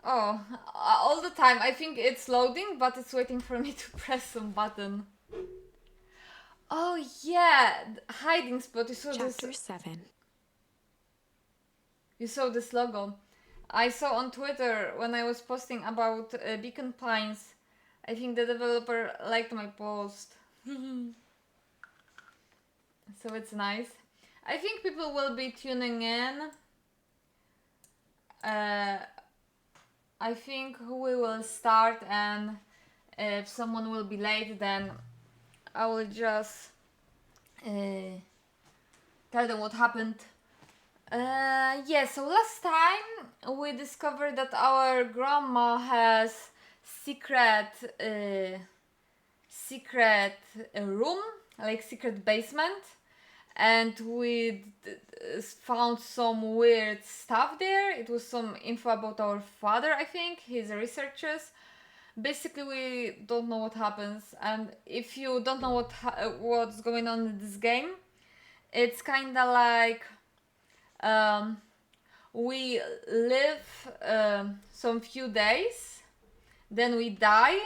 Oh, all the time. I think it's loading, but it's waiting for me to press some button. Oh yeah, hiding spot. Chapter 7. You saw this logo. I saw on Twitter when I was posting about Beacon Pines. I think the developer liked my post. So it's nice. I think people will be tuning in. I think we will start, and if someone will be late, then I will just tell them what happened. Yeah, so last time we discovered that our grandma has secret secret room, like secret basement, and we found some weird stuff there. It was some info about our father, I think. He's a researcher. Basically, we don't know what happens, and if you don't know what's going on in this game, it's kind of like um, we live some few days, then we die,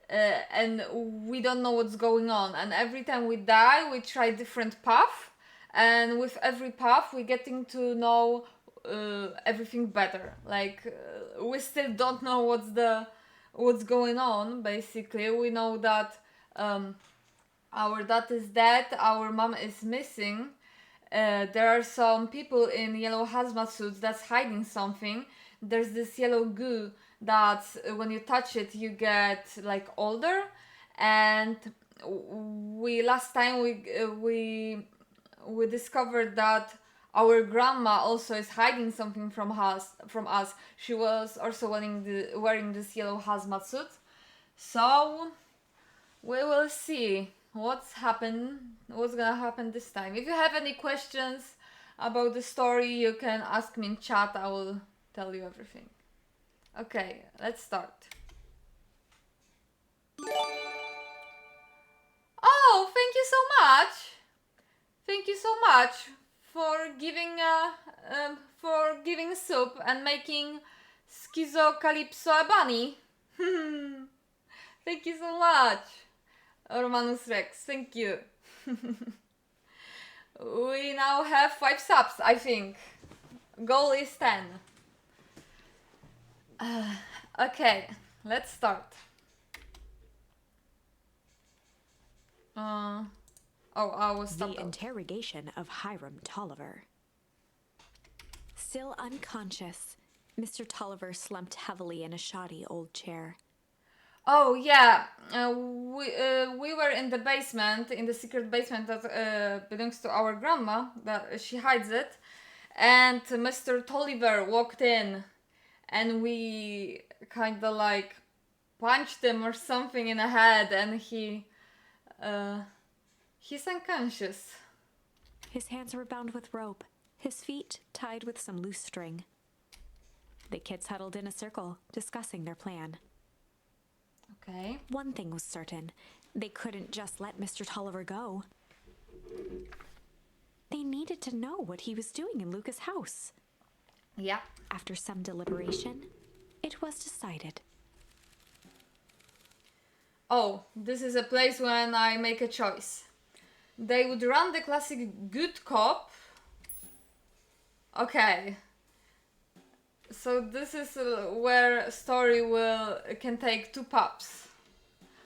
and we don't know what's going on. And every time we die, we try different path, and with every path, we getting to know everything better. Like we still don't know what's going on. Basically, we know that our dad is dead, our mom is missing. There are some people in yellow hazmat suits that's hiding something. There's this yellow goo that when you touch it, you get like older. And we last time we discovered that our grandma also is hiding something from us. She was also wearing this yellow hazmat suit. So we will see what's gonna happen this time. If you have any questions about the story, you can ask me in chat. I will tell you everything. Okay, let's start. Oh, thank you so much. Thank you so much for giving soup and making schizo calypso a bunny. Thank you so much, Romanus Rex. Thank you. We now have 5 subs, I think. Goal is 10. Okay, let's start. I was stopped The out. interrogation of Hiram Tolliver. Still unconscious, Mr. Tolliver slumped heavily in a shoddy old chair. Oh yeah, we were in the basement, in the secret basement that belongs to our grandma. That she hides it, and Mr. Tolliver walked in, and we kind of like punched him or something in the head, and he's unconscious. His hands were bound with rope, his feet tied with some loose string. The kids huddled in a circle, discussing their plan. Okay. One thing was certain. They couldn't just let Mr. Tolliver go. They needed to know what he was doing in Luca's house. Yeah. After some deliberation, it was decided. Oh, this is a place when I make a choice. They would run the classic good cop. Okay. So this is where story can take 2 paths.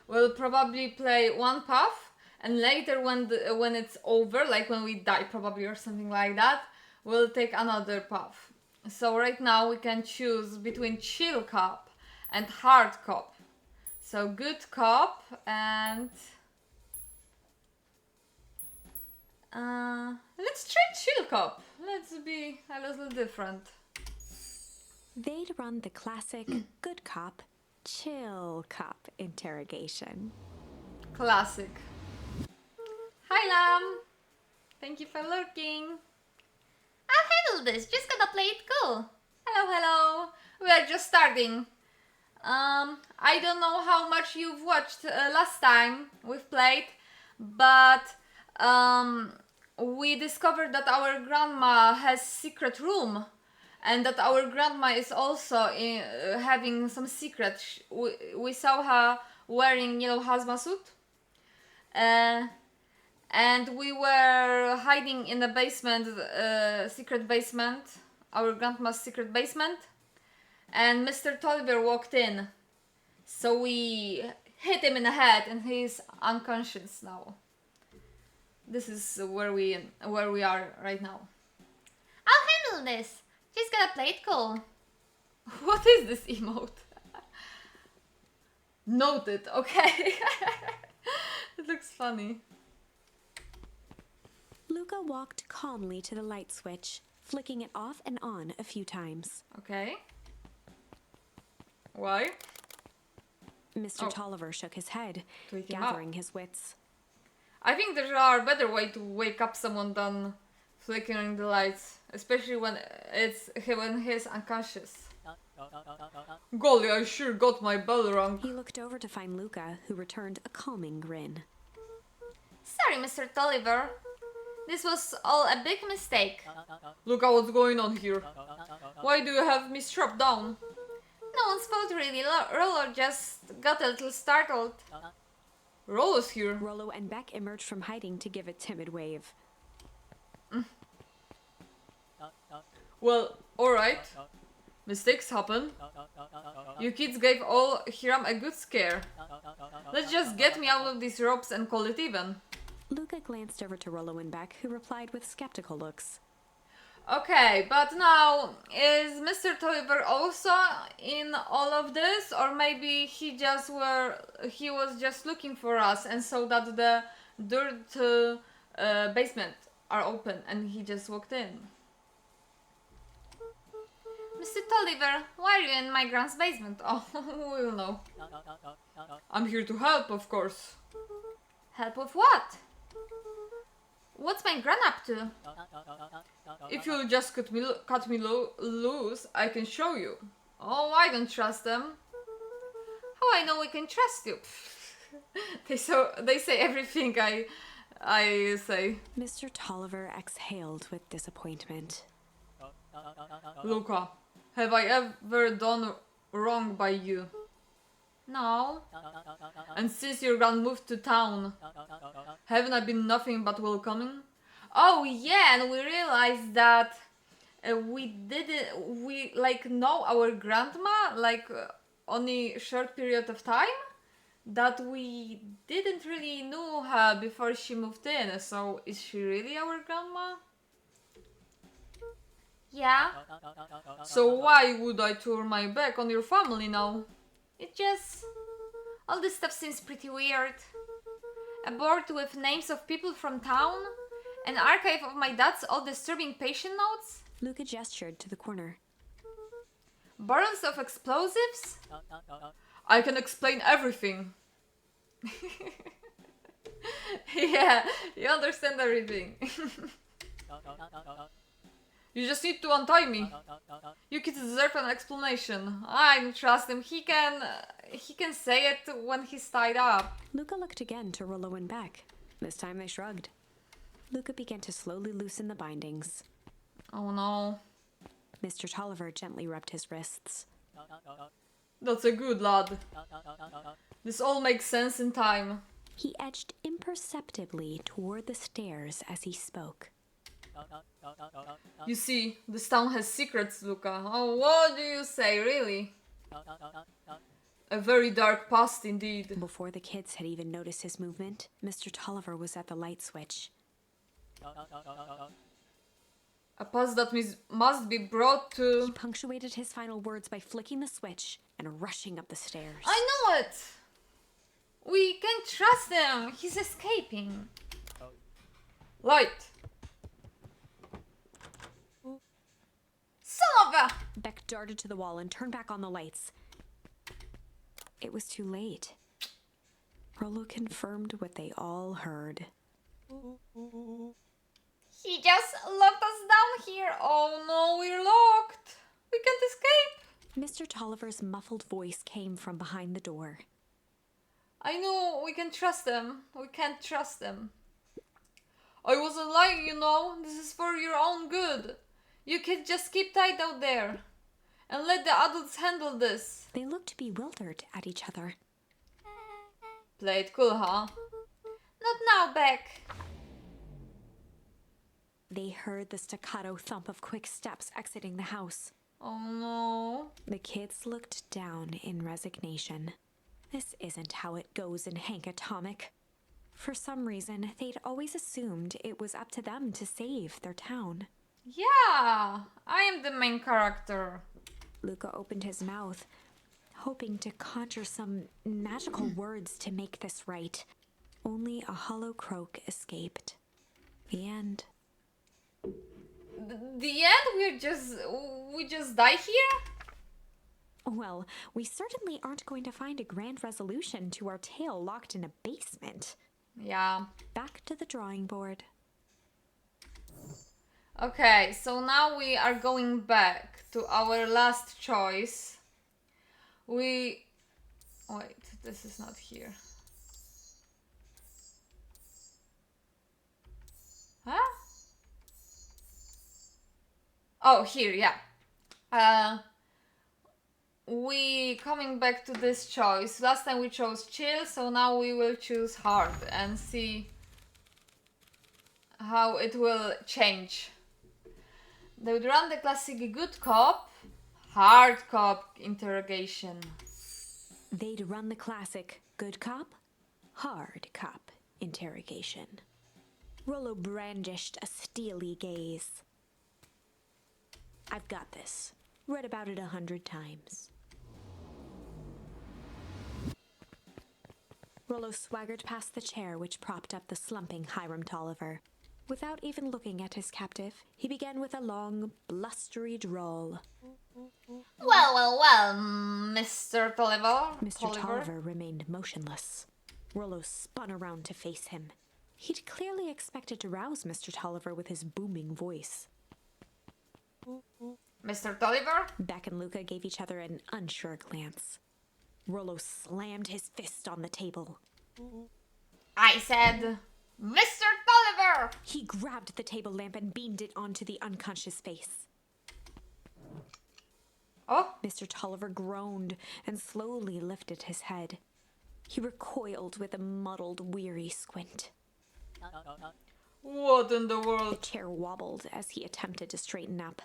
We'll probably play one path, and later when it's over, like when we die probably or something like that, we'll take another path. So right now we can choose between chill cop and hard cop. So good cop and let's try chill cop. Let's be a little different. They'd run the classic good cop, chill cop interrogation. Classic. Hi Lam! Thank you for lurking. I'll handle this, just gonna play it cool. Hello, hello. We are just starting. I don't know how much you've watched last time we've played, but we discovered that our grandma has secret room, and that our grandma is also having some secret. We saw her wearing yellow hazmat suit, and we were hiding in the basement, secret basement, our grandma's secret basement, and Mr. Tolliver walked in. So we hit him in the head, and he's unconscious now. This is where we are right now. I'll handle this. She's gonna play it cool. What is this emote? Noted. Okay. It looks funny. Luca walked calmly to the light switch, flicking it off and on a few times. Okay. Why? Mr. Oh. Tolliver shook his head, To wake him gathering up. his wits. I think there are better way to wake up someone than flickering the lights, especially when he's unconscious. Golly, I sure got my bell wrong. He looked over to find Luca, who returned a calming grin. Sorry, Mr. Tolliver. This was all a big mistake. Look at what's going on here. Why do you have me strapped down? No one's fault really. Rollo just got a little startled. Rollo's here. Rollo and Beck emerged from hiding to give a timid wave. Well, alright. Mistakes happen. You kids gave all Hiram a good scare. Let's just get me out of these ropes and call it even. Luca glanced over to Rollo and Beck, who replied with skeptical looks. Okay, but now, is Mr. Tolliver also in all of this? Or maybe he was just looking for us and saw that the dirt basement are open and he just walked in? Mr. Tolliver, why are you in my grand's basement? Oh, we'll know. I'm here to help, of course. Help with what? What's my gran up to? If you'll just cut me loose, I can show you. Oh, I don't trust them. How I know we can trust you? They say everything I say. Mr. Tolliver exhaled with disappointment. Luca, have I ever done wrong by you? No. And since your gran moved to town, haven't I been nothing but welcoming? Oh yeah, and we realized that we know our grandma only short period of time, that we didn't really know her before she moved in. So is she really our grandma? Yeah. So why would I turn my back on your family now? It just... all this stuff seems pretty weird. A board with names of people from town, an archive of my dad's old disturbing patient notes, Luca gestured to the corner. barrels of explosives. I can explain everything. Yeah, you understand everything. You just need to untie me. You kids deserve an explanation. I don't trust him. He can say it when he's tied up. Luca looked again to Rollo and Beck. This time they shrugged. Luca began to slowly loosen the bindings. Oh no. Mr. Tolliver gently rubbed his wrists. That's a good lad. This all makes sense in time. He edged imperceptibly toward the stairs as he spoke. You see, this town has secrets, Luca. Oh, what do you say, really? A very dark past indeed. Before the kids had even noticed his movement, Mr. Tolliver was at the light switch. A past that must be brought to... He punctuated his final words by flicking the switch and rushing up the stairs. I know it! We can trust him! He's escaping. Light! Son of a... Beck darted to the wall and turned back on the lights. It was too late. Rollo confirmed what they all heard. He just locked us down here. Oh no, we're locked! We can't escape! Mr. Tolliver's muffled voice came from behind the door. I know, we can trust them. We can't trust them. I wasn't lying, you know. This is for your own good. You kids just keep tight out there and let the adults handle this. They looked bewildered at each other. Play it cool, huh? Not now, Beck. They heard the staccato thump of quick steps exiting the house. Oh no. The kids looked down in resignation. This isn't how it goes in Hank Atomic. For some reason, they'd always assumed it was up to them to save their town. Yeah, I am the main character. Luca opened his mouth, hoping to conjure some magical words to make this right. Only a hollow croak escaped. The end. The end? We just die here? Well, we certainly aren't going to find a grand resolution to our tale locked in a basement. Yeah. Back to the drawing board. Okay, so now we are going back to our last choice. Wait, this is not here. Huh? Oh, here, yeah. We coming back to this choice. Last time we chose chill, so now we will choose hard and see how it will change. They would run the classic good cop, hard cop interrogation. They'd run the classic good cop, hard cop interrogation. Rollo brandished a steely gaze. I've got this. Read about it 100 times. Rollo swaggered past the chair which propped up the slumping Hiram Tolliver. Without even looking at his captive, he began with a long, blustery drawl. Well, Mr. Tolliver. Mr. Tolliver remained motionless. Rollo spun around to face him. He'd clearly expected to rouse Mr. Tolliver with his booming voice. Mr. Tolliver? Beck and Luca gave each other an unsure glance. Rollo slammed his fist on the table. I said, Mr. Tolliver! He grabbed the table lamp and beamed it onto the unconscious face. Oh, Mr. Tolliver groaned and slowly lifted his head. He recoiled with a muddled, weary squint. what in the The world? chair wobbled as he attempted to straighten up.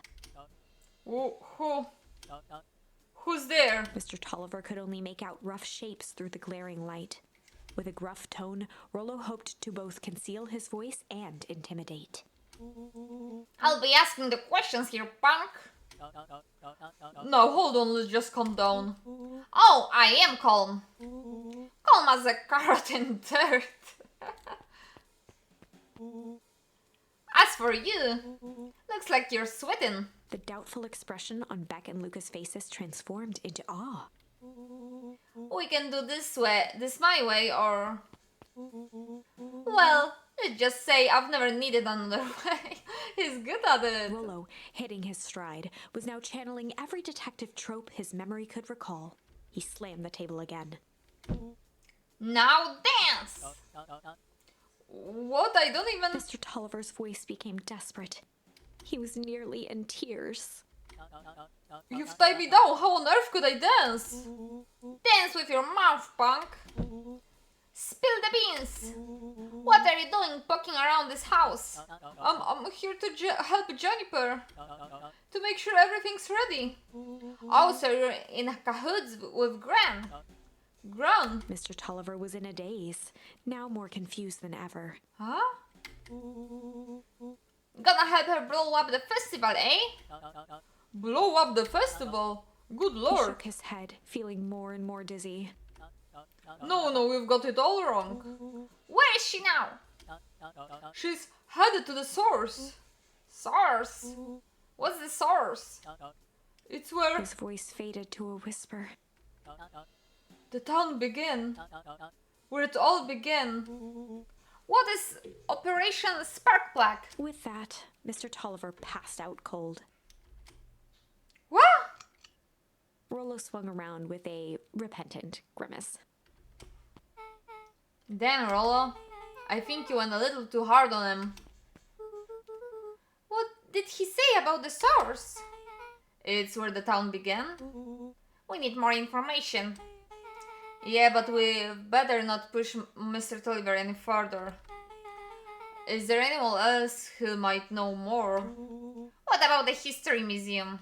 Who's there? Mr. Tolliver could only make out rough shapes through the glaring light. With a gruff tone, Rollo hoped to both conceal his voice and intimidate. I'll be asking the questions here, punk. No, hold on, let's just calm down. Oh, I am calm. Calm as a carrot in dirt. As for you, looks like you're sweating. The doubtful expression on Beck and Luca's faces transformed into awe. We can do this my way, or... Well, let's just say I've never needed another way. He's good at it. Rollo, hitting his stride, was now channeling every detective trope his memory could recall. He slammed the table again. Now dance! What? I don't even... Mr. Tolliver's voice became desperate. He was nearly in tears. You've tied me down. How on earth could I dance? Dance with your mouth, punk. Spill the beans. What are you doing poking around this house? I'm here to help Juniper. To make sure everything's ready. Oh, so you're in cahoots with Gran. Gran? Mr. Tolliver was in a daze, now more confused than ever. Huh? Gonna help her blow up the festival, eh? Blow up the festival? Good He lord. shook his head, feeling more and more dizzy. No, we've got it all wrong. Where is she now? She's headed to the source. Source? What's the source? It's where His voice faded to a whisper. the town began. Where it all began. What is Operation Sparkplug? With that, Mr. Tolliver passed out cold. What? Rollo swung around with a repentant grimace. Then, Rollo, I think you went a little too hard on him. did he say about the source? It's where the town began. We need more information. Yeah, but we better not push Mr. Tolliver any further. Is there anyone else who might know more? What about the history museum?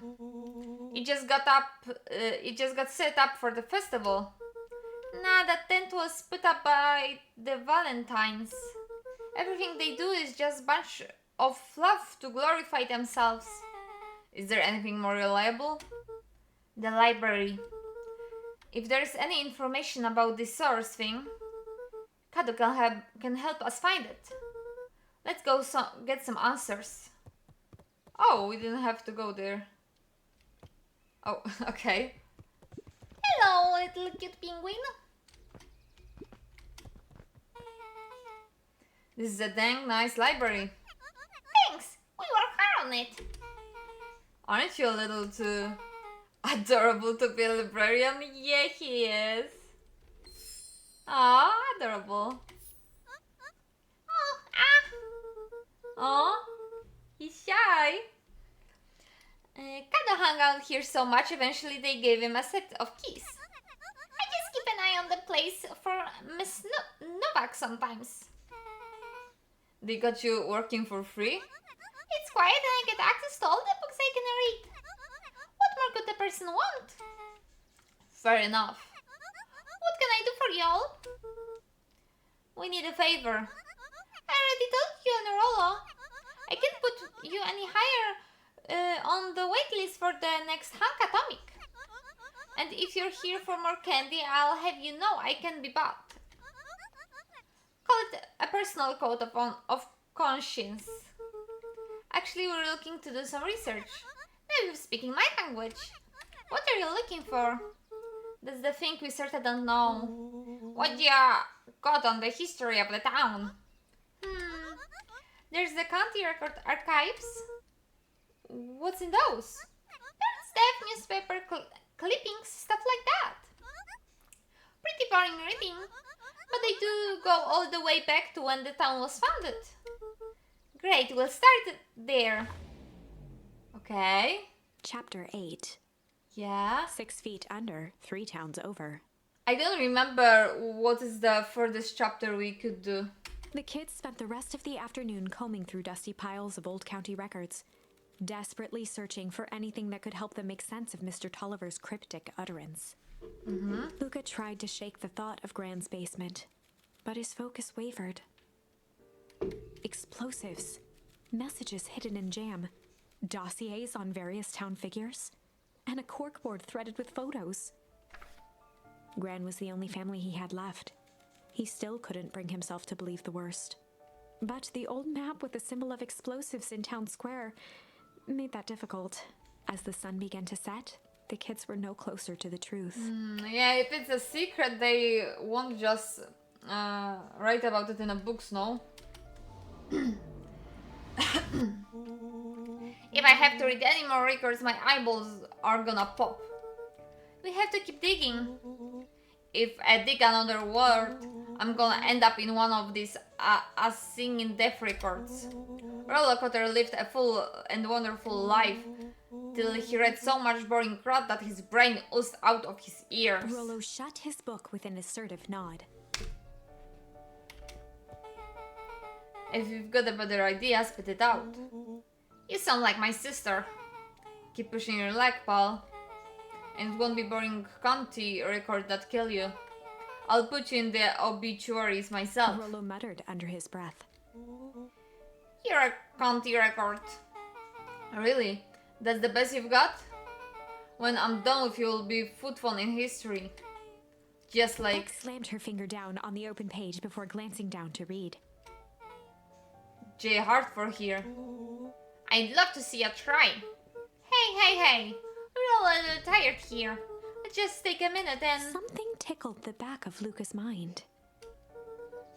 It just got set up for the festival. Nah, that tent was put up by the Valentines. Everything they do is just bunch of fluff to glorify themselves. Is there anything more reliable? The library. If there's any information about this source thing, Kado can help us find it. Let's go get some answers. Oh, we didn't have to go there. Oh, okay. Hello, little cute penguin. This is a dang nice library. Thanks, we work hard on it. Aren't you a little too adorable to be a librarian? Yeah, he is. Aw, adorable. Aw, he's shy. Kado hung out here so much, eventually they gave him a set of keys. I just keep an eye on the place for Miss Novak sometimes. They got you working for free? It's quiet and I get access to all the books I can read. What more could the person want? Fair enough. What can I do for y'all? We need a favor. I already told you and Rollo. I can't put you any higher on the wait list for the next Hank Atomic. And if you're here for more candy, I'll have you know I can be bought. Call it a personal code of conscience. Actually, we're looking to do some research. Now you're speaking my language. What are you looking for? That's the thing we sort of don't know. What you got on the history of the town? There's the county record archives. What's in those? Staff newspaper clippings, stuff like that. Pretty boring reading, but they do go all the way back to when the town was founded. Great, we'll start there. Okay. Chapter 8. Yeah. 6 feet under, 3 towns over. I don't remember what is the furthest chapter we could do. The kids spent the rest of the afternoon combing through dusty piles of old county records, desperately searching for anything that could help them make sense of Mr. Tolliver's cryptic utterance. Luca tried to shake the thought of Gran's basement, but his focus wavered. Explosives, messages hidden in jam, dossiers on various town figures, and a corkboard threaded with photos. Gran was the only family he had left. He still couldn't bring himself to believe the worst. But the old map with the symbol of explosives in town square made that difficult. As the sun began to set, the kids were no closer to the truth. Yeah, if it's a secret, they won't just write about it in the books, no? If I have to read any more records, my eyeballs are gonna pop. We have to keep digging. If I dig another word, I'm gonna end up in one of these singing death records. Rollo Cotter lived a full and wonderful life till he read so much boring crap that his brain oozed out of his ears. Rollo shut his book with an assertive nod. If you've got a better idea, spit it out. You sound like my sister. Keep pushing your luck, pal. And it won't be boring county record that kill you. I'll put you in the obituaries myself. Rollo muttered under his breath. You're a county record. Really? That's the best you've got? When I'm done with you, will be football in history. Just like... Beck slammed her finger down on the open page before glancing down to read. J. Hartford here. I'd love to see you try. Hey. We're all a little tired here. Let's just take a minute and... Something tickled the back of Luca's mind.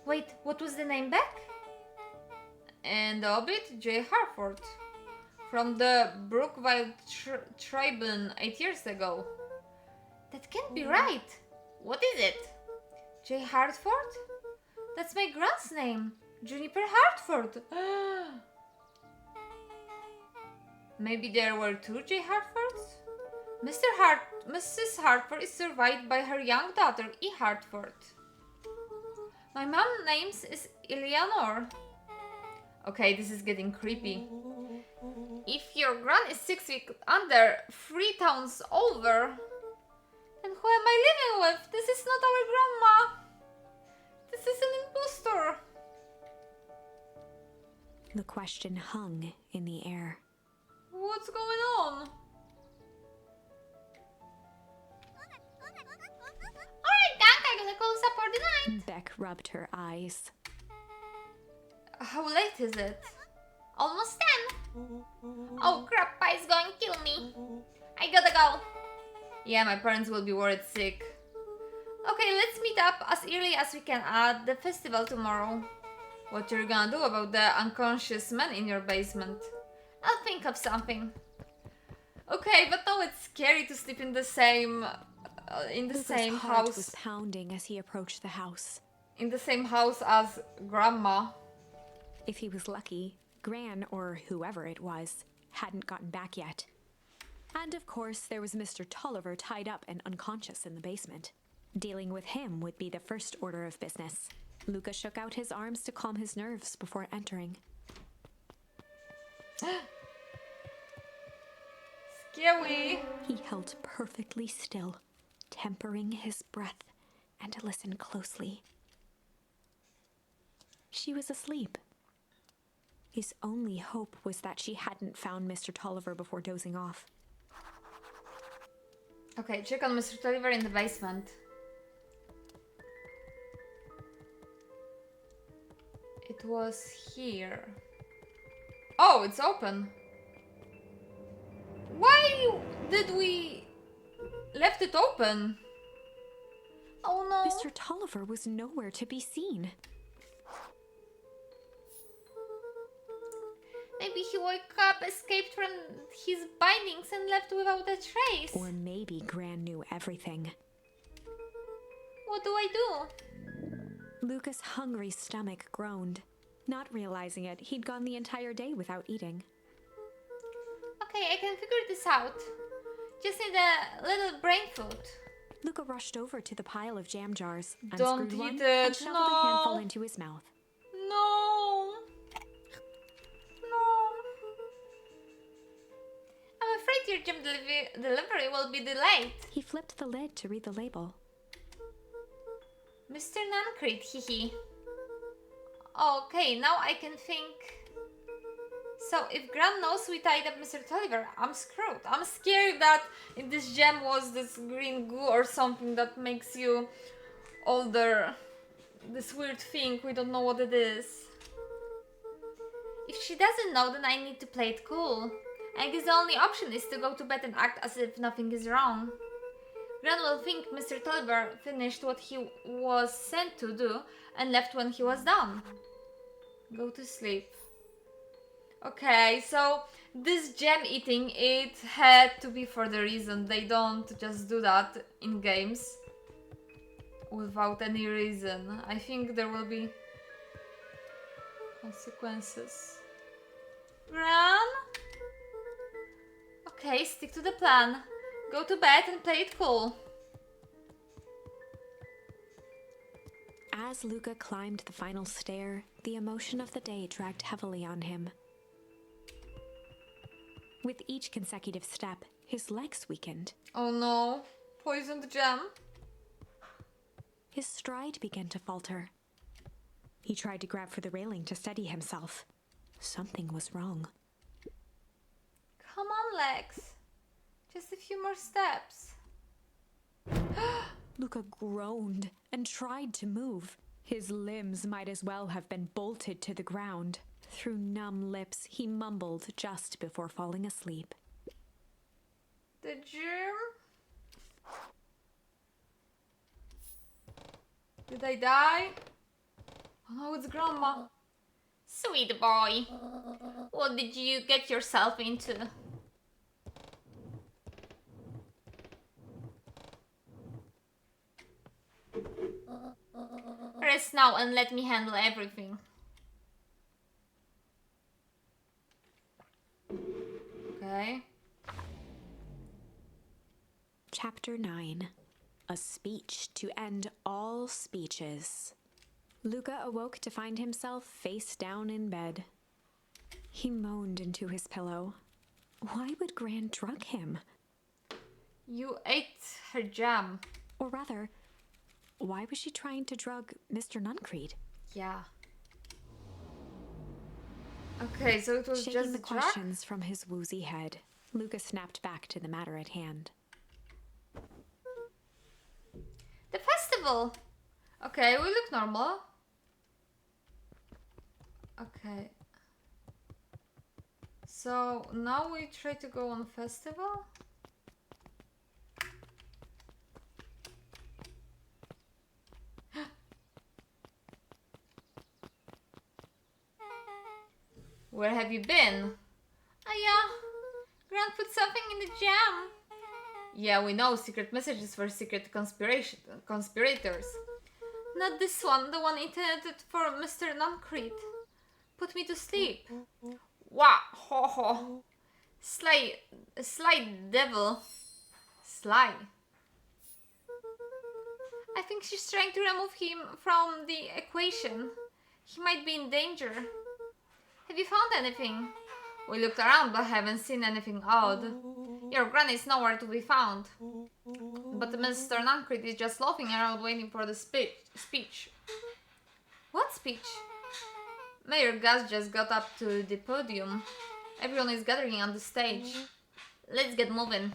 Wait, what was the name back? And the obit, J. Hartford. From the Brookville Tribune 8 years ago. That can't be right. What is it? J. Hartford? That's my grand's name. Juniper Hartford. Maybe there were two J. Hartfords? Mrs. Hartford is survived by her young daughter, E. Hartford. My mom's name is Eleanor. Okay, this is getting creepy. If your gran is 6 feet under 3 towns over, then who am I living with? This is not our grandma. This is an impostor. The question hung in the air. What's going on? Alright, gang, I gotta close up for the night. Beck rubbed her eyes. How late is it? Almost 10. Oh crap, Pa is going to kill me. I gotta go. Yeah, my parents will be worried sick. Okay, let's meet up as early as we can at the festival tomorrow. What you're gonna do about the unconscious man in your basement? I'll think of something. Okay, but now it's scary to sleep in the same Luca's same heart was house pounding as he approached the house. as grandma. If he was lucky, Gran, or whoever it was, hadn't gotten back yet. And of course, there was Mr. Tolliver tied up and unconscious in the basement. Dealing with him would be the first order of business. Luca shook out his arms to calm his nerves before entering. Scary. He held perfectly still, tempering his breath, and listened closely. She was asleep. His only hope was that she hadn't found Mr. Tolliver before dozing off. Okay, check on Mr. Tolliver in the basement. It was here. Oh, it's open. Why did we left it open? Oh no. Mr. Tolliver was nowhere to be seen. Maybe he woke up, escaped from his bindings, and left without a trace. Or maybe Gran knew everything. What do I do? Luca's hungry stomach groaned. Not realizing it, he'd gone the entire day without eating. Okay, I can figure this out. Just need a little brain food. Luca rushed over to the pile of jam jars, Don't unscrewed one, eat and it, shoveled a handful no. into his mouth. No. No. I'm afraid your gem delivery will be delayed. He flipped the lid to read the label. Mr. Nancrit, hehe. Okay, now I can think. So, if Gran knows we tied up Mr. Tolliver, I'm screwed. I'm scared that in this gem was this green goo or something that makes you older. This weird thing, we don't know what it is. If she doesn't know, then I need to play it cool. I guess the only option is to go to bed and act as if nothing is wrong. Gran will think Mr. Tolliver finished what he was sent to do and left when he was done. Go to sleep. Okay, so this gem eating, it had to be for the reason. They don't just do that in games without any reason. I think there will be consequences. Gran? Okay, stick to the plan. Go to bed and play it cool. As Luca climbed the final stair, the emotion of the day dragged heavily on him. With each consecutive step, his legs weakened. Oh no, poisoned gem. His stride began to falter. He tried to grab for the railing to steady himself. Something was wrong. Come on, Lex. Just a few more steps. Luca groaned and tried to move. His limbs might as well have been bolted to the ground. Through numb lips, he mumbled just before falling asleep. The germ? Did I die? Oh no, it's Grandma. Sweet boy. What did you get yourself into? Rest now and let me handle everything. A speech to end all speeches. Luca awoke to find himself face down in bed. He moaned into his pillow. Why would Gran drug him? You ate her jam. Or rather, why was she trying to drug Mr. Nuncreed? Yeah. Okay, so it was Shaking just the a drug? questions from his woozy head, Luca snapped back to the matter at hand. The festival! Okay, we look normal. Okay. So now we try to go on festival? Where have you been? Yeah, Grant put something in the jam. Yeah, we know secret messages for secret conspirators. Not this one, the one intended for Mr. Nuncreed. Put me to sleep. Wah, ho ho. Sly devil. Sly. I think she's trying to remove him from the equation. He might be in danger. Have you found anything? We looked around but haven't seen anything odd. Your granny is nowhere to be found. But Mr. Nuncreed is just loafing around waiting for the speech. What speech? Mayor Gus just got up to the podium. Everyone is gathering on the stage. Let's get moving.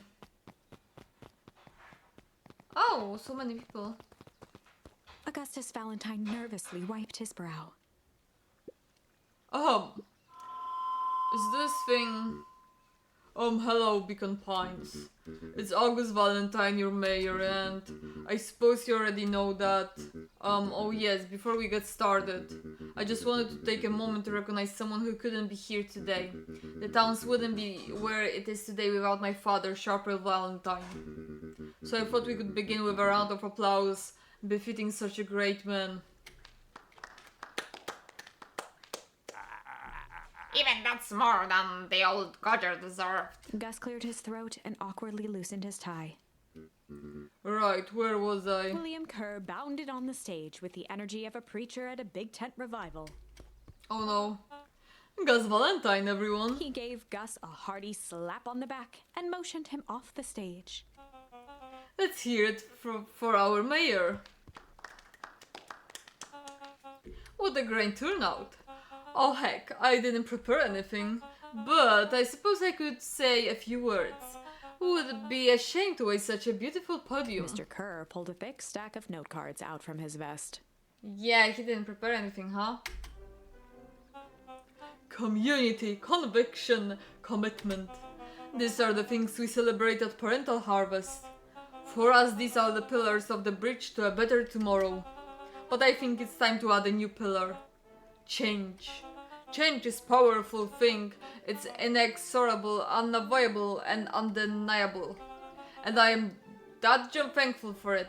Oh, so many people. Augustus Valentine nervously wiped his brow. Is this thing... hello, Beacon Pines. It's August Valentine, your mayor, and I suppose you already know that. Oh yes, before we get started, I just wanted to take a moment to recognize someone who couldn't be here today. The towns wouldn't be where it is today without my father, Sharper Valentine. So I thought we could begin with a round of applause, befitting such a great man. Even that's more than the old codger deserved. Gus cleared his throat and awkwardly loosened his tie. Right, where was I? William Kerr bounded on the stage with the energy of a preacher at a big tent revival. Oh no. Gus Valentine, everyone. He gave Gus a hearty slap on the back and motioned him off the stage. Let's hear it for our mayor. What a great turnout. Oh heck, I didn't prepare anything, but I suppose I could say a few words. Would be ashamed to waste such a beautiful podium. Mr. Kerr pulled a thick stack of note cards out from his vest. Yeah, he didn't prepare anything, huh? Community, conviction, commitment. These are the things we celebrate at Parental Harvest. For us, these are the pillars of the bridge to a better tomorrow. But I think it's time to add a new pillar. Change. Change is a powerful thing. It's inexorable, unavoidable, and undeniable. And I am that thankful for it.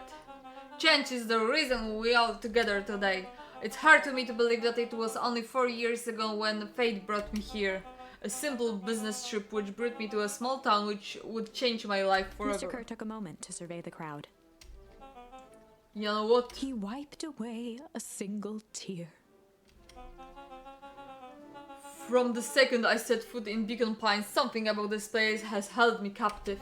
Change is the reason we are together today. It's hard to me to believe that it was only 4 years ago when fate brought me here. A simple business trip which brought me to a small town which would change my life forever. Mr. Kerr took a moment to survey the crowd. You know what? He wiped away a single tear. From the second I set foot in Beacon Pines, something about this place has held me captive.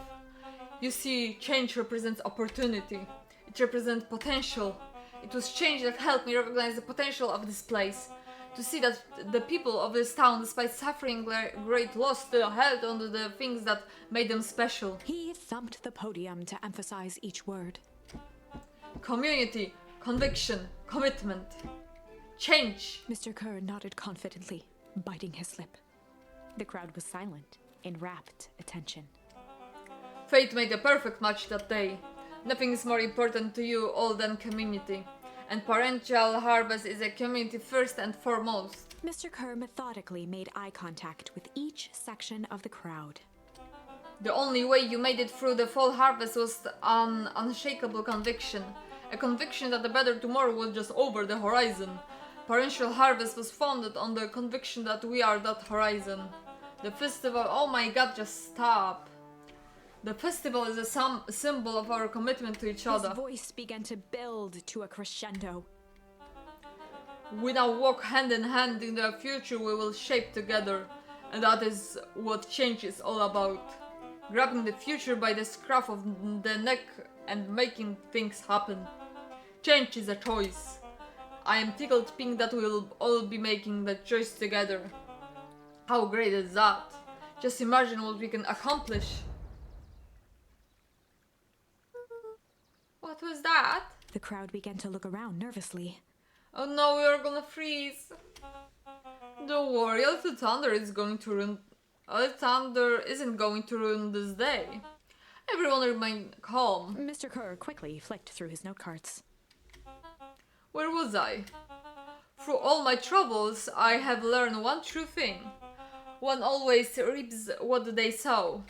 You see, change represents opportunity. It represents potential. It was change that helped me recognize the potential of this place. To see that the people of this town, despite suffering great loss, still held on to the things that made them special. He thumped the podium to emphasize each word. Community, conviction, commitment. Change. Mr. Kerr nodded confidently, biting his lip. The crowd was silent, in rapt attention. Fate made a perfect match that day. Nothing is more important to you all than community. And Parental Harvest is a community first and foremost. Mr. Kerr methodically made eye contact with each section of the crowd. The only way you made it through the fall harvest was an unshakable conviction. A conviction that a better tomorrow was just over the horizon. Parental Harvest was founded on the conviction that we are that horizon. The festival, oh my god, just stop. The festival is a symbol of our commitment to each His other. voice began to build to a crescendo. We now walk hand in hand in the future we will shape together. And that is what change is all about. Grabbing the future by the scruff of the neck and making things happen. Change is a choice. I am tickled pink that we'll all be making that choice together. How great is that? Just imagine what we can accomplish. What was that? The crowd began to look around nervously. Oh no, we are gonna freeze. Don't worry, a little thunder isn't going to ruin this day. Everyone remain calm. Mr. Kerr quickly flicked through his note cards. Where was I? Through all my troubles, I have learned one true thing. One always reaps what they sow.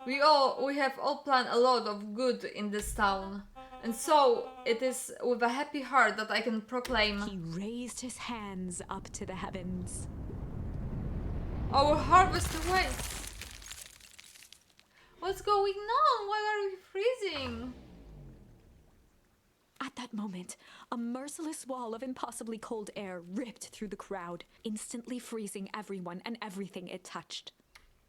We have all planned a lot of good in this town. And so, it is with a happy heart that I can proclaim He raised his hands up to the heavens. Our harvest awaits. What's going on? Why are we freezing? At that moment, a merciless wall of impossibly cold air ripped through the crowd, instantly freezing everyone and everything it touched.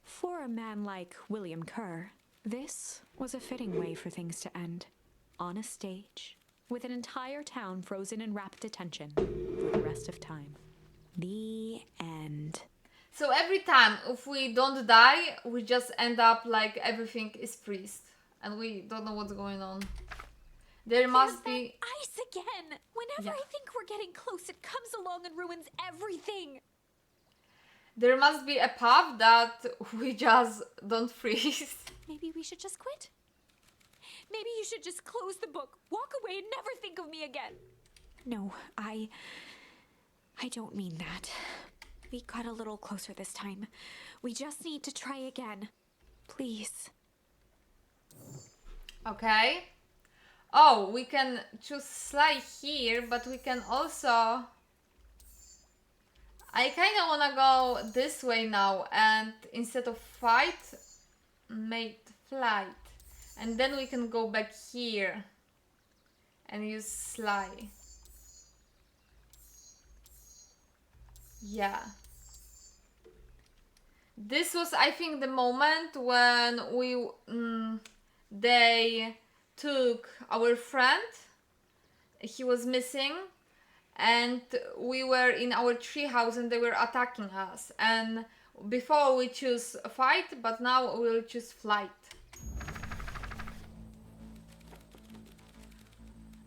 For a man like William Kerr, this was a fitting way for things to end. On a stage, with an entire town frozen in rapt attention for the rest of time. The end. So every time, if we don't die, we just end up like everything is freezed. And we don't know what's going on. There must be... ice again! Whenever I think we're getting close, it comes along and ruins everything! There must be a path that we just don't freeze. Maybe we should just quit? Maybe you should just close the book, walk away, and never think of me again. No, I don't mean that. We got a little closer this time. We just need to try again. Please. Okay. Oh, we can choose slide here, but we can also... I kind of want to go this way now and instead of fight, make flight. And then we can go back here and use slide. Yeah. This was, I think, the moment when they took our friend. He was missing. And we were in our treehouse and they were attacking us. And before we choose fight, but now we'll choose flight.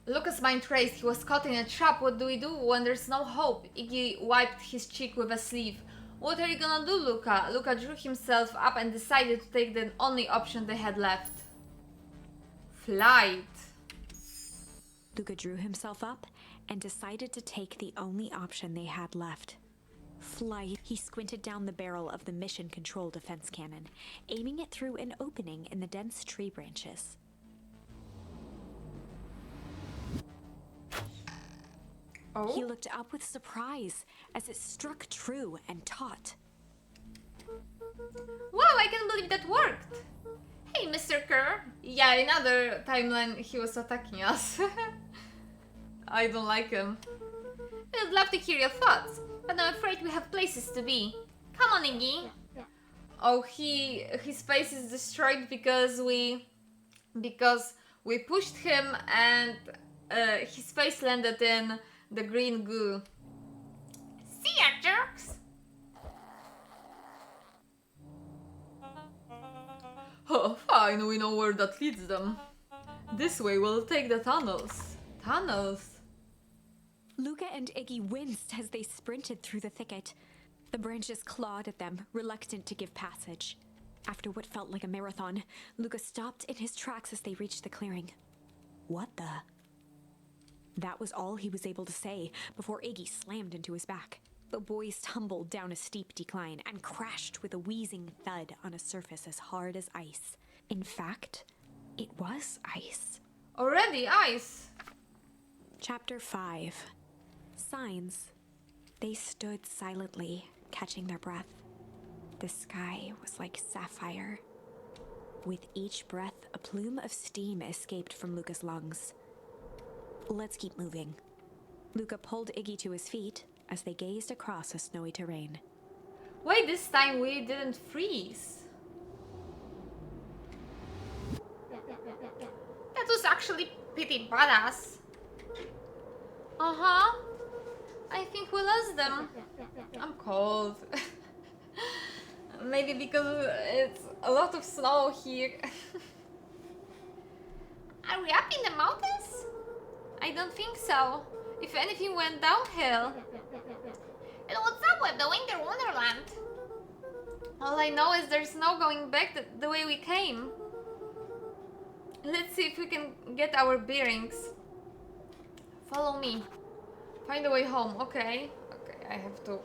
Lucas mind raced. He was caught in a trap. What do we do when there's no hope? Iggy wiped his cheek with a sleeve. What are you gonna do, Luca? Luca drew himself up and decided to take the only option they had left. Flight. Luca drew himself up and decided to take the only option they had left. Flight. He squinted down the barrel of the mission control defense cannon, aiming it through an opening in the dense tree branches. Oh. He looked up with surprise as it struck true and taut. Wow, I can't believe that worked. Hey, Mr. Kerr. Yeah, in other timeline he was attacking us. I don't like him. I'd love to hear your thoughts, but I'm afraid we have places to be. Come on, Iggy. Oh, his face is destroyed because we pushed him and his face landed in the green goo. See ya, jerks! Oh, fine, we know where that leads them. This way we'll take the tunnels. Tunnels? Luca and Iggy winced as they sprinted through the thicket. The branches clawed at them, reluctant to give passage. After what felt like a marathon, Luca stopped in his tracks as they reached the clearing. What the? That was all he was able to say before Iggy slammed into his back. The boys tumbled down a steep decline and crashed with a wheezing thud on a surface as hard as ice. In fact, it was ice. Already ice. Chapter 5. Signs. They stood silently, catching their breath. The sky was like sapphire. With each breath, a plume of steam escaped from Luca's lungs. Let's keep moving. Luca pulled Iggy to his feet as they gazed across a snowy terrain. Wait, this time we didn't freeze. That was actually pretty badass. Uh-huh. I think we lost them. I'm cold. Maybe because it's a lot of snow here. Are we up in the mountains? I don't think so. If anything went downhill. And what's up with the Winter Wonderland? All I know is there's no going back the way we came. Let's see if we can get our bearings. Follow me. Find a way home. Okay. Okay, I have to.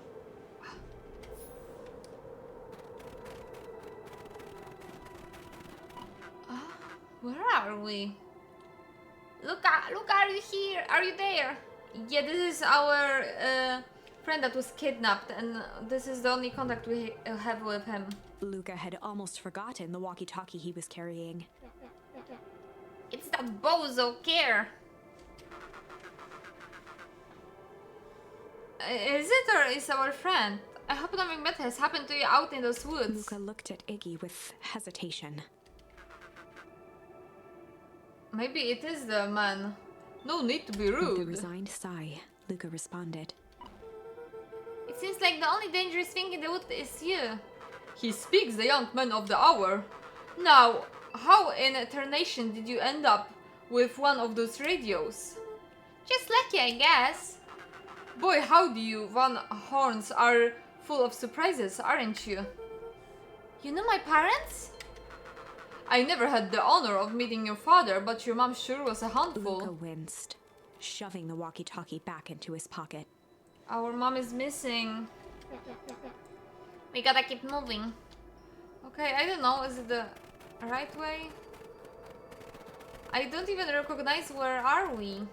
Where are we? Luca, are you here? Are you there? Yeah, this is our friend that was kidnapped, and this is the only contact we have with him. Luca had almost forgotten the walkie-talkie he was carrying. It's that bozo Care. Is it or is our friend? I hope nothing bad has happened to you out in those woods. Luca looked at Iggy with hesitation. Maybe it is the man. No need to be With a rude. resigned sigh, Luca responded. It seems like the only dangerous thing in the wood is you. He speaks the young man of the hour. Now, how in eternation did you end up with one of those radios? Just lucky, I guess. Boy, how do you Van Horns are full of surprises, aren't you? You know my parents? I never had the honor of meeting your father, but your mom sure was a handful. Luca winced, shoving the walkie-talkie back into his pocket. Our mom is missing. We gotta keep moving. Okay, I don't know, is it the right way? I don't even recognize where are we.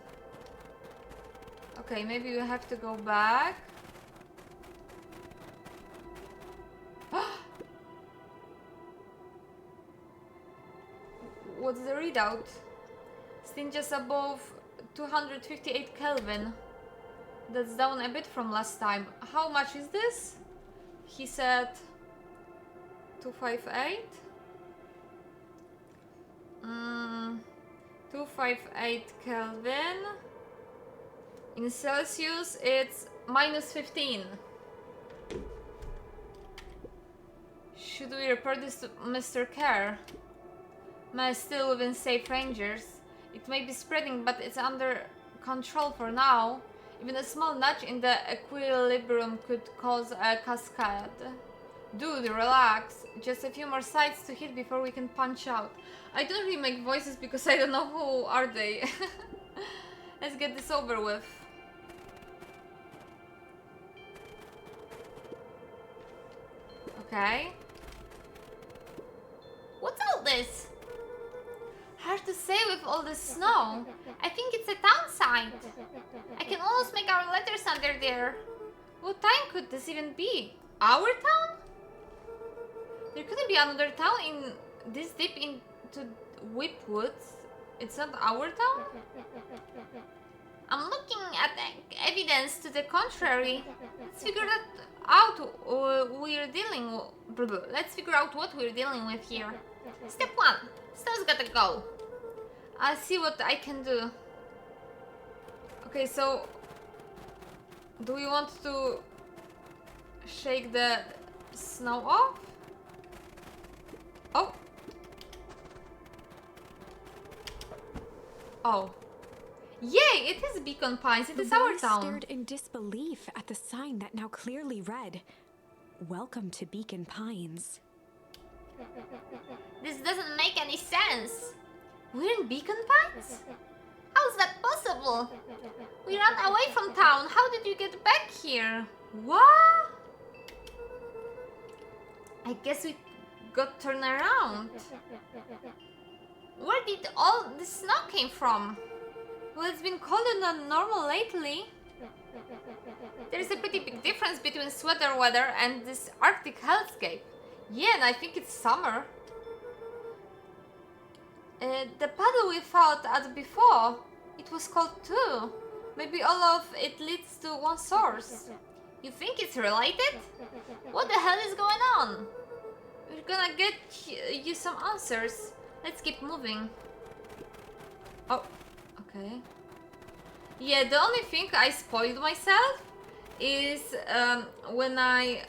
Okay, maybe we have to go back. What's the readout? Still just above 258 Kelvin. That's down a bit from last time. How much is this? He said 258. 258 Kelvin. In Celsius, it's minus 15. Should we report this to Mr. Care? Man is still within safe ranges. It may be spreading, but it's under control for now. Even a small nudge in the equilibrium could cause a cascade. Dude, relax. Just a few more sites to hit before we can punch out. I don't really make voices because I don't know who are they. Let's get this over with. Okay. What's all this? Hard to say with all this snow. I think it's a town sign. I can almost make our letters under there. What time could this even be? Our town? There couldn't be another town in this deep into Whipwoods. It's not our town? I'm looking at evidence to the contrary. Let's figure that out. Let's figure out what we're dealing with here. Step 1. Snow's gotta go. I'll see what I can do. Okay, so do we want to shake the snow off? Oh. Oh. Yay, it is Beacon Pines. It is our boys town. stared in disbelief at the sign that now clearly read, "Welcome to Beacon Pines." This doesn't make any sense. We're in Beacon Pines? How's that possible? We ran away from town. How did you get back here? What? I guess we got turned around. Where did all the snow came from? Well, it's been colder than normal lately. There's a pretty big difference between sweater weather and this Arctic hellscape. Yeah, and I think it's summer. The puddle we fought at before, it was called too. Maybe all of it leads to one source. You think it's related? What the hell is going on? We're gonna get you some answers. Let's keep moving. Oh, okay. Yeah, the only thing I spoiled myself is when I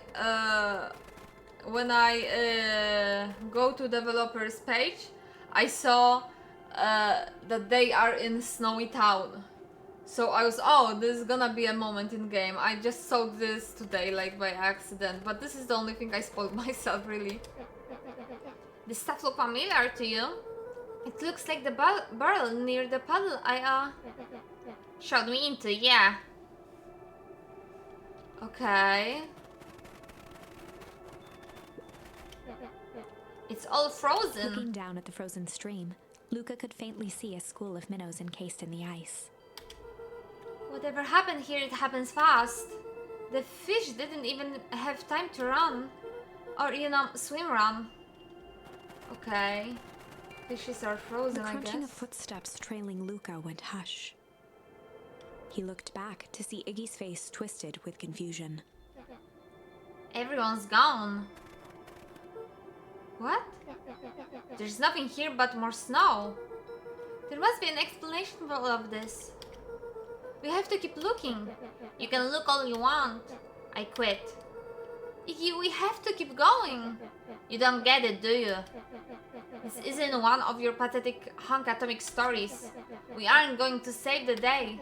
go to developers page, I saw that they are in Snowy Town. So I was, oh, this is gonna be a moment in game. I just saw this today, like by accident, but this is the only thing I spoiled myself, really. This stuff look familiar to you? It looks like the barrel near the puddle I showed me into, yeah. Okay. It's all frozen. Looking down at the frozen stream, Luca could faintly see a school of minnows encased in the ice. Whatever happened here, it happens fast. The fish didn't even have time to run. Or, you know, swim run. Okay. Fishes are The frozen, I crunching of guess. footsteps trailing Luca went hush. He looked back to see Iggy's face twisted with confusion. Everyone's gone. What? There's nothing here but more snow. There must be an explanation for all of this. We have to keep looking. You can look all you want. I quit. Iggy, we have to keep going. You don't get it, do you? This isn't one of your pathetic hunk atomic stories. We aren't going to save the day.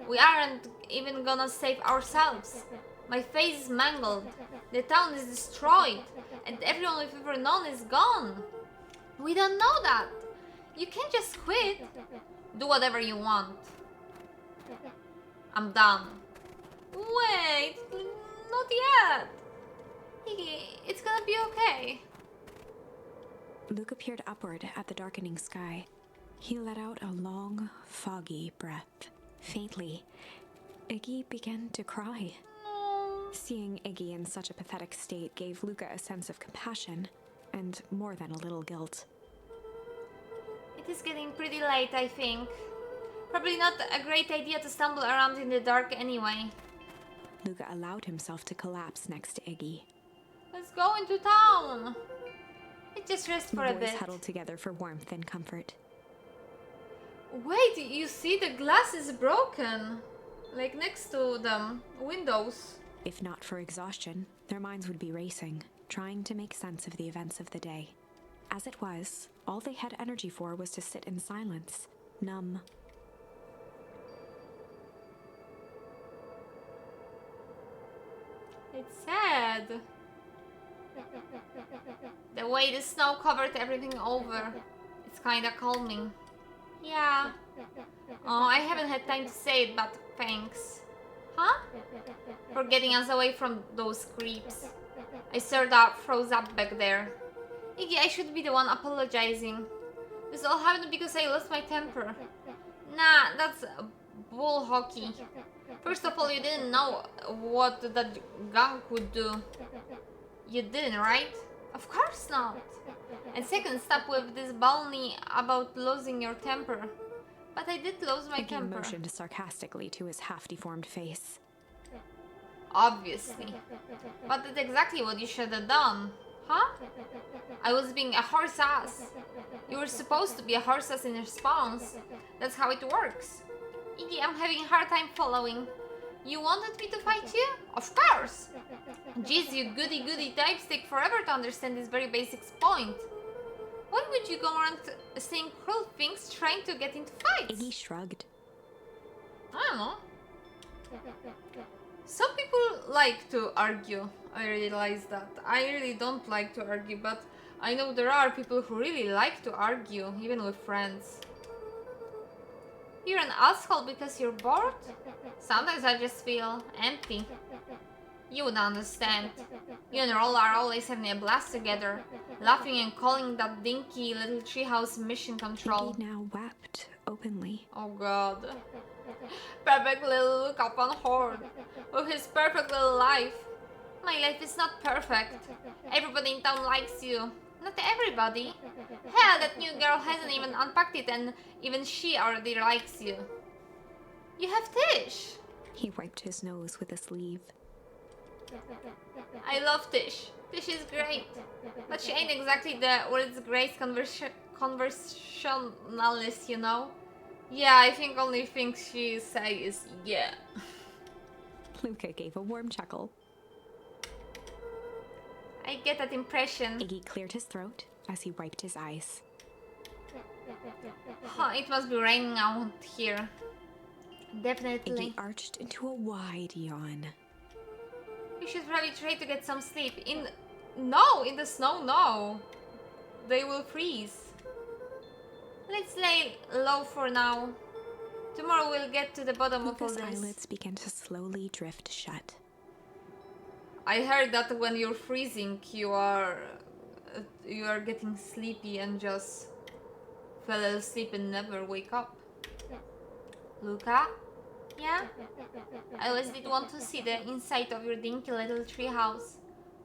We aren't even gonna save ourselves. My face is mangled. The town is destroyed. And everyone we've ever known is gone. We don't know that. You can't just quit. Do whatever you want. I'm done. Wait, not yet. Iggy, it's gonna be okay. Luca peered upward at the darkening sky. He let out a long, foggy breath. Faintly, Iggy began to cry. Seeing Iggy in such a pathetic state gave Luca a sense of compassion, and more than a little guilt. It is getting pretty late, I think. Probably not a great idea to stumble around in the dark anyway. Luca allowed himself to collapse next to Iggy. Let's go into town. Let's just rest The for a boys bit. huddled together for warmth and comfort. Wait, you see the glass is broken. Like next to the windows. If not for exhaustion, their minds would be racing, trying to make sense of the events of the day. As it was, all they had energy for was to sit in silence, numb. It's sad. The way the snow covered everything over. It's kinda calming. Yeah. Oh, I haven't had time to say it, but thanks. Huh? For getting us away from those creeps. I sort of froze up back there. Iggy, I should be the one apologizing. This all happened because I lost my temper. Nah, that's bull hockey. First of all, you didn't know what that gunk would do. You didn't, right? Of course not. And second, stop with this baloney about losing your temper. But I did lose my Iggy temper. motioned sarcastically to his half-deformed face. Obviously. But that's exactly what you should have done. Huh? I was being a horse ass. You were supposed to be a horse ass in response. That's how it works. Iggy, I'm having a hard time following. You wanted me to fight you? Of course! Jeez, you goody types take forever to understand this very basic point. Why would you go around saying cruel things trying to get into fights? Iggy shrugged. I don't know. Some people like to argue. I realize that. I really don't like to argue, but I know there are people who really like to argue, even with friends. You're an asshole because you're bored? Sometimes I just feel empty. You would understand. You and Roll are always having a blast together, laughing and calling that dinky little treehouse mission control. Iggy now wept openly. Oh god. Perfect little look up on Horde. With his perfect little life. My life is not perfect. Everybody in town likes you. Not everybody. Hell, that new girl hasn't even unpacked it and even she already likes you. You have Tish. He wiped his nose with a sleeve. I love Tish. Tish is great. But she ain't exactly the world's greatest conversationalist, you know? Yeah, I think only thing she say is yeah. Luca gave a warm chuckle. I get that impression. Iggy cleared his throat as he wiped his eyes. Huh, it must be raining out here. Definitely. Iggy arched into a wide yawn. You should probably try to get some sleep. In the snow, no. They will freeze. Let's lay low for now. Tomorrow we'll get to the bottom of all Luca's this. eyelids began to slowly drift shut. I heard that when you're freezing, you are getting sleepy and just fell asleep and never wake up. Luca? Yeah? I always did want to see the inside of your dinky little treehouse.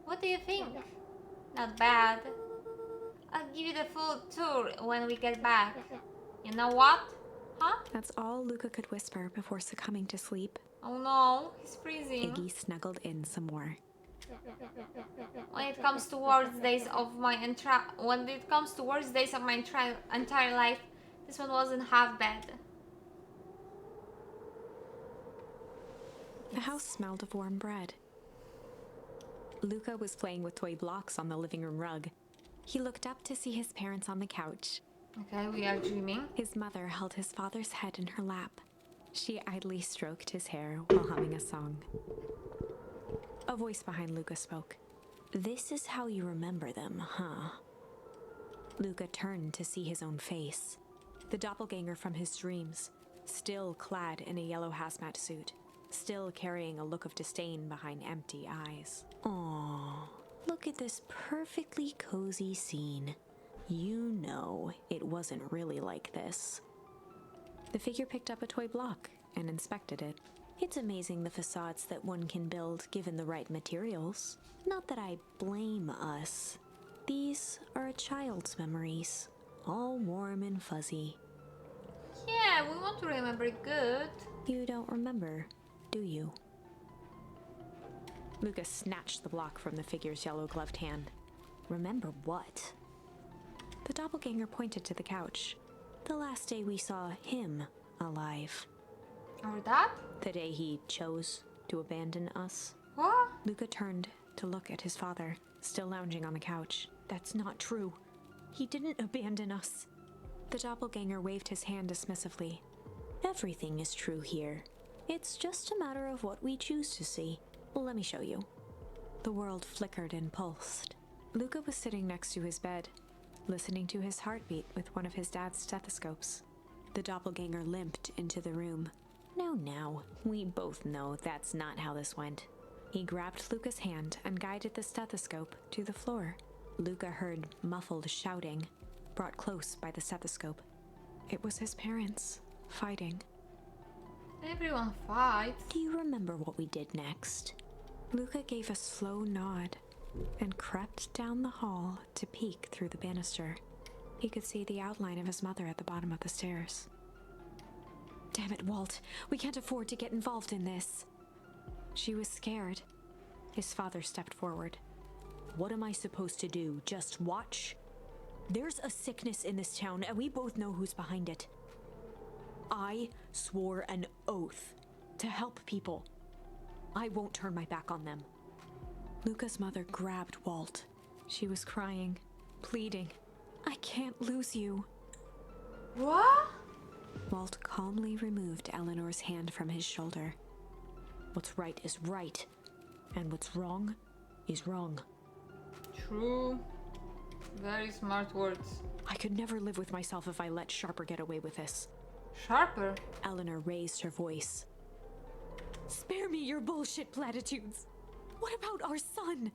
What do you think? Not bad. I'll give you the full tour when we get back. You know what? Huh? That's all Luca could whisper before succumbing to sleep. Oh no, he's freezing. Iggy snuggled in some more. When it comes to worst days of my entire life, this one wasn't half bad. The house smelled of warm bread. Luca was playing with toy blocks on the living room rug. He looked up to see his parents on the couch. Okay, we are dreaming. His mother held his father's head in her lap. She idly stroked his hair while humming a song. A voice behind Luca spoke. "This is how you remember them, huh?" Luca turned to see his own face. The doppelganger from his dreams, still clad in a yellow hazmat suit, still carrying a look of disdain behind empty eyes. Aww, look at this perfectly cozy scene. You know it wasn't really like this. The figure picked up a toy block and inspected it. It's amazing the facades that one can build given the right materials. Not that I blame us. These are a child's memories, all warm and fuzzy. Yeah, we want to remember good. You don't remember, do you? Luca snatched the block from the figure's yellow-gloved hand. Remember what? The doppelganger pointed to the couch. The last day we saw him alive. Or that? The day he chose to abandon us. What? Luca turned to look at his father, still lounging on the couch. That's not true. He didn't abandon us. The doppelganger waved his hand dismissively. Everything is true here. It's just a matter of what we choose to see. Let me show you. The world flickered and pulsed. Luca was sitting next to his bed, listening to his heartbeat with one of his dad's stethoscopes. The doppelganger limped into the room. Now, we both know that's not how this went. He grabbed Luca's hand and guided the stethoscope to the floor. Luca heard muffled shouting, brought close by the stethoscope. It was his parents, fighting. Everyone fights. Do you remember what we did next? Luca gave a slow nod and crept down the hall to peek through the banister. He could see the outline of his mother at the bottom of the stairs. Damn it, Walt. We can't afford to get involved in this. She was scared. His father stepped forward. What am I supposed to do? Just watch? There's a sickness in this town, and we both know who's behind it. I swore an oath to help people. I won't turn my back on them. Luca's mother grabbed Walt. She was crying, pleading. I can't lose you. What? Walt calmly removed Eleanor's hand from his shoulder. What's right is right, and what's wrong is wrong. True. Very smart words. I could never live with myself if I let Sharper get away with this. Sharper. Eleanor raised her voice. Spare me your bullshit platitudes. What about our son?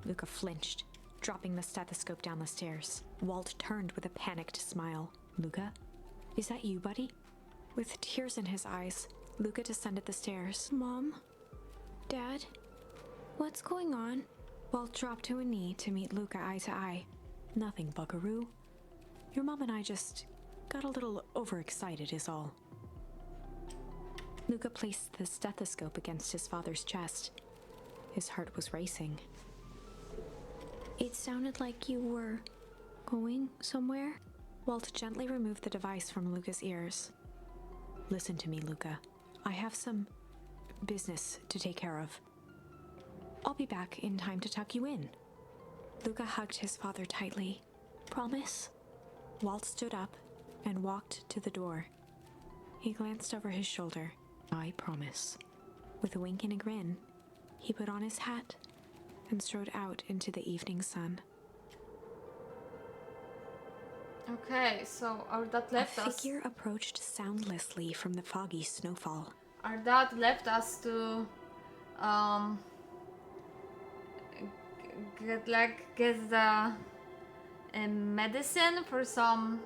Luca flinched, dropping the stethoscope down the stairs. Walt turned with a panicked smile. Luca? Is that you, buddy? With tears in his eyes, Luca descended the stairs. Mom? Dad? What's going on? Walt dropped to a knee to meet Luca eye to eye. Nothing, buckaroo. Your mom and I just got a little overexcited, is all. Luca placed the stethoscope against his father's chest. His heart was racing. It sounded like you were going somewhere? Walt gently removed the device from Luca's ears. Listen to me, Luca. I have some business to take care of. I'll be back in time to tuck you in. Luca hugged his father tightly. Promise? Walt stood up and walked to the door. He glanced over his shoulder. I promise. With a wink and a grin, he put on his hat and strode out into the evening sun. Okay, so our dad left A us. figure approached soundlessly from the foggy snowfall. Our dad left us to get the medicine for some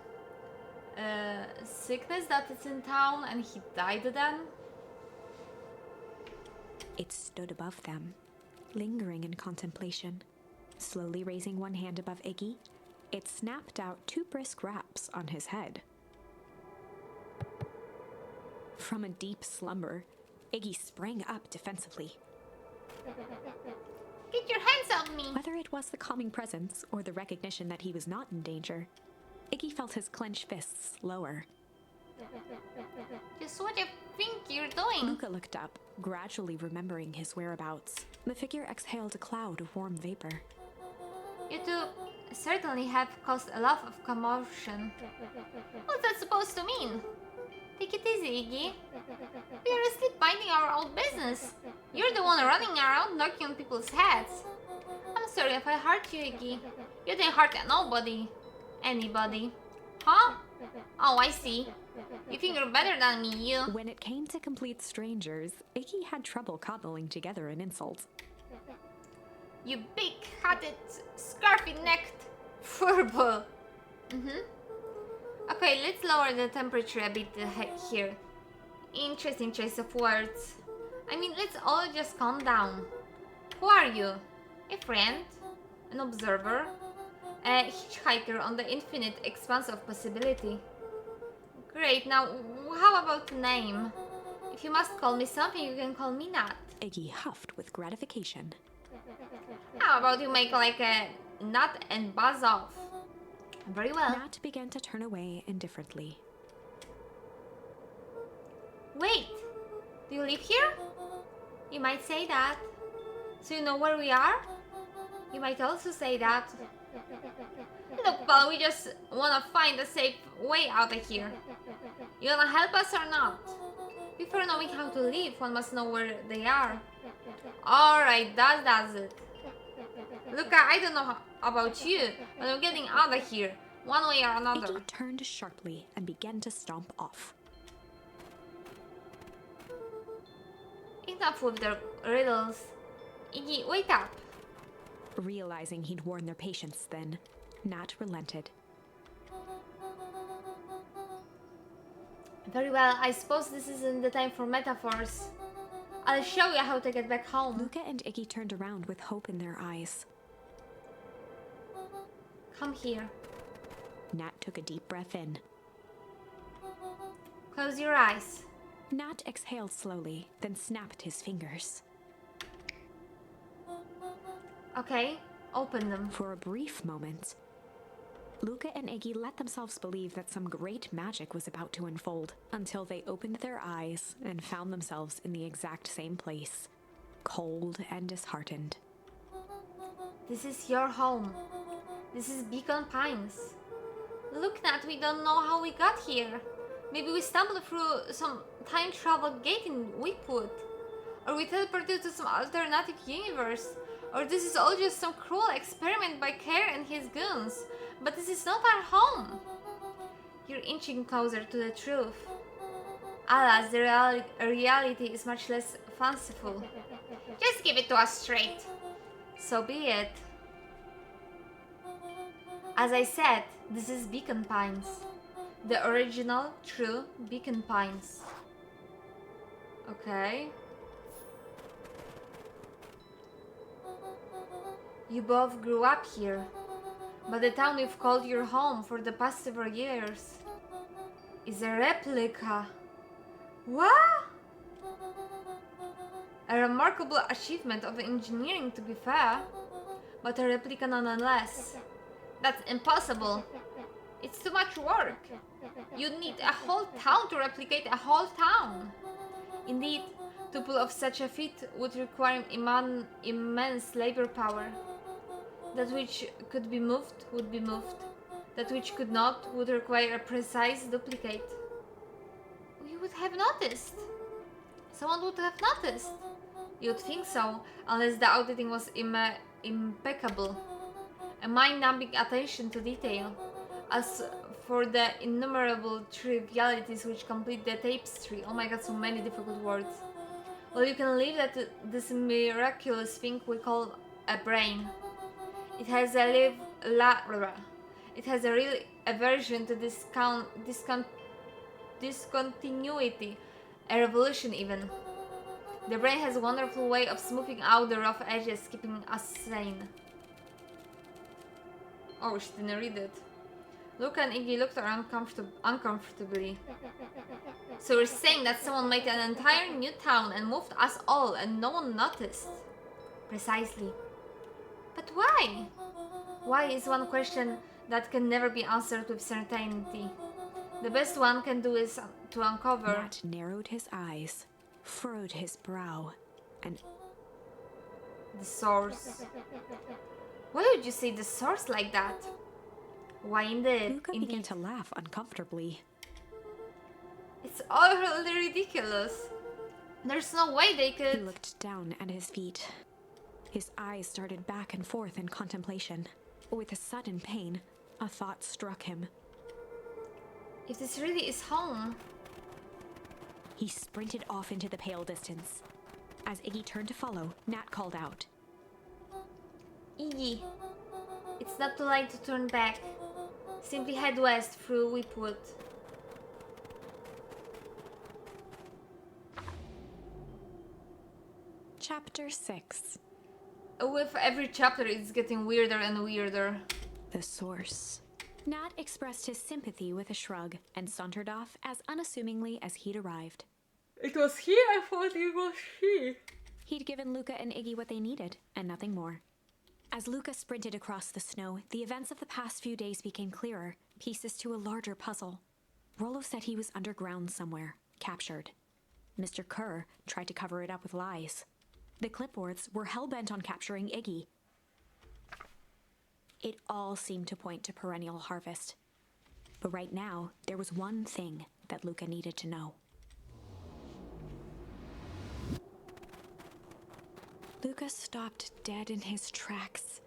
sickness that is in town, and he died then. It stood above them, lingering in contemplation. Slowly raising one hand above Iggy, it snapped out 2 brisk raps on his head. From a deep slumber, Iggy sprang up defensively. Get your hands off me! Whether it was the calming presence or the recognition that he was not in danger, Iggy felt his clenched fists lower. Just what do you think you're doing? Luca looked up, gradually remembering his whereabouts. The figure exhaled a cloud of warm vapor. You two certainly have caused a lot of commotion. What's that supposed to mean? Take it easy, Iggy. We are asleep minding our own business. You're the one running around knocking on people's heads. I'm sorry if I hurt you, Iggy. You didn't hurt nobody. Anybody. Huh? Oh, I see. You think you're better than me, you. When it came to complete strangers, Iggy had trouble cobbling together an insult. You big-headed, scarfy-necked furball. Okay, let's lower the temperature a bit here. Interesting choice of words. I mean, let's all just calm down. Who are you? A friend? An observer? A hitchhiker on the infinite expanse of possibility? Great, now how about the name? If you must call me something, you can call me Nat. Iggy huffed with gratification. How about you make like a nut and buzz off? Very well. Nat began to turn away indifferently. Wait, do you live here? You might say that. So you know where we are? You might also say that. Look, pal, we just wanna find a safe way out of here. You gonna help us or not? Before knowing how to live, one must know where they are. Alright, that does it. Luca, I don't know about you, but I'm getting out of here, one way or another. Iggy turned sharply and began to stomp off. Enough with the riddles. Iggy, wake up. Realizing he'd worn their patience then, Nat relented. Very well, I suppose this isn't the time for metaphors. I'll show you how to get back home. Luca and Iggy turned around with hope in their eyes. Come here. Nat took a deep breath in. Close your eyes. Nat exhaled slowly, then snapped his fingers. Okay, open them. For a brief moment, Luca and Iggy let themselves believe that some great magic was about to unfold, until they opened their eyes and found themselves in the exact same place, cold and disheartened. This is your home. This is Beacon Pines. Look, Nat, we don't know how we got here. Maybe we stumbled through some time travel gate in Whipwood. Or we teleported to some alternative universe. Or this is all just some cruel experiment by Kerr and his goons. But this is not our home. You're inching closer to the truth. Alas, the reality is much less fanciful. Just give it to us straight. So be it. As I said, this is Beacon Pines. The original, true Beacon Pines. Okay. You both grew up here. But the town you've called your home for the past several years is a replica. What? A remarkable achievement of engineering, to be fair, but a replica nonetheless. That's impossible. It's too much work. You'd need a whole town to replicate a whole town. Indeed, to pull off such a feat would require immense labor power. That which could be moved would be moved. That which could not would require a precise duplicate. You would have noticed. Someone would have noticed. You'd think so, unless the auditing was impeccable. A mind-numbing attention to detail. As for the innumerable trivialities which complete the tapestry, oh my god, so many difficult words. Well, you can leave that to this miraculous thing we call a brain. It has a it has a real aversion to discontinuity, a revolution even. The brain has a wonderful way of smoothing out the rough edges, keeping us sane. Oh, she didn't read it. Luca and Iggy looked around uncomfortably. So you're saying that someone made an entire new town and moved us all and no one noticed? Precisely. But why? Why is one question that can never be answered with certainty. The best one can do is to uncover... Matt narrowed his eyes, furrowed his brow, and... the source. Why would you say the source like that? Why indeed? Luca began to laugh uncomfortably. It's utterly ridiculous. There's no way they could... He looked down at his feet. His eyes started back and forth in contemplation. With a sudden pain, a thought struck him. If this really is home... He sprinted off into the pale distance. As Iggy turned to follow, Nat called out. Iggy, it's not too late to turn back. Simply head west through Whipwood. Chapter 6. With every chapter, it's getting weirder and weirder. The source. Nat expressed his sympathy with a shrug and sauntered off as unassumingly as he'd arrived. It was he, I thought it was she. He'd given Luca and Iggy what they needed, and nothing more. As Luca sprinted across the snow, the events of the past few days became clearer, pieces to a larger puzzle. Rollo said he was underground somewhere, captured. Mr. Kerr tried to cover it up with lies. The clipboards were hell-bent on capturing Iggy. It all seemed to point to Perennial Harvest. But right now, there was one thing that Luca needed to know. Luca stopped dead in his tracks.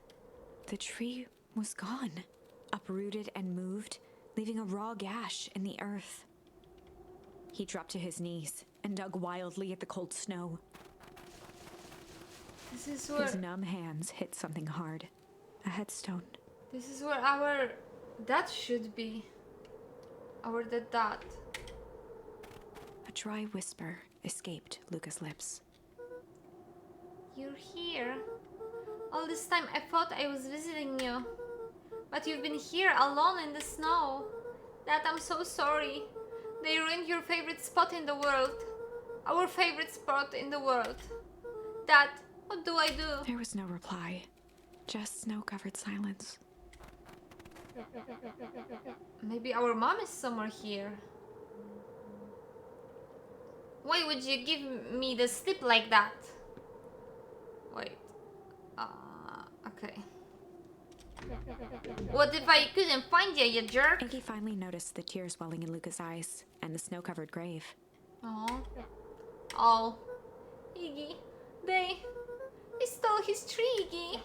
The tree was gone, uprooted and moved, leaving a raw gash in the earth. He dropped to his knees and dug wildly at the cold snow. This is where... His numb hands hit something hard. A headstone. this is where our dad should be. Our dad. A dry whisper escaped Luca's lips. You're here. All this time I thought I was visiting you. But you've been here alone in the snow. Dad, I'm so sorry. They ruined your favorite spot in the world. Our favorite spot in the world. Dad, what do I do? There was no reply. Just snow-covered silence. Maybe our mom is somewhere here. Why would you give me the slip like that? Wait. Okay. What if I couldn't find you, you jerk? Iggy finally noticed the tears welling in Luca's eyes and the snow-covered grave. Oh. Iggy. They stole his tree, Iggy.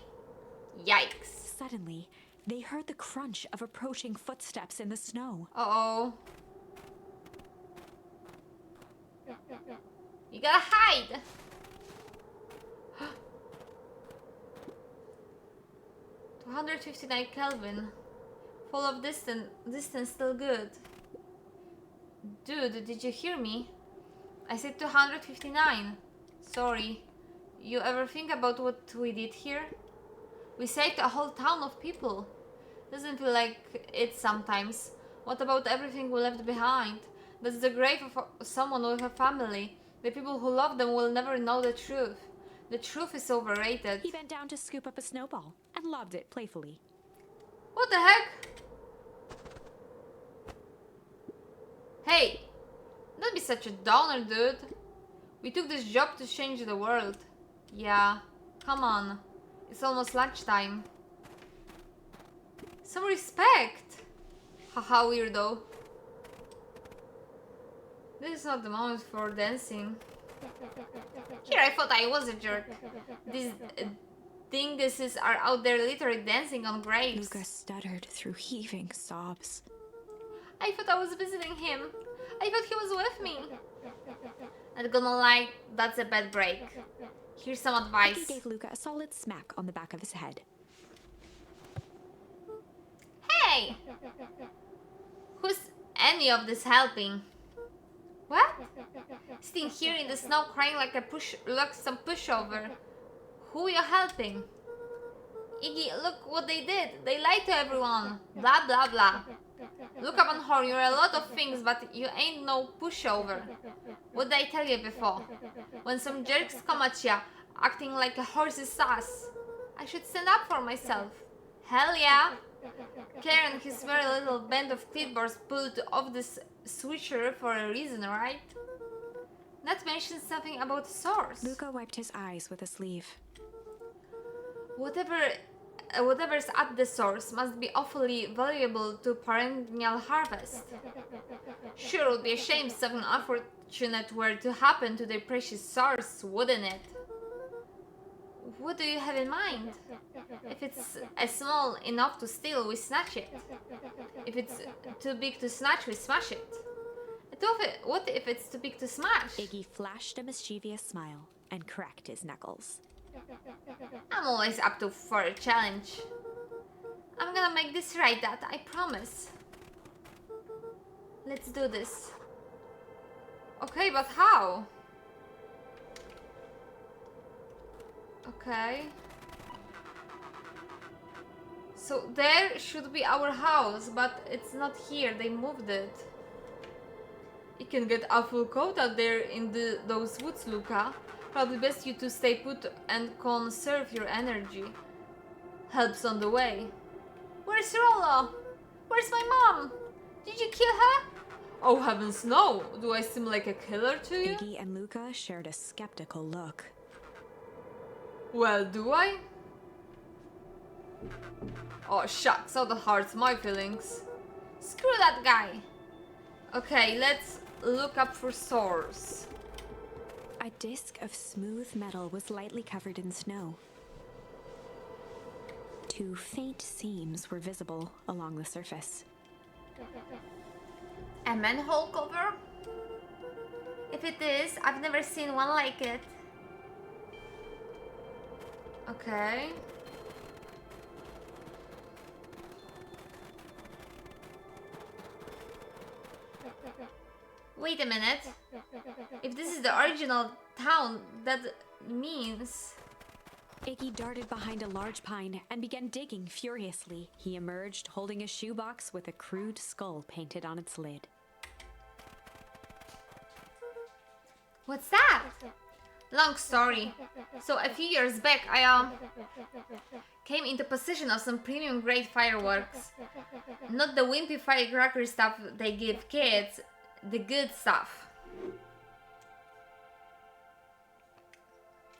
Yikes. Suddenly, they heard the crunch of approaching footsteps in the snow. Uh-oh. You gotta hide. 259 Kelvin. Full of distance still good. Dude, did you hear me? I said 259. Sorry. You ever think about what we did here? We saved a whole town of people. Doesn't feel like it sometimes. What about everything we left behind? That's the grave of someone with a family. The people who love them will never know the truth. The truth is overrated. He bent down to scoop up a snowball and lobbed it playfully. What the heck? Hey, don't be such a downer, dude. We took this job to change the world. Yeah, come on. It's almost lunchtime. Some respect. Haha, weirdo. This is not the moment for dancing. Here I thought I was a jerk. These dinguses are out there literally dancing on graves. Luca stuttered through heaving sobs. I thought I was visiting him. I thought he was with me. Not gonna lie, that's a bad break. Here's some He advice. gave Luca a solid smack on the back of his head. Hey! Who's any of this helping? What? Sitting here in the snow crying like some pushover. Who you helping? Iggy, look what they did. They lied to everyone. Blah blah blah. Look up on Horn, you're a lot of things, but you ain't no pushover. What did I tell you before? When some jerks come at ya, acting like a horse's ass, I should stand up for myself. Hell yeah! Karen and his very little band of clipboards pulled off this switcher for a reason, right? Not to mention something about swords. Luca wiped his eyes with a sleeve. Whatever's at the source must be awfully valuable to perennial harvest. Sure, it would be a shame something unfortunate were to happen to their precious source, wouldn't it? What do you have in mind? If it's small enough to steal, we snatch it. If it's too big to snatch, we smash it. What if it's too big to smash? Iggy flashed a mischievous smile and cracked his knuckles. I'm always up for a challenge. I'm gonna make this right, Dad, I promise. Let's do this. Okay, but how? Okay. So there should be our house, but it's not here, they moved it. It can get awful cold out there in those woods, Luca. Probably best you to stay put and conserve your energy. Help's on the way. Where's Rollo? Where's my mom? Did you kill her? Oh heavens no! Do I seem like a killer to you? Iggy and Luca shared a skeptical look. Well, do I? Oh shucks, how that hurts my feelings. Screw that guy. Okay, let's look up for source. A disc of smooth metal was lightly covered in snow. Two faint seams were visible along the surface. A manhole cover? If it is, I've never seen one like it. Okay. Wait a minute. If this is the original town, that means... Iggy darted behind a large pine and began digging furiously. He emerged holding a shoebox with a crude skull painted on its lid. What's that? Long story. So a few years back, I came into possession of some premium grade fireworks. Not the wimpy firecracker stuff they give kids, the good stuff.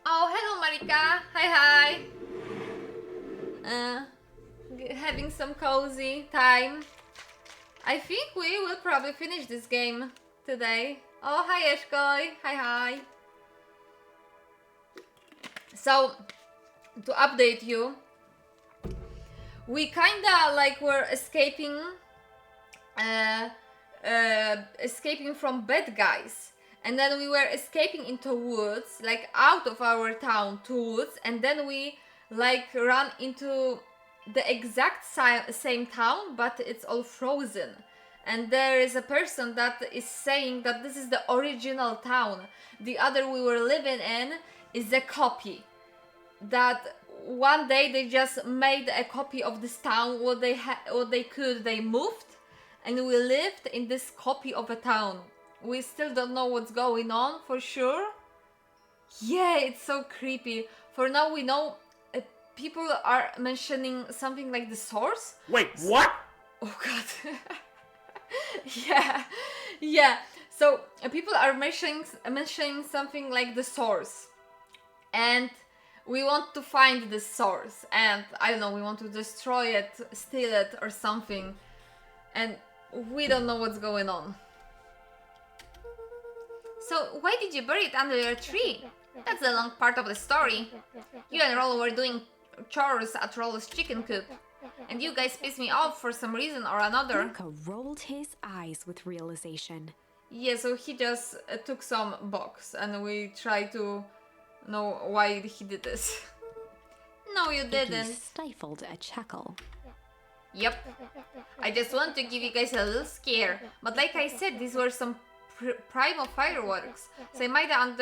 Oh, hello Marika. Hi. Having some cozy time. I think we will probably finish this game today. Oh, hi Eshkoi. Hi. So, to update you, we kinda like were escaping from bad guys, and then we were escaping into woods, like out of our town to woods, and then we like ran into the exact same town, but it's all frozen. And there is a person that is saying that this is the original town. The other we were living in is a copy that one day they just made a copy of this town. What they could, they moved, and we lived in this copy of a town. We still don't know what's going on for sure. Yeah, it's so creepy. For now, we know people are mentioning something like the source. Wait, what? Oh god. Yeah. So people are mentioning something like the source, and we want to find the source. And I don't know, we want to destroy it, steal it, or something. And we don't know what's going on. So why did you bury it under your tree? That's the long part of the story. You and Rollo were doing chores at Rollo's chicken coop, and you guys pissed me off for some reason or another. Luca rolled his eyes with realization. Yeah, so he just took some box, and we try to know why he did this. No, you Iggy didn't. stifled a chuckle. Yep. I just want to give you guys a little scare, but like I said, these were some primal fireworks, so I might have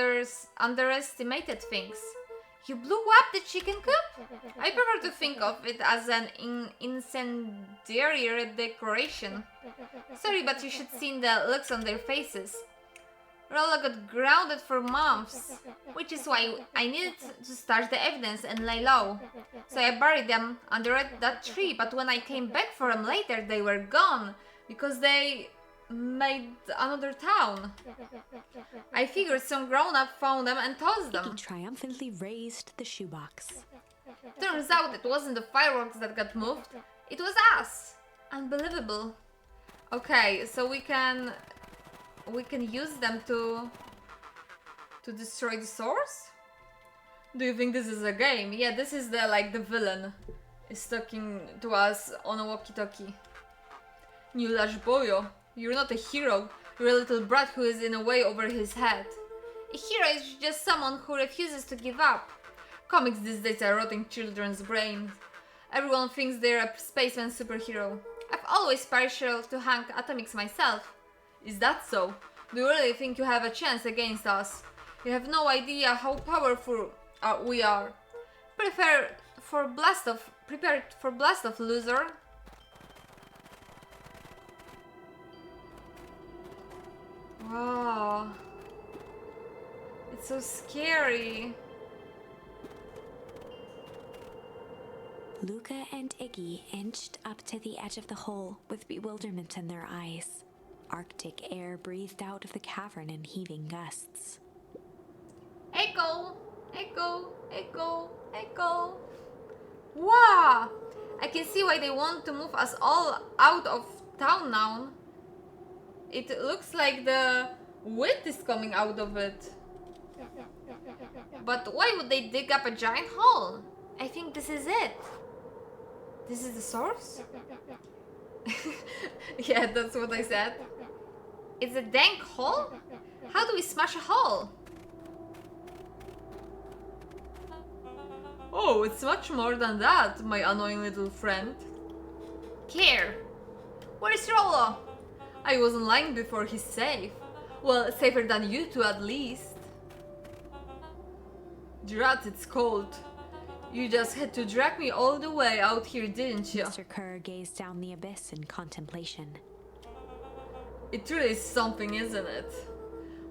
underestimated things. You blew up the chicken coop? I prefer to think of it as an incendiary decoration. Sorry, but you should see the looks on their faces. Rollo got grounded for months, which is why I needed to start the evidence and lay low. So I buried them under that tree, but when I came back for them later, they were gone, because they made another town. I figured some grown-up found them and tossed them. Iggy triumphantly raised the shoebox. Turns out it wasn't the fireworks that got moved, it was us. Unbelievable. Okay, so we can use them to destroy the source? Do you think this is a game? Yeah, this is the villain is talking to us on a walkie-talkie. Nulash Boyo, you're not a hero. You're a little brat who is in a way over his head. A hero is just someone who refuses to give up. Comics these days are rotting children's brains. Everyone thinks they're a spaceman superhero. I've always partial to Hank Atomics myself. Is that so? Do you really think you have a chance against us? You have no idea how powerful we are. Prepare for blast off, loser. Wow. It's so scary. Luca and Iggy inched up to the edge of the hole with bewilderment in their eyes. Arctic air breathed out of the cavern in heaving gusts. Echo! Echo! Echo! Echo! Wow! I can see why they want to move us all out of town now. It looks like the wind is coming out of it. But why would they dig up a giant hole? I think this is it. This is the source? Yeah, that's what I said. It's a dank hole? How do we smash a hole? Oh, it's much more than that, my annoying little friend. Care. Where's Rollo? I wasn't lying before, he's safe. Well, safer than you two at least. Drat, it's cold. You just had to drag me all the way out here, didn't you? Mr. Kerr gazed down the abyss in contemplation. It really is something, isn't it?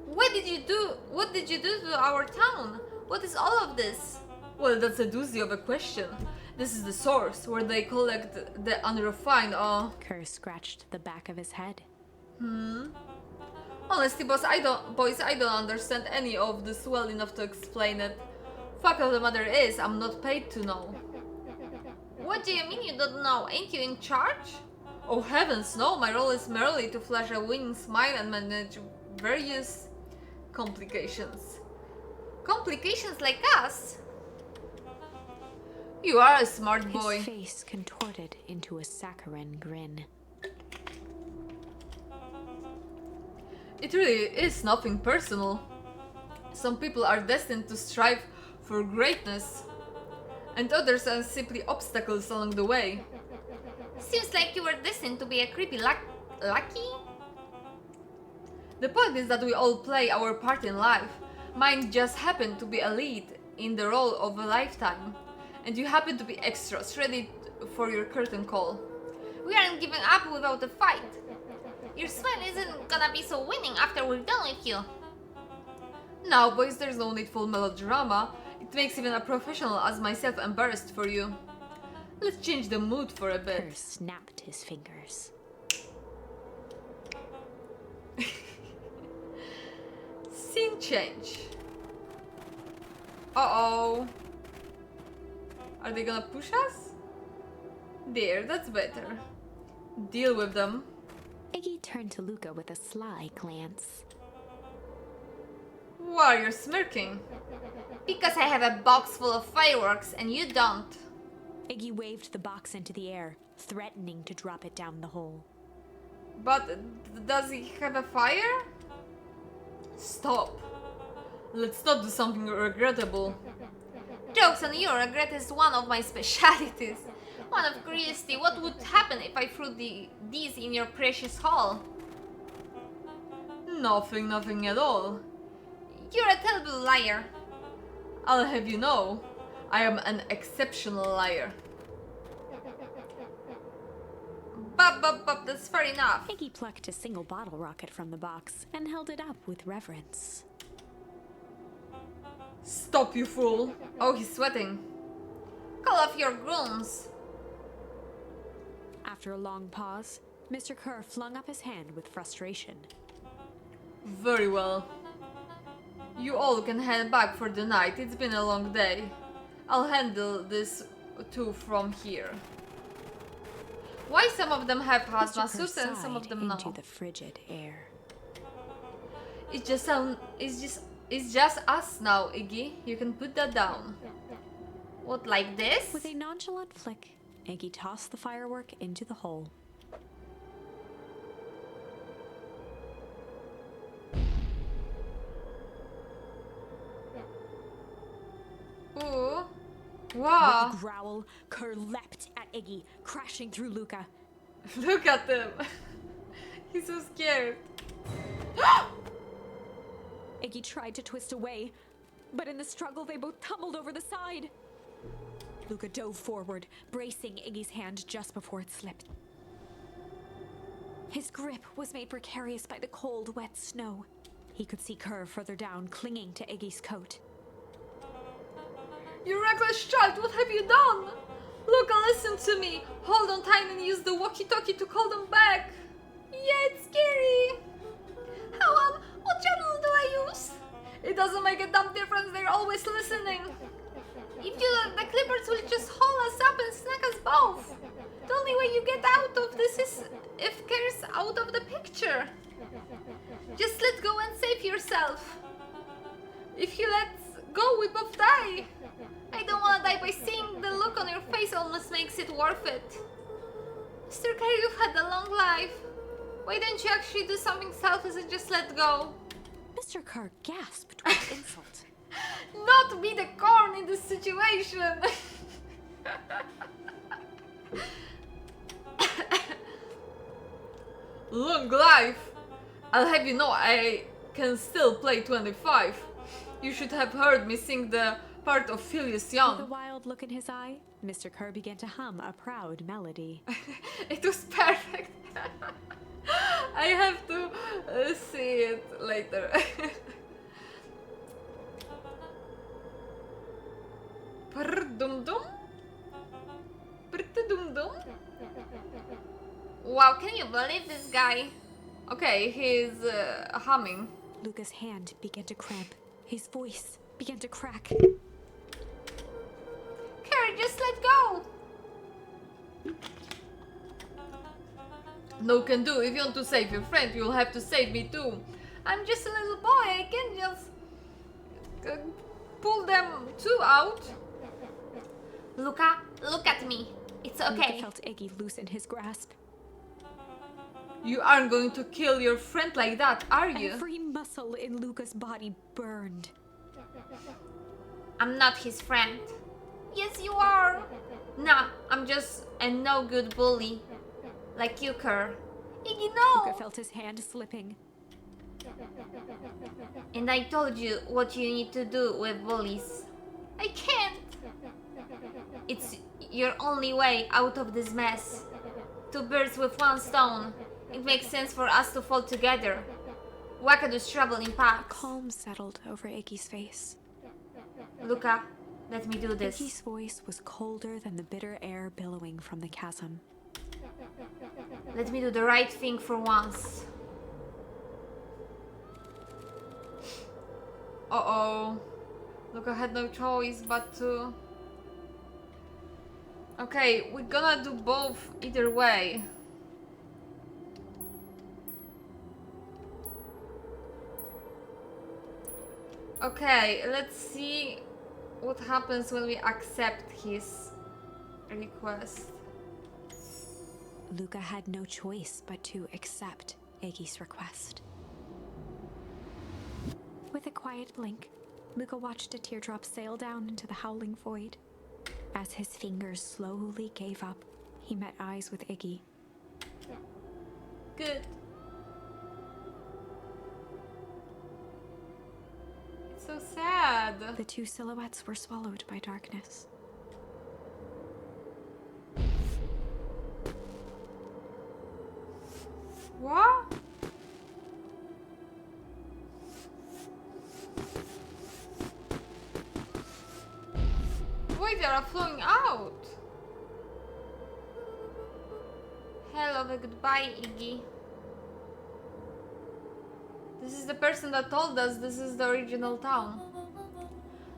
What did you do? What did you do to our town? What is all of this? Well, that's a doozy of a question. This is the source, where they collect the unrefined, Kerr scratched the back of his head. Honestly, boys, I don't understand any of this well enough to explain it. Fact of the matter is, I'm not paid to know. What do you mean you don't know? Ain't you in charge? Oh heavens, no, my role is merely to flash a winning smile and manage various complications. Complications like us? You are a smart boy. His face contorted into a saccharine grin. It really is nothing personal. Some people are destined to strive for greatness, and others are simply obstacles along the way. Seems like you were destined to be a creepy lucky? The point is that we all play our part in life. Mine just happened to be a lead in the role of a lifetime. and you happen to be extras ready for your curtain call. We aren't giving up without a fight. Your smile isn't gonna be so winning after we're done with you. Now, boys, there's no need for melodrama. It makes even a professional as myself embarrassed for you. Let's change the mood for a Kerr bit. snapped his fingers. Scene change. Uh-oh. Are they gonna push us? There, that's better. Deal with them. Iggy turned to Luca with a sly glance. Why are you smirking? Because I have a box full of fireworks and you don't. Iggy waved the box into the air, threatening to drop it down the hole. But does he have a fire? Stop. Let's not do something regrettable. Jokes on you, regret is one of my specialities. One of curiosity, what would happen if I threw these in your precious hall? Nothing at all. You're a terrible liar. I'll have you know, I am an exceptional liar. But that's fair enough. Iggy plucked a single bottle rocket from the box and held it up with reverence. Stop, you fool! Oh, he's sweating. Call off your grooms. After a long pause, Mr. Kerr flung up his hand with frustration. Very well. You all can head back for the night. It's been a long day. I'll handle this too from here. Why some of them have Mr. hazmat Kerr suits and some of sighed them into no? the frigid air. It's just us now, Iggy. You can put that down. What, like this? With a nonchalant flick, Iggy tossed the firework into the hole. Ooh. With Wow. a growl, Kerr leapt at Iggy, crashing through Luca. Look at him. He's so scared. Iggy tried to twist away, but in the struggle they both tumbled over the side. Luca dove forward, bracing Iggy's hand just before it slipped. His grip was made precarious by the cold, wet snow. He could see Kerr further down, clinging to Iggy's coat. You reckless child, what have you done? Look, listen to me. Hold on tight and use the walkie-talkie to call them back. Yeah, it's scary. What channel do I use? It doesn't make a damn difference. They're always listening. If you the Clippers will just haul us up and snack us both. The only way you get out of this is if Kerr's out of the picture. Just let go and save yourself. If you let go, we both die. I don't want to die by seeing the look on your face almost makes it worth it. Mr. Kerr, you've had a long life. Why don't you actually do something selfless and just let go? Mr. Kerr gasped with insult. Not be the corn in this situation. Long life. I'll have you know I can still play 25. You should have heard me sing the part of Phileas With a Young. wild look in his eye, Mr. Kerr began to hum a proud melody. It was perfect. I have to see it later. Pr-dum-dum. Pr-dum-dum. Wow, can you believe this guy? Okay, he's humming. Luca's hand began to cramp. His voice began to crack. Kerr, just let go. No can do. If you want to save your friend, you'll have to save me too. I'm just a little boy. I can just Pull them two out. Luca, look at me. It's Luca okay. felt Iggy loosen his grasp. You aren't going to kill your friend like that, are you? Every muscle in Luca's body burned. I'm not his friend. Yes, you are. Nah, I'm just a no-good bully. Like you, Kerr. Iggy, Luca no! felt his hand slipping. And I told you what you need to do with bullies. I can't. It's your only way out of this mess. Two birds with one stone. It makes sense for us to fall together. Wackadoos travel in packs. Calm settled over Iggy's face. Luca, let me do this. Iggy's voice was colder than the bitter air billowing from the chasm. Let me do the right thing for once. Uh-oh. Luca had no choice but to... Okay, we're gonna do both either way. Okay, let's see what happens when we accept his request. Luca had no choice but to accept Iggy's request. With a quiet blink, Luca watched a teardrop sail down into the howling void. As his fingers slowly gave up, he met eyes with Iggy. Good. It's so sad. The two silhouettes were swallowed by darkness. What? Wait, they are flowing out. Hell of a goodbye, Iggy. This is the person that told us this is the original town.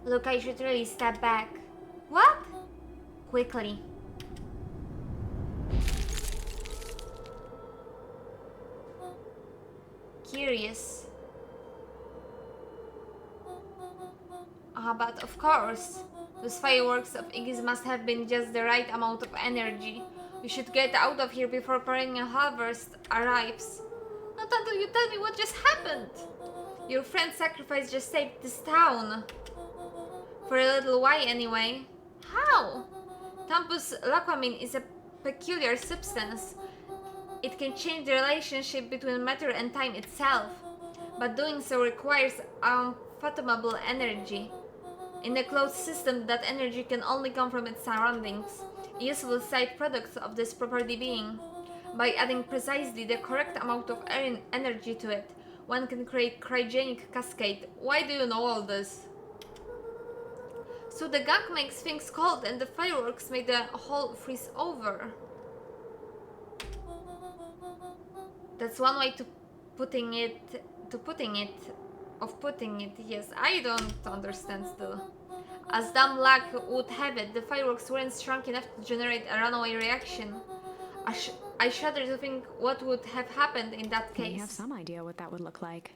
Look, I should really step back. What? Quickly. Curious. But of course, those fireworks of Iggy's must have been just the right amount of energy. We should get out of here before perennial harvest arrives. Not until you tell me what just happened. Your friend's sacrifice just saved this town. For a little while anyway. How? Tampus laquamine is a peculiar substance. It can change the relationship between matter and time itself, but doing so requires unfathomable energy. In a closed system, that energy can only come from its surroundings, a useful side product of this property being. By adding precisely the correct amount of energy to it, one can create cryogenic cascade. Why do you know all this? So the gunk makes things cold and the fireworks make the whole freeze over. That's one way to putting it, yes, I don't understand still. As dumb luck would have it, the fireworks weren't strong enough to generate a runaway reaction. I shudder to think what would have happened in that case. We have some idea what that would look like.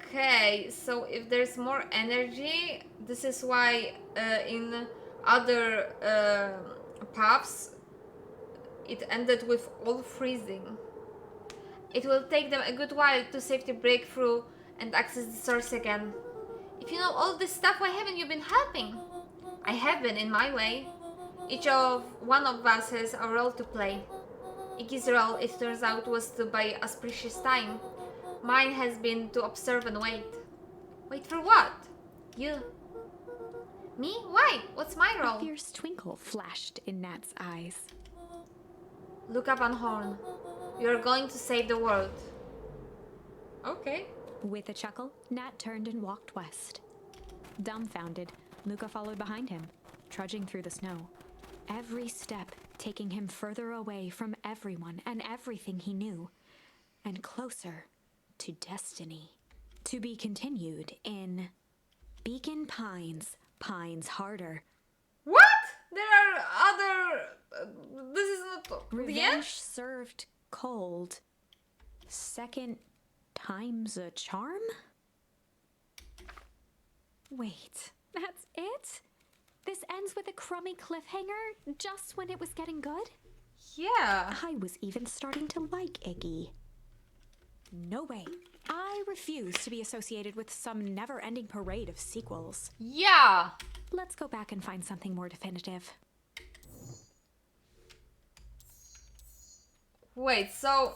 Okay, so if there's more energy, this is why in other paths it ended with all freezing. It will take them a good while to safely break through and access the source again. If you know all this stuff, why haven't you been helping? I have been, in my way. One of us has a role to play. Iggy's role, it turns out, was to buy us precious time. Mine has been to observe and wait. Wait for what? You. Me? Why? What's my A role? fierce twinkle flashed in Nat's eyes. Luca Van Horn. You're going to save the world. Okay. With a chuckle, Nat turned and walked west. Dumbfounded, Luca followed behind him, trudging through the snow. Every step taking him further away from everyone and everything he knew, and closer to destiny. To be continued in Beacon Pines, Pines Harder. What? There are other... this is not the end? Revenge served cold. Second time's a charm? Wait, that's it? This ends with a crummy cliffhanger just when it was getting good? Yeah. I was even starting to like Iggy. No way. I refuse to be associated with some never-ending parade of sequels. Yeah. Let's go back and find something more definitive. Wait, so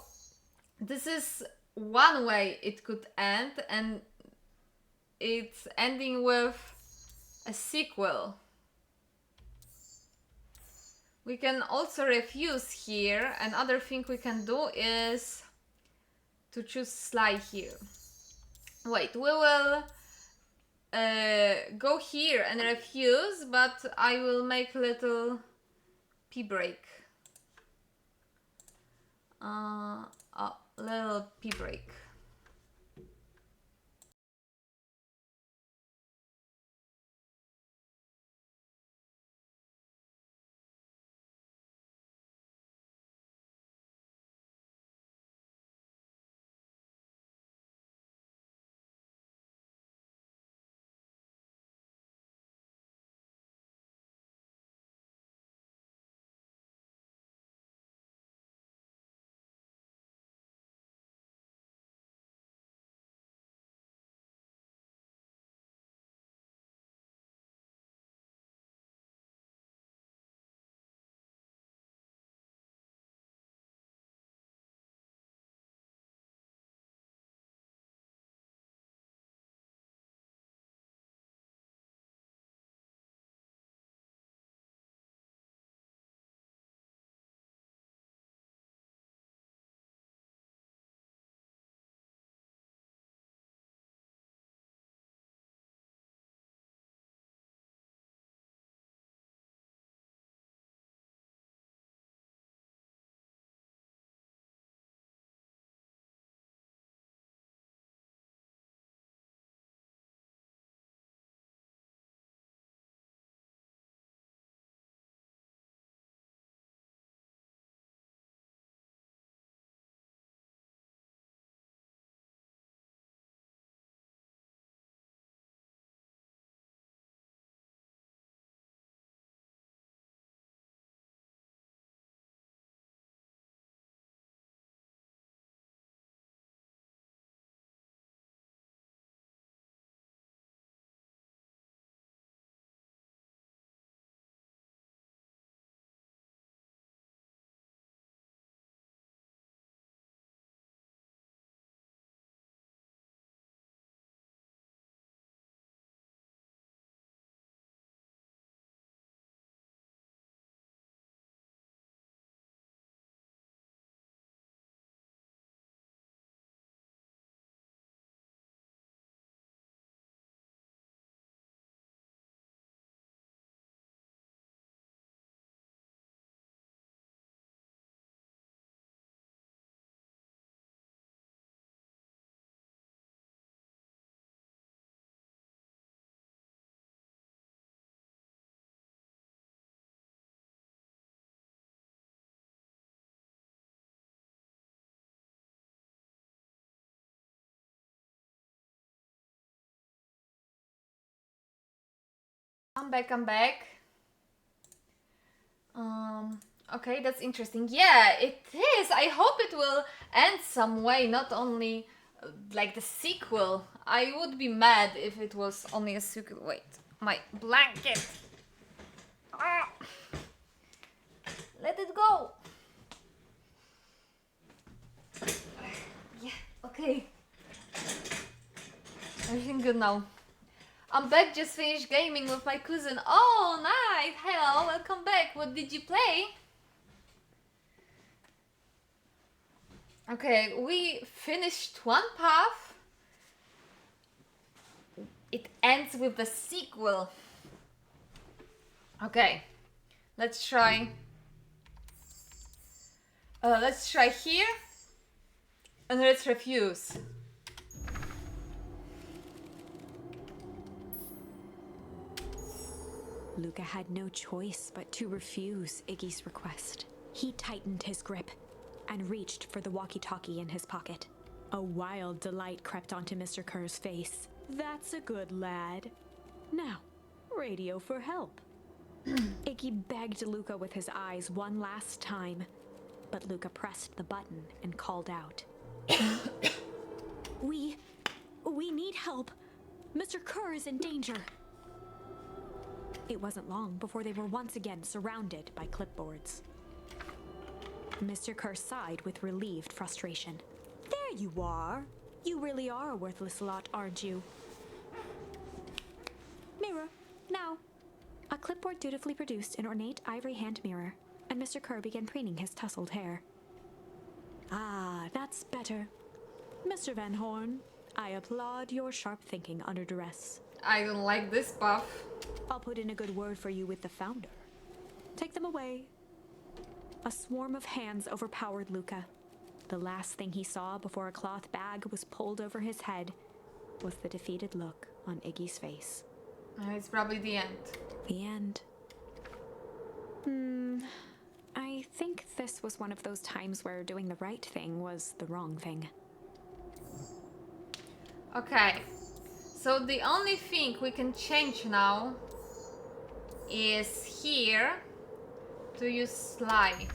this is one way it could end, and it's ending with a sequel. We can also refuse here. Another thing we can do is to choose Sly here. Wait, we will go here and refuse, but I will make a little pee break. A little pee break. I'm back. Okay, that's interesting. Yeah, it is. I hope it will end some way, not only like the sequel. I would be mad if it was only a sequel. Wait, my blanket. Ah. Let it go. Yeah, okay. Everything good now. I'm back, just finished gaming with my cousin. Oh, nice! Hello, welcome back. What did you play? Okay, we finished one path. It ends with the sequel. Okay, let's try. Let's try here. And let's refuse. Luca had no choice but to refuse Iggy's request. He tightened his grip and reached for the walkie-talkie in his pocket. A wild delight crept onto Mr. Kerr's face. That's a good lad. Now, radio for help. Iggy begged Luca with his eyes one last time, but Luca pressed the button and called out. We need help. Mr. Kerr is in danger. It wasn't long before they were once again surrounded by clipboards. Mr. Kerr sighed with relieved frustration. There you are. You really are a worthless lot, aren't you? Mirror, now. A clipboard dutifully produced an ornate ivory hand mirror, and Mr. Kerr began preening his tousled hair. Ah, that's better. Mr. Van Horn, I applaud your sharp thinking under duress. I don't like this buff. I'll put in a good word for you with the founder. Take them away. A swarm of hands overpowered Luca. The last thing he saw before a cloth bag was pulled over his head was the defeated look on Iggy's face. It's probably the end. The end. I think this was one of those times where doing the right thing was the wrong thing. Okay. So the only thing we can change now is here to use Sly.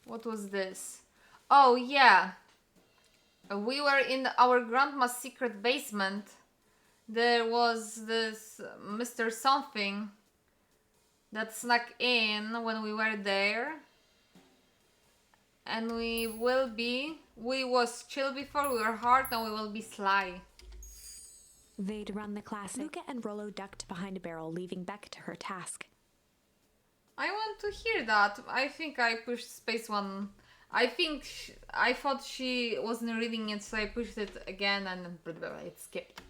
What was this? Oh yeah. We were in our grandma's secret basement. There was this Mr. Something that snuck in when we were there. And we was chill before, we were hard, and we will be Sly. They'd run the classic. Luca and Rollo ducked behind a barrel, leaving Beck to her task. I want to hear that. I think I pushed space one. I thought she wasn't reading it, so I pushed it again and blah, blah, blah, it skipped.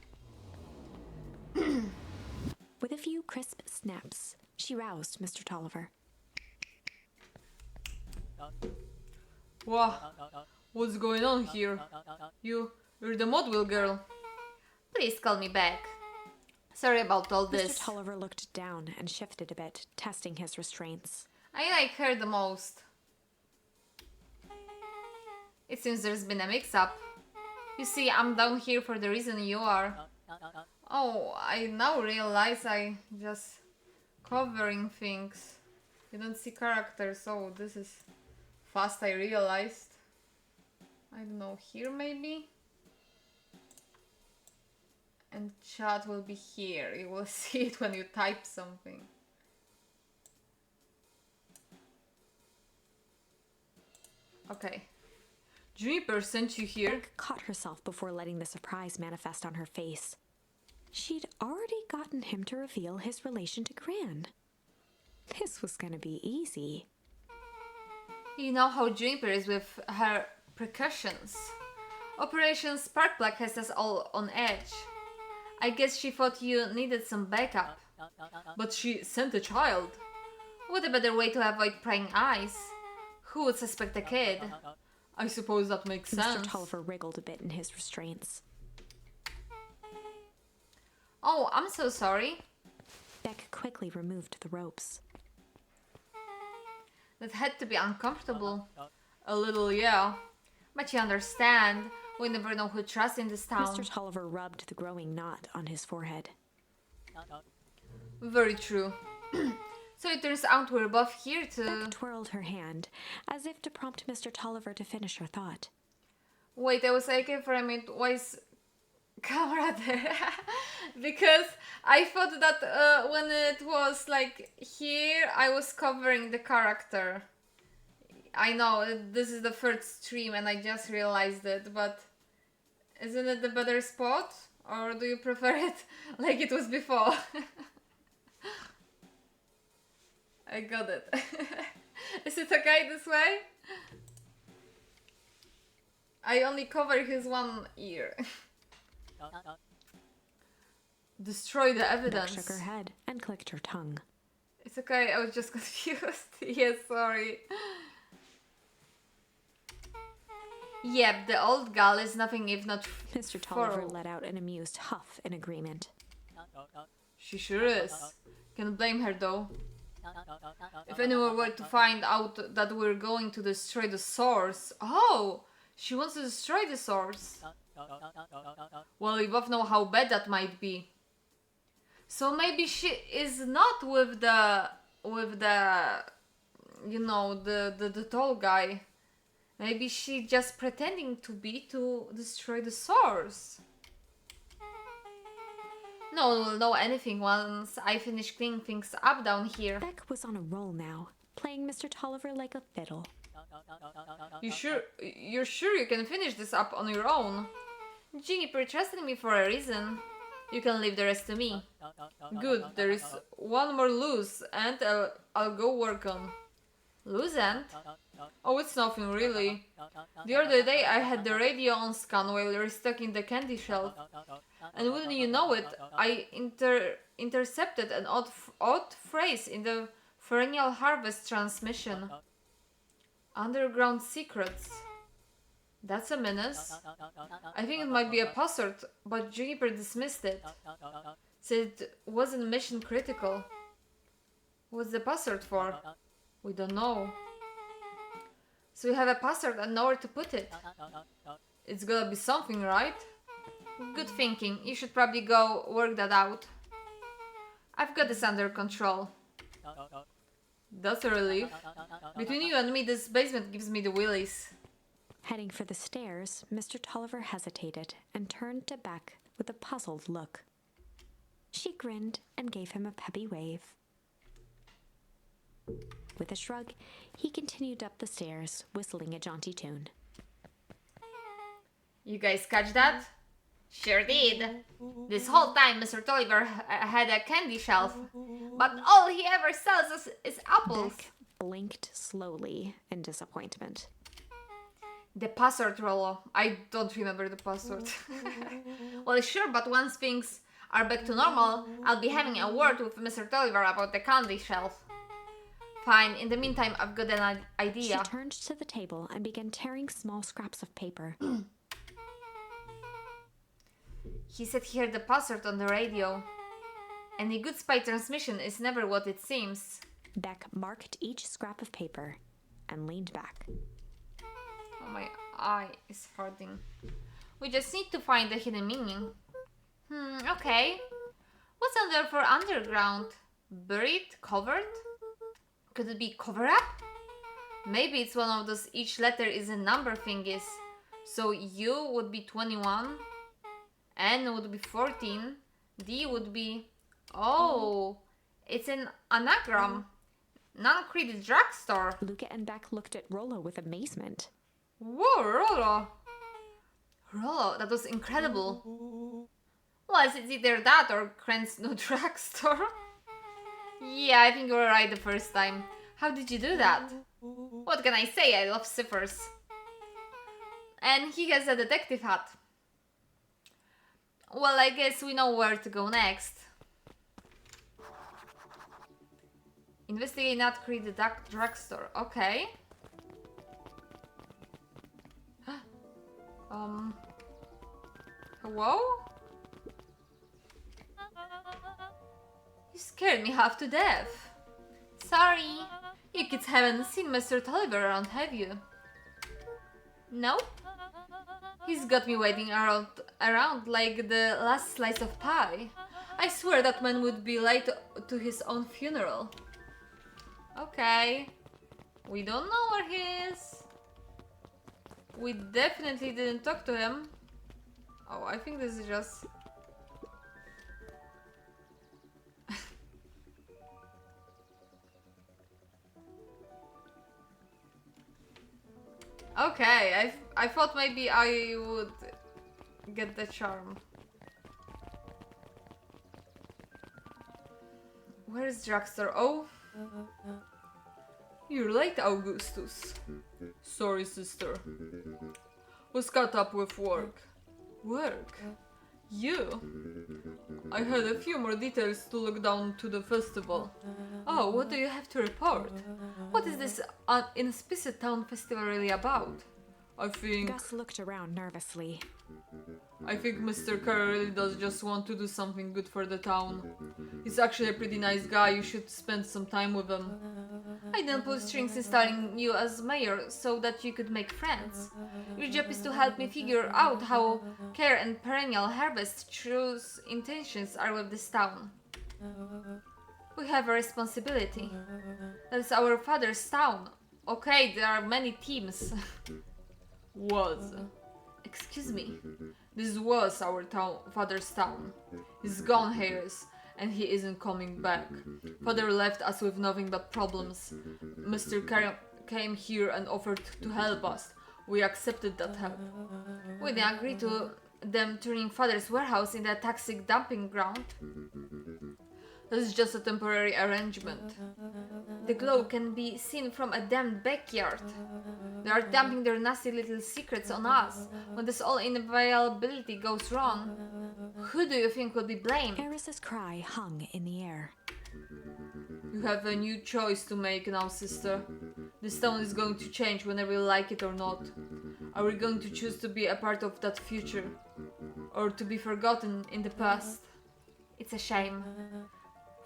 With a few crisp snaps, she roused Mr. Tolliver. Whoa, what's going on here? You're the Modwell girl. Please call me back. Sorry about all this. Mr. Tolliver looked down and shifted a bit, testing his restraints. I like her the most. It seems there's been a mix-up. You see, I'm down here for the reason you are. Oh, I now realize I just covering things. You don't see characters, so this is fast, I realized. I don't know, here maybe? And chat will be here. You will see it when you type something. Okay. Juniper sent you here. Beck caught herself before letting the surprise manifest on her face. She'd already gotten him to reveal his relation to Gran. This was gonna be easy. You know how Juniper is with her precautions. Operation Sparkplug has us all on edge. I guess she thought you needed some backup. But she sent a child. What a better way to avoid prying eyes? Who would suspect a kid? I suppose that makes Mr. sense. Tolliver wriggled a bit in his restraints. Oh, I'm so sorry. Beck quickly removed the ropes. That had to be uncomfortable. A little, yeah. But you understand, we never know who to trust in this town. Mr. Tolliver rubbed the growing knot on his forehead. Very true. So it turns out we're both here to... Beck twirled her hand, as if to prompt Mr. Tolliver to finish her thought. Wait, I was like, for a minute, why is camera there? Because I thought that when it was like here, I was covering the character. I know, this is the third stream and I just realized it, but isn't it the better spot? Or do you prefer it like it was before? I got it. Is it okay this way? I only cover his one ear. Destroy the Beck evidence. shook her head and clicked her tongue. It's okay, I was just confused. Yes, sorry. Yep, the old gal is nothing if not Mr. Tolliver thorough. let out an amused huff in agreement. She sure is. Can't blame her though. If anyone were to find out that we're going to destroy the source... Oh! She wants to destroy the source. Well, we both know how bad that might be. So maybe she is not with the... You know, the tall guy. Maybe she just pretending to be to destroy the source. No one will know anything once I finish cleaning things up down here. Beck was on a roll now, playing Mr. Tolliver like a fiddle. You're sure you can finish this up on your own? Juniper trusted me for a reason. You can leave the rest to me. Good, there is one more loose and I'll go work on. Loose end? Oh, it's nothing really. The other day I had the radio on scan while restocking the candy shelf. And wouldn't you know it, I intercepted an odd phrase in the perennial harvest transmission. Underground secrets. That's a menace. I think it might be a password, but Juniper dismissed it. Said it wasn't mission critical. What's the password for? We don't know. So you have a password and nowhere to put it. It's gotta be something, right? Good thinking. You should probably go work that out. I've got this under control. That's a relief. Between you and me, this basement gives me the willies. Heading for the stairs, Mr. Tolliver hesitated and turned to Beck with a puzzled look. She grinned and gave him a peppy wave. With a shrug, he continued up the stairs, whistling a jaunty tune. You guys catch that? Sure did. This whole time Mr. Tolliver had a candy shelf, but all he ever sells us is apples. Beck blinked slowly in disappointment. The password, Rollo. I don't remember the password. Well, sure, but once things are back to normal, I'll be having a word with Mr. Tolliver about the candy shelf. Fine, in the meantime, I've got an idea. She turned to the table and began tearing small scraps of paper. He said he heard the password on the radio. Any good spy transmission is never what it seems. Beck marked each scrap of paper and leaned back. Oh, my eye is hurting. We just need to find the hidden meaning. Okay. What's under for underground? Buried? Covered? Could it be cover up? Maybe it's one of those each letter is a number thingies. So U would be 21, N would be 14, D would be... Oh, it's an anagram. Non-credit drugstore. Luca and Beck looked at Rollo with amazement. Whoa, Rollo! Rollo, that was incredible. Well, it's either that or Krant's new drugstore. Yeah, I think you were right the first time. How did you do that? What can I say? I love ciphers. And he has a detective hat. Well, I guess we know where to go next. Investigate not create the drugstore. Okay. Hello? You scared me half to death. Sorry. You kids haven't seen Mr. Tolliver around, have you? No? He's got me waiting around like the last slice of pie. I swear that man would be late to his own funeral. Okay. We don't know where he is. We definitely didn't talk to him. Oh, I think this is just... Okay, I thought maybe I would get the charm. Where's drugstore? Oh. You're late, Augustus. Sorry, sister. Was caught up with work. Work? You? I had a few more details to look down to the festival. Oh, what do you have to report? What is this inauspicious town festival really about? I think Gus looked around nervously. Mr. Carey really does just want to do something good for the town. He's actually a pretty nice guy, you should spend some time with him. I didn't pull strings installing you as mayor so that you could make friends. Your job is to help me figure out how Care and Perennial Harvest true intentions are with this town. We have a responsibility. That's our father's town. Okay, there are many teams. Was. Excuse me. This was our father's town. He's gone here, and he isn't coming back. Father left us with nothing but problems. Mr. Carey came here and offered to help us. We accepted that help. We didn't agree to them turning Father's warehouse into a toxic dumping ground. This is just a temporary arrangement. The glow can be seen from a damned backyard. They are dumping their nasty little secrets on us. When this all inviolability goes wrong, who do you think will be blamed? Eris's cry hung in the air. You have a new choice to make now, sister. This town is going to change whether we like it or not. Are we going to choose to be a part of that future? Or to be forgotten in the past? It's a shame.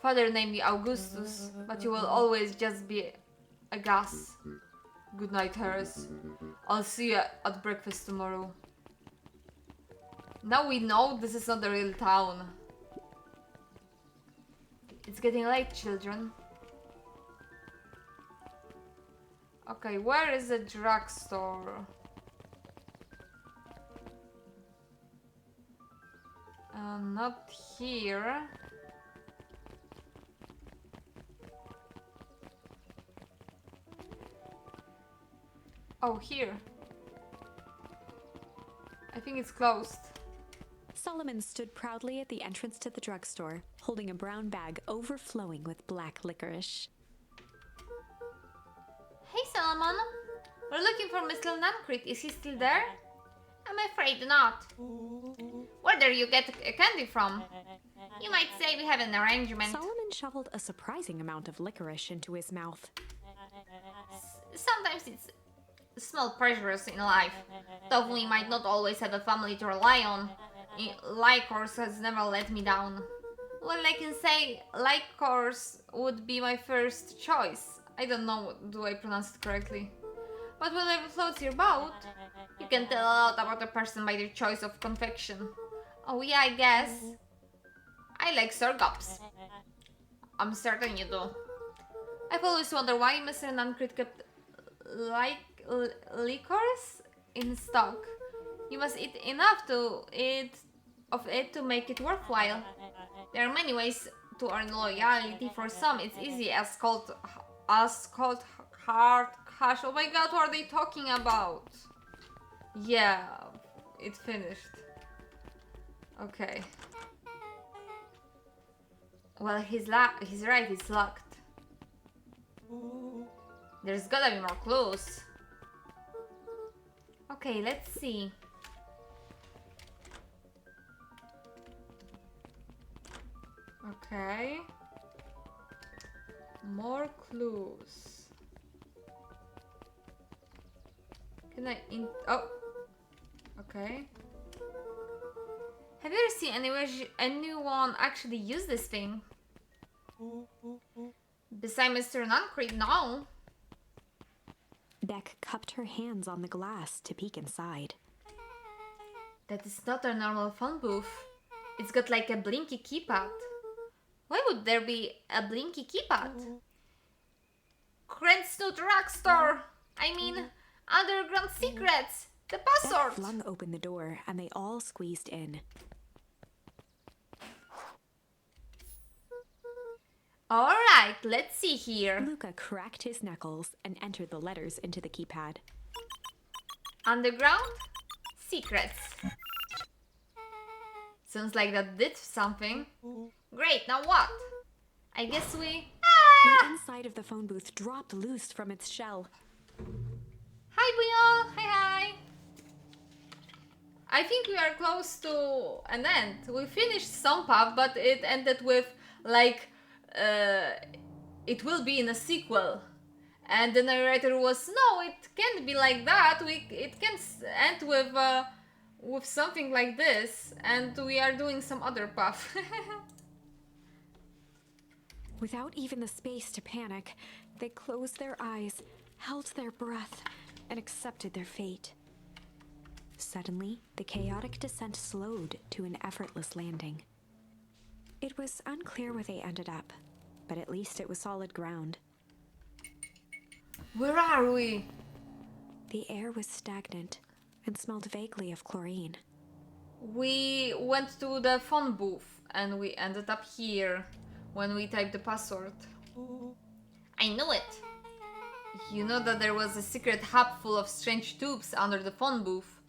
Father named me Augustus, but you will always just be a Gus. Good night, Harris. I'll see you at breakfast tomorrow. Now we know this is not the real town. It's getting late, children. Okay, where is the drugstore? Not here. Oh, here. I think it's closed. Solomon stood proudly at the entrance to the drugstore, holding a brown bag overflowing with black licorice. Hey Solomon, we're looking for Mr. Nancrit. Is he still there? I'm afraid not. Where do you get candy from? You might say we have an arrangement. Solomon shoveled a surprising amount of licorice into his mouth. Sometimes it's small pleasures in life, though we might not always have a family to rely on. Lycors has never let me down. Well, I can say Lycors would be my first choice. I don't know, do I pronounce it correctly? But whatever floats your boat, you can tell a lot about a person by their choice of confection. Oh yeah, I guess. I like Sorgops. I'm certain you do. I've always wondered why Mr. Nancrit kept licorice in stock. You must eat enough of it to make it worthwhile. There are many ways to earn loyalty. For some, it's easy, as called hard cash. Oh my god, what are they talking about? Yeah, it finished. Okay. Well, he's right, it's locked. There's gotta be more clues. Okay, let's see. Okay. More clues. Can I oh. Okay. Have you ever seen anyone actually use this thing? Besides Mr. Nancrit, no. Beck cupped her hands on the glass to peek inside. That is not a normal phone booth. It's got like a blinky keypad. Why would there be a blinky keypad? Grand Snoot Drugstore! I mean, Underground Secrets! The Beck password! flung open the door and they all squeezed in. Alright, let's see here. Luca cracked his knuckles and entered the letters into the keypad. Underground Secrets. Sounds like that did something. Great, now what? I guess we... The inside of the phone booth dropped loose from its shell. Hi, Buyol! Hi! I think we are close to an end. We finished some path, but it ended with, like, it will be in a sequel. And the narrator was, no, it can't be like that. It can end with something like this. And we are doing some other path. Without even the space to panic, they closed their eyes, held their breath, and accepted their fate. Suddenly, the chaotic descent slowed to an effortless landing. It was unclear where they ended up, but at least it was solid ground. Where are we? The air was stagnant and smelled vaguely of chlorine. We went to the phone booth and we ended up here when we typed the password. I knew it. You know that there was a secret hub full of strange tubes under the phone booth.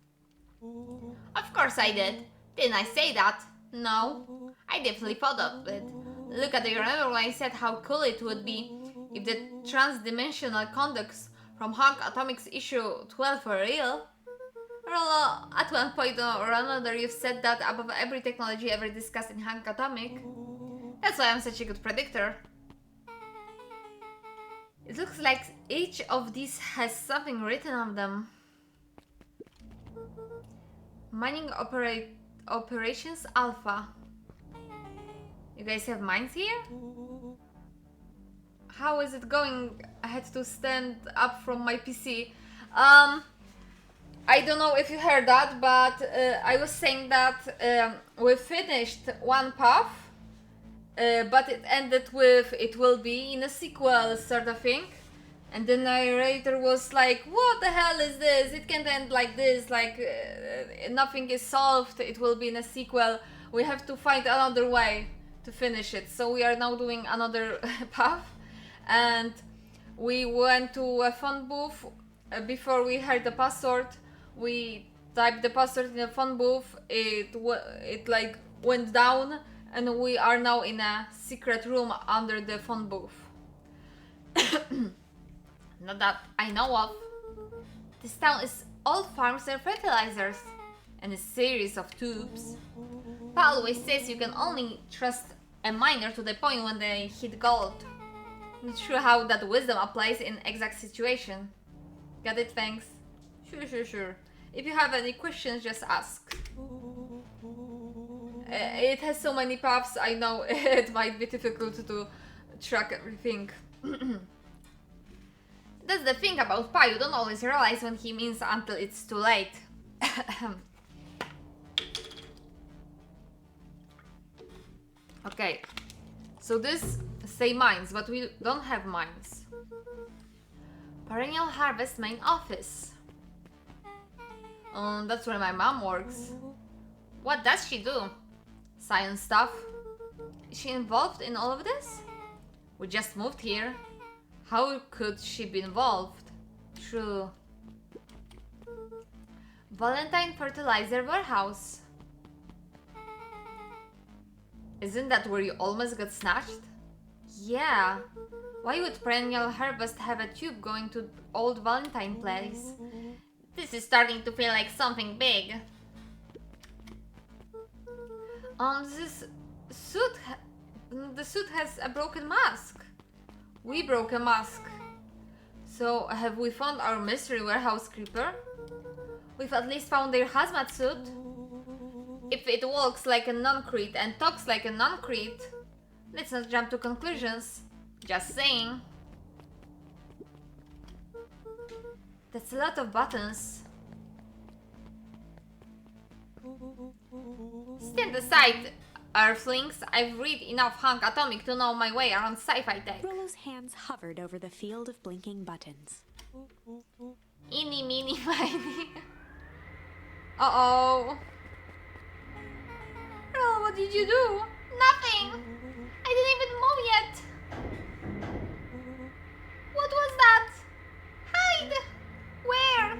Of course I did. Didn't I say that? No. I definitely thought of it. Look at the remember when I said how cool it would be if the trans-dimensional conducts from Hunk Atomics issue 12 were real. Well, at one point or another you've said that above every technology ever discussed in Hunk Atomic. That's why I'm such a good predictor. It looks like each of these has something written on them. Mining Operations Alpha. You guys have mines here? How is it going? I had to stand up from my PC. I don't know if you heard that, but I was saying that we finished one path, but it ended with it will be in a sequel sort of thing. And the narrator was like, what the hell is this? It can't end like this, like nothing is solved, it will be in a sequel. We have to find another way to finish it. So we are now doing another path. And we went to a phone booth. Before we heard the password, we typed the password in a phone booth. It like went down and we are now in a secret room under the phone booth. Not that I know of. This town is all farms and fertilizers, and a series of tubes. Pa always says you can only trust a miner to the point when they hit gold. Not sure how that wisdom applies in exact situation. Got it? Thanks. Sure. If you have any questions, just ask. It has so many paths, I know it might be difficult to track everything. That's the thing about Pa, you don't always realize when he means until it's too late. Okay, so this say mines, but we don't have mines. Perennial Harvest main office. That's where my mom works. What does she do? Science stuff? Is she involved in all of this? We just moved here. How could she be involved? True. Valentine Fertilizer Warehouse. Isn't that where you almost got snatched? Yeah. Why would Perennial Harvest have a tube going to old Valentine place? This is starting to feel like something big. This suit... the suit has a broken mask. We broke a mask. So, have we found our mystery warehouse creeper? We've at least found their hazmat suit. If it walks like a non-Crete and talks like a non-Crete, let's not jump to conclusions. Just saying. That's a lot of buttons. Stand aside, Earthlings. I've read enough Hunk Atomic to know my way around sci-fi tech. Rollo's hands hovered over the field of blinking buttons. Eeny, meeny, miny. Uh-oh. Rollo, what did you do? Nothing! I didn't even move yet! What was that? Hide! Where?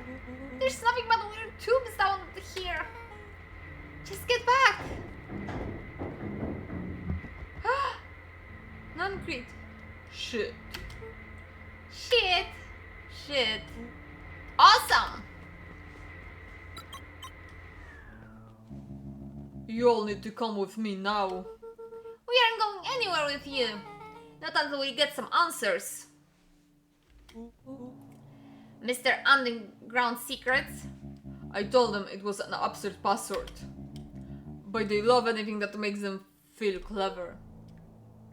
There's nothing but weird tubes down here. Just get back! Non-Crete. Shit. Shit! Shit. Awesome! You all need to come with me now. We aren't going anywhere with you. Not until we get some answers. Mr. Underground Secrets? I told them it was an absurd password. But they love anything that makes them feel clever.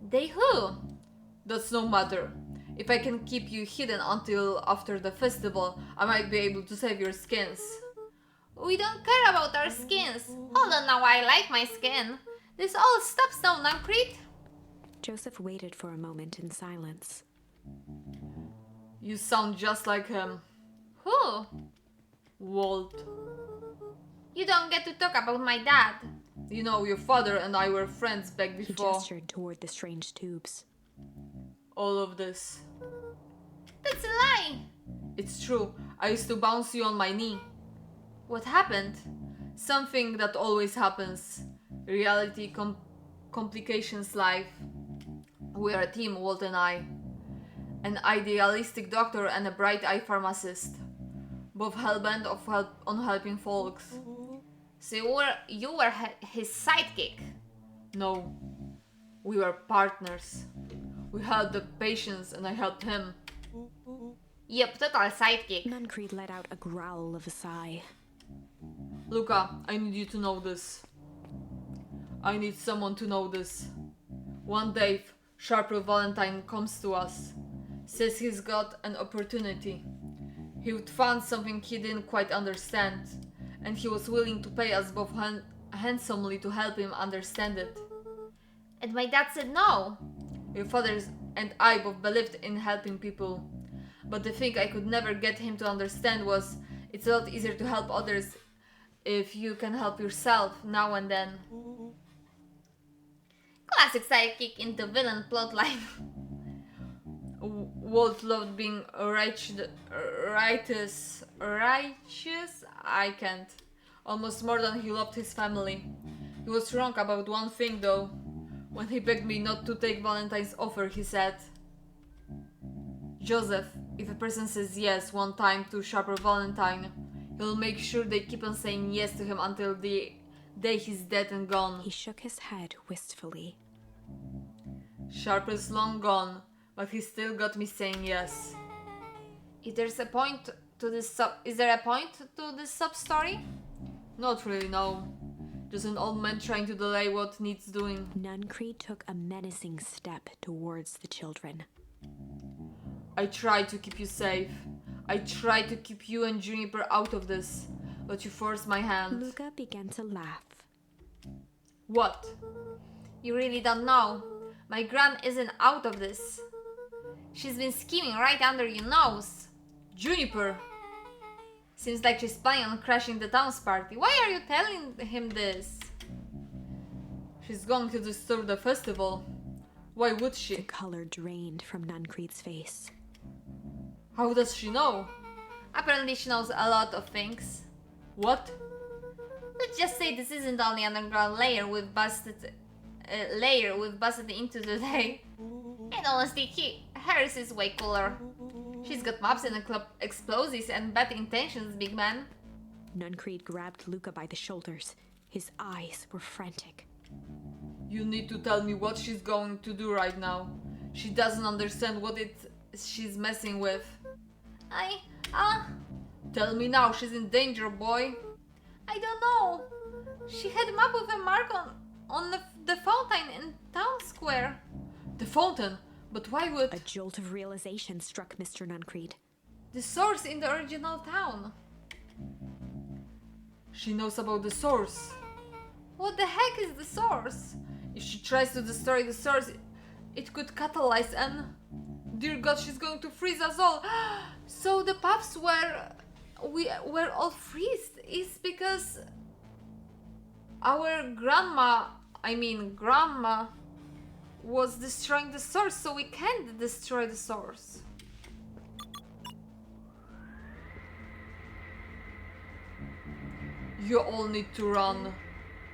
They who? That's no matter. If I can keep you hidden until after the festival, I might be able to save your skins. We don't care about our skins. Hold on now, I like my skin. This all stops now, non-Crete. Joseph waited for a moment in silence. You sound just like him. Who? Walt. You don't get to talk about my dad. You know, your father and I were friends back He before gestured toward the strange tubes. all of this. That's a lie. It's true. I used to bounce you on my knee. What happened? Something that always happens. Reality complications life. We are a team, Walt and I. An idealistic doctor and a bright-eyed pharmacist. Both hellbent on helping folks. So you were his sidekick. No. We were partners. We helped the patients and I helped him. Yep, total sidekick. Nuncreed let out a growl of a sigh. Luca, I need you to know this. I need someone to know this. One day, Sharper Valentine comes to us. Says he's got an opportunity. He would fund something he didn't quite understand. And he was willing to pay us both handsomely to help him understand it. And my dad said no. Your father and I both believed in helping people. But the thing I could never get him to understand was it's a lot easier to help others if you can help yourself now and then. Classic sidekick into villain plotline. Walt loved being righteous. I can't. Almost more than he loved his family. He was wrong about one thing though. When he begged me not to take Valentine's offer, he said, Joseph, if a person says yes one time to Sharper Valentine, he'll make sure they keep on saying yes to him until the day he's dead and gone. He shook his head wistfully. Sharper's long gone, but he still got me saying yes. Is there a point to this sub story? Not really, no. Just an old man trying to delay what needs doing. Nuncreed took a menacing step towards the children. I tried to keep you safe. I tried to keep you and Juniper out of this, but you forced my hand. Luca began to laugh. What? You really don't know. My gran isn't out of this. She's been scheming right under your nose. Juniper! Seems like she's planning on crashing the town's party. Why are you telling him this? She's going to disturb the festival. Why would The she? color drained from Nuncreed's face. How does she know? Apparently she knows a lot of things. What? Let's just say this isn't the only underground layer we've busted into today. And honestly, Harris is way cooler. She's got maps and explosives and bad intentions, big man. Nuncreed grabbed Luca by the shoulders. His eyes were frantic. You need to tell me what she's going to do right now. She doesn't understand what she's messing with. Tell me now, she's in danger, boy. I don't know. She had a map with a mark on the fountain in town square. The fountain? But why would... A jolt of realization struck Mr. Nuncreed. The source in the original town. She knows about the source. What the heck is the source? If she tries to destroy the source, it could catalyze and... Dear God, she's going to freeze us all. So the paths where we were all freezed is because our grandma was destroying the source, so we can't destroy the source. You all need to run.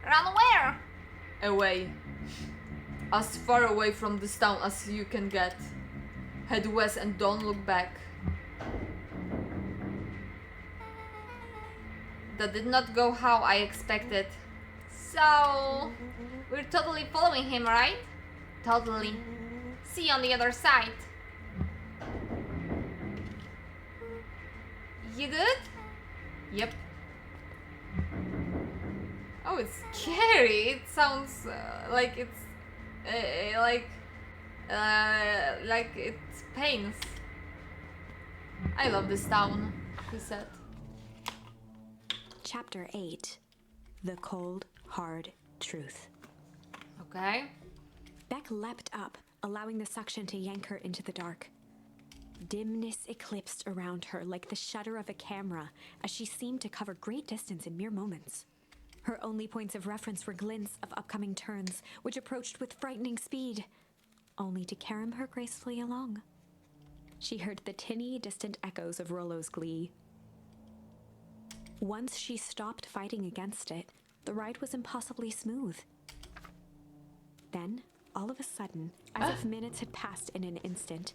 Run where? Away. As far away from this town as you can get. Head west and don't look back. That did not go how I expected. So, we're totally following him, right? Totally. See you on the other side. You good? Yep. Oh, it's scary. It sounds like it's like it pains. I love this town, he said. Chapter 8. The Cold, Hard Truth. Okay. Beck leapt up, allowing the suction to yank her into the dark. Dimness eclipsed around her like the shutter of a camera as she seemed to cover great distance in mere moments. Her only points of reference were glints of upcoming turns, which approached with frightening speed, only to carom her gracefully along. She heard the tinny, distant echoes of Rollo's glee. Once she stopped fighting against it, the ride was impossibly smooth. Then, all of a sudden, as if minutes had passed in an instant,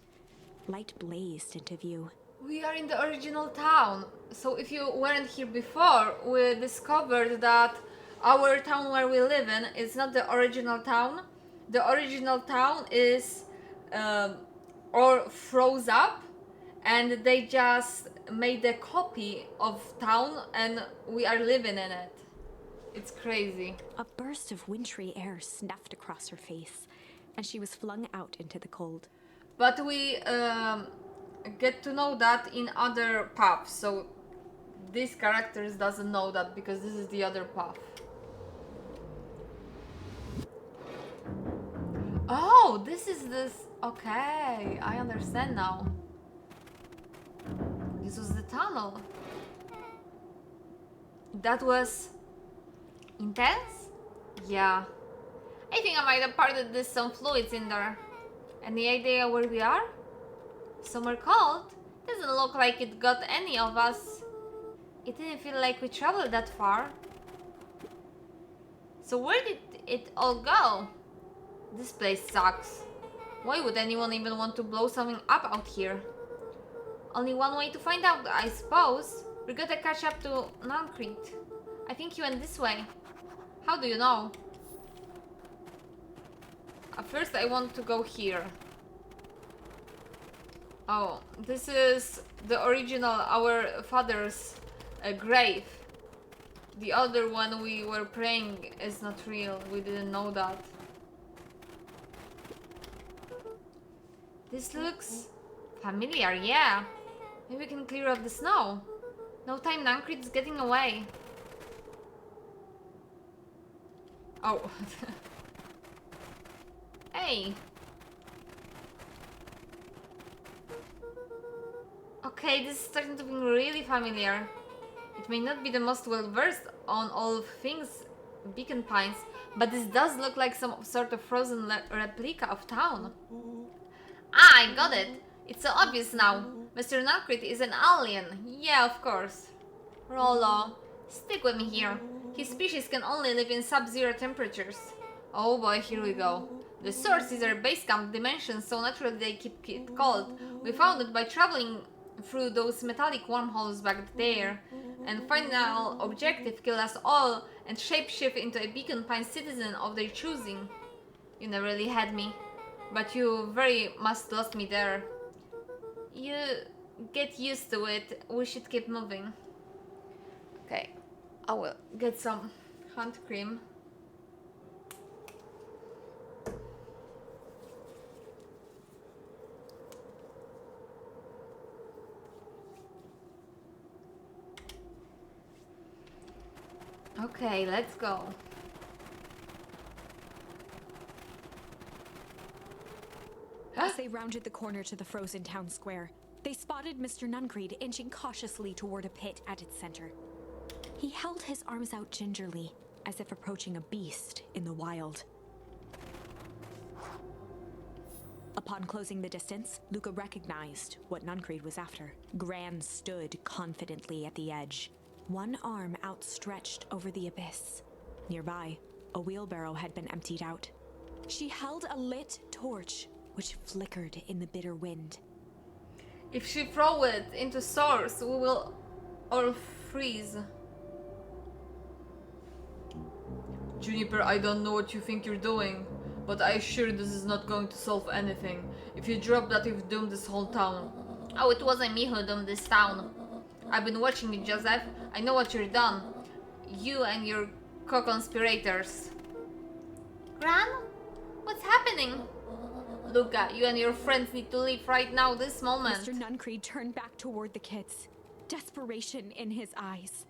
light blazed into view. We are in the original town. So if you weren't here before, we discovered that our town where we live in is not the original town. The original town is all froze up, and they just made a copy of town, and we are living in it. It's crazy. A burst of wintry air snuffed across her face, and she was flung out into the cold. But we get to know that in other paths, so these characters doesn't know that because this is the other path. Oh, this is this. Okay, I understand now. This was the tunnel. That was intense? Yeah. I think I might have parted this some fluids in there. Any idea where we are? Somewhere cold? Doesn't look like it got any of us. It didn't feel like we traveled that far. So where did it all go? This place sucks. Why would anyone even want to blow something up out here? Only one way to find out, I suppose. We gotta catch up to Nancrete. I think he went this way. How do you know? At first I want to go here. Oh, this is the original, our father's grave. The other one we were praying is not real. We didn't know that. This looks familiar, yeah. Maybe we can clear up the snow. No time, Nancrete's getting away. Oh. Hey. Okay, this is starting to be really familiar. It may not be the most well versed on all things Beacon Pines, but this does look like some sort of frozen replica of town. Ah, I got it! It's so obvious now. Mr. Nancrete is an alien. Yeah, of course. Rollo, stick with me here. His species can only live in sub-zero temperatures. Oh boy, here we go. The source is our base camp dimension, so naturally they keep it cold. We found it by traveling through those metallic wormholes back there. And final objective, kill us all and shapeshift into a Beacon Pine citizen of their choosing. You never really had me. But you very much lost me there. You get used to it. We should keep moving. Okay, I will get some hand cream. Okay, let's go. As they rounded the corner to the frozen town square, they spotted Mr. Nancrete inching cautiously toward a pit at its center. He held his arms out gingerly, as if approaching a beast in the wild. Upon closing the distance, Luca recognized what Nancrete was after. Gran stood confidently at the edge, one arm outstretched over the abyss. Nearby, a wheelbarrow had been emptied out. She held a lit torch, which flickered in the bitter wind. If she throw it into source, we will all freeze. Juniper, I don't know what you think you're doing, but I assure this is not going to solve anything. If you drop that, you've doomed this whole town. Oh, it wasn't me who doomed this town. I've been watching you, Joseph. I know what you've done. You and your co-conspirators. Gran? What's happening? Luca, you and your friends need to leave right now, this moment. Mr. Nancrete turned back toward the kids, desperation in his eyes.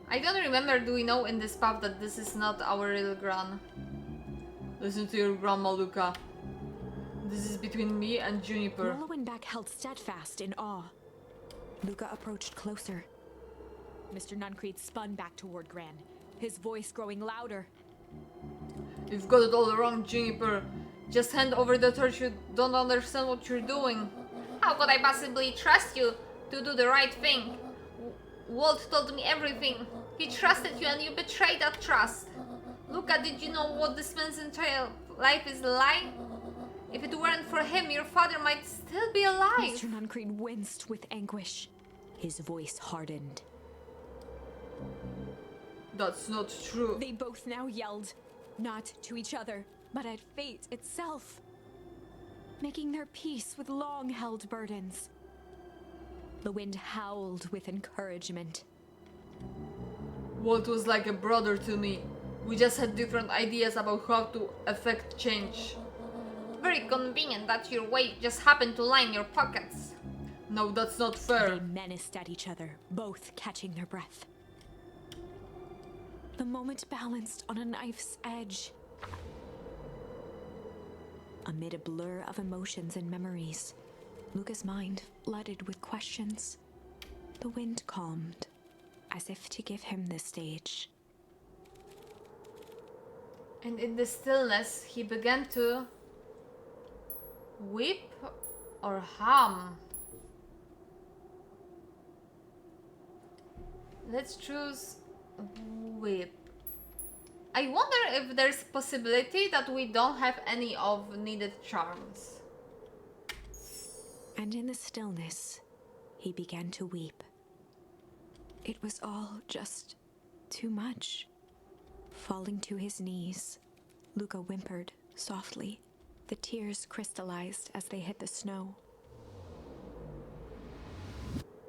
I don't remember, do we know in this pub that this is not our real Gran? Listen to your grandma, Luca. This is between me and Juniper. Rollo and Beck held steadfast in awe. Luca approached closer. Mr. Nancrete spun back toward Gran, his voice growing louder. You've got it all wrong, Juniper. Just hand over the torch, you don't understand what you're doing. How could I possibly trust you to do the right thing? Walt told me everything. He trusted you and you betrayed that trust. Luca, did you know what this man's entire life is a lie? If it weren't for him, your father might still be alive. Mr. Nuncreed winced with anguish. His voice hardened. That's not true. They both now yelled, not to each other, but at fate itself, making their peace with long-held burdens. The wind howled with encouragement. Walt was like a brother to me. We just had different ideas about how to affect change. Very convenient that your weight just happened to line your pockets. No, that's not fair. They menaced at each other, both catching their breath. The moment balanced on a knife's edge. Amid a blur of emotions and memories, Luca's mind flooded with questions. The wind calmed, as if to give him the stage. And in the stillness, he began to weep or hum. Let's choose weep. I wonder if there's possibility that we don't have any of needed charms. And in the stillness, he began to weep. It was all just too much. Falling to his knees, Luca whimpered softly. The tears crystallized as they hit the snow.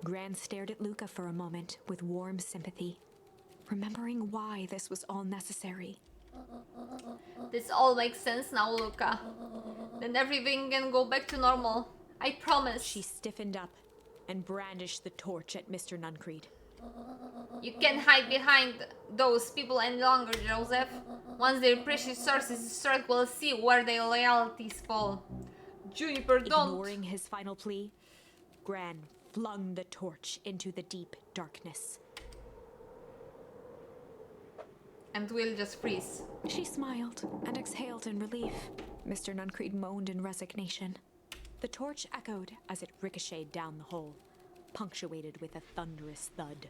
Gran stared at Luca for a moment with warm sympathy, remembering why this was all necessary. This all makes sense now, Luca. Then everything can go back to normal. I promise. She stiffened up and brandished the torch at Mr. Nuncreed. You can't hide behind those people any longer, Joseph. Once their precious source is destroyed, we'll see where their loyalties fall. Juniper, don't! Ignoring his final plea, Gran flung the torch into the deep darkness. And we'll just freeze. She smiled and exhaled in relief. Mr. Nuncreed moaned in resignation. The torch echoed as it ricocheted down the hole, punctuated with a thunderous thud.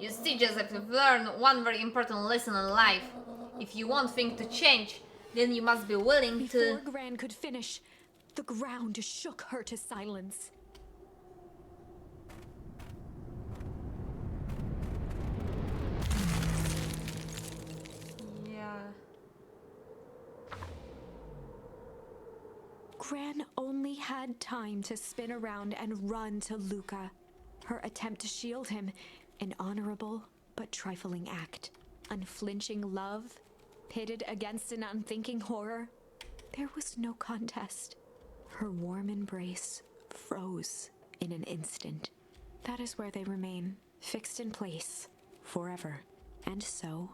You see, Joseph, you've learned one very important lesson in life. If you want things to change, then you must be willing Before to... Gran could finish, the ground shook her to silence. Yeah. Gran only had time to spin around and run to Luca. Her attempt to shield him, an honorable but trifling act. Unflinching love, pitted against an unthinking horror. There was no contest. Her warm embrace froze in an instant. That is where they remain, fixed in place, forever. And so,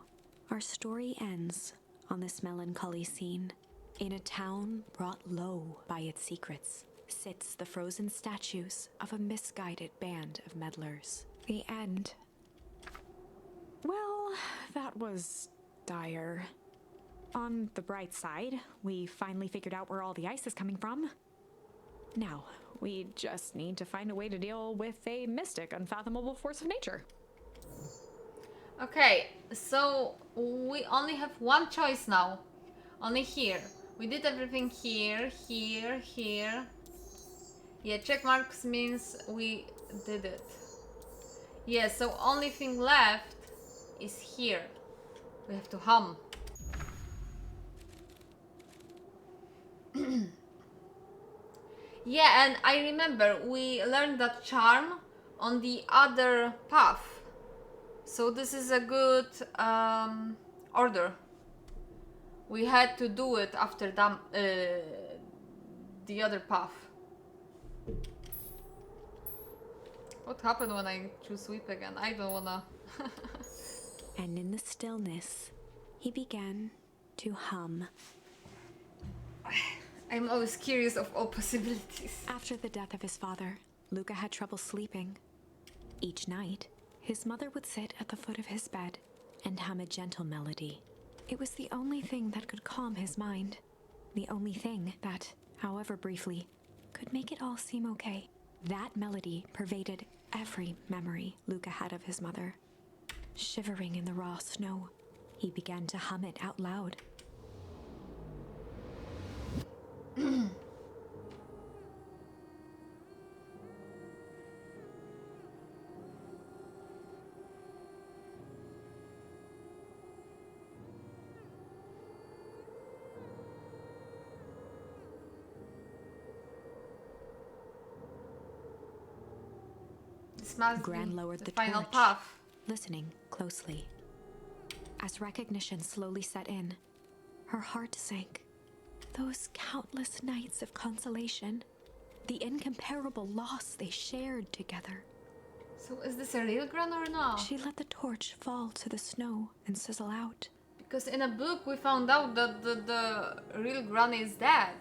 our story ends on this melancholy scene. In a town brought low by its secrets, sits the frozen statues of a misguided band of meddlers. The end. Well, that was dire. On the bright side, we finally figured out where all the ice is coming from. Now, we just need to find a way to deal with a mystic, unfathomable force of nature. Okay, so we only have one choice now. Only here. We did everything here, here, here. Yeah, check marks means we did it. Yeah, so only thing left is here. We have to hum. Yeah, and I remember we learned that charm on the other path. So this is a good order. We had to do it after the other path. What happened when I choose sweep again? I don't wanna... And in the stillness, he began to hum. I'm always curious of all possibilities. After the death of his father, Luca had trouble sleeping. Each night, his mother would sit at the foot of his bed and hum a gentle melody. It was the only thing that could calm his mind. The only thing that, however briefly, could make it all seem okay. That melody pervaded every memory Luca had of his mother. Shivering in the raw snow, he began to hum it out loud. This must Gran be lowered the the final torch, path. listening closely. As recognition slowly set in, her heart sank. Those countless nights of consolation, the incomparable loss they shared together. So is this a real Gran or no? She let the torch fall to the snow and sizzle out. Because in a book we found out that the real Gran is dead.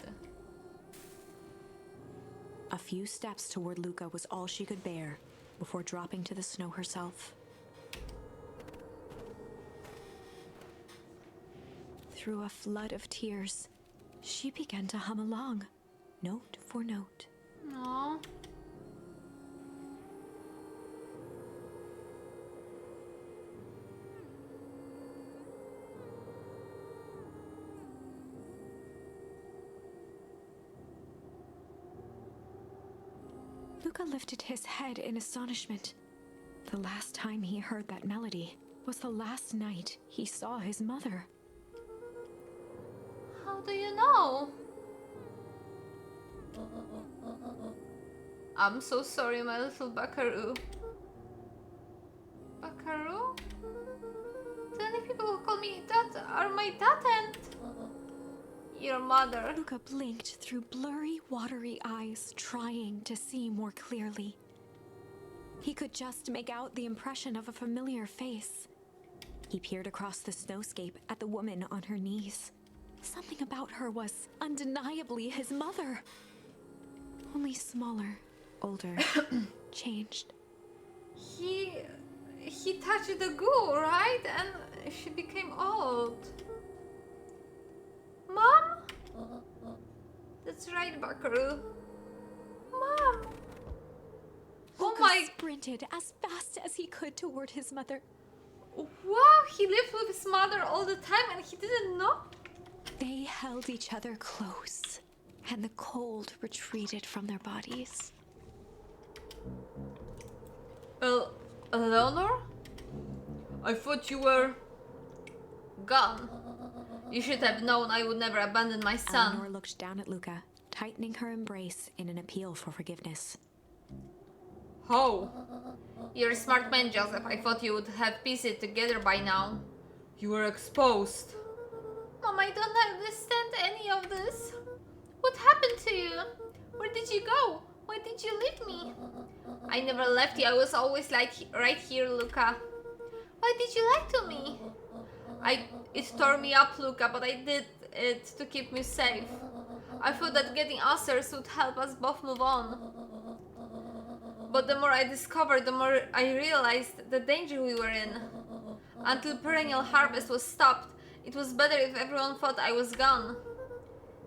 A few steps toward Luca was all she could bear before dropping to the snow herself. Through a flood of tears, she began to hum along, note for note. No. Luca lifted his head in astonishment. The last time he heard that melody was the last night he saw his mother. How do you know? I'm so sorry, my little buckaroo. Buckaroo? The only people who call me that are my dad and your mother. Luca blinked through blurry, watery eyes, trying to see more clearly. He could just make out the impression of a familiar face. He peered across the snowscape at the woman on her knees. Something about her was undeniably his mother. Only smaller, older, changed. He touched the goo, right? And she became old. Mom? That's right, Buckaroo. Mom! Oh Luca my... sprinted as fast as he could toward his mother. Wow, he lived with his mother all the time and he didn't know? They held each other close, and the cold retreated from their bodies. Eleanor? I thought you were... gone. You should have known I would never abandon my son. Eleanor looked down at Luca, tightening her embrace in an appeal for forgiveness. How? You're a smart man, Joseph. I thought you would have pieced it together by now. You were exposed. Mom, I don't understand any of this. What happened to you? Where did you go? Why did you leave me? I never left you. I was always like right here, Luca. Why did you lie to me? It tore me up, Luca, but I did it to keep me safe. I thought that getting answers would help us both move on. But the more I discovered, the more I realized the danger we were in. Until perennial harvest was stopped, it was better if everyone thought I was gone.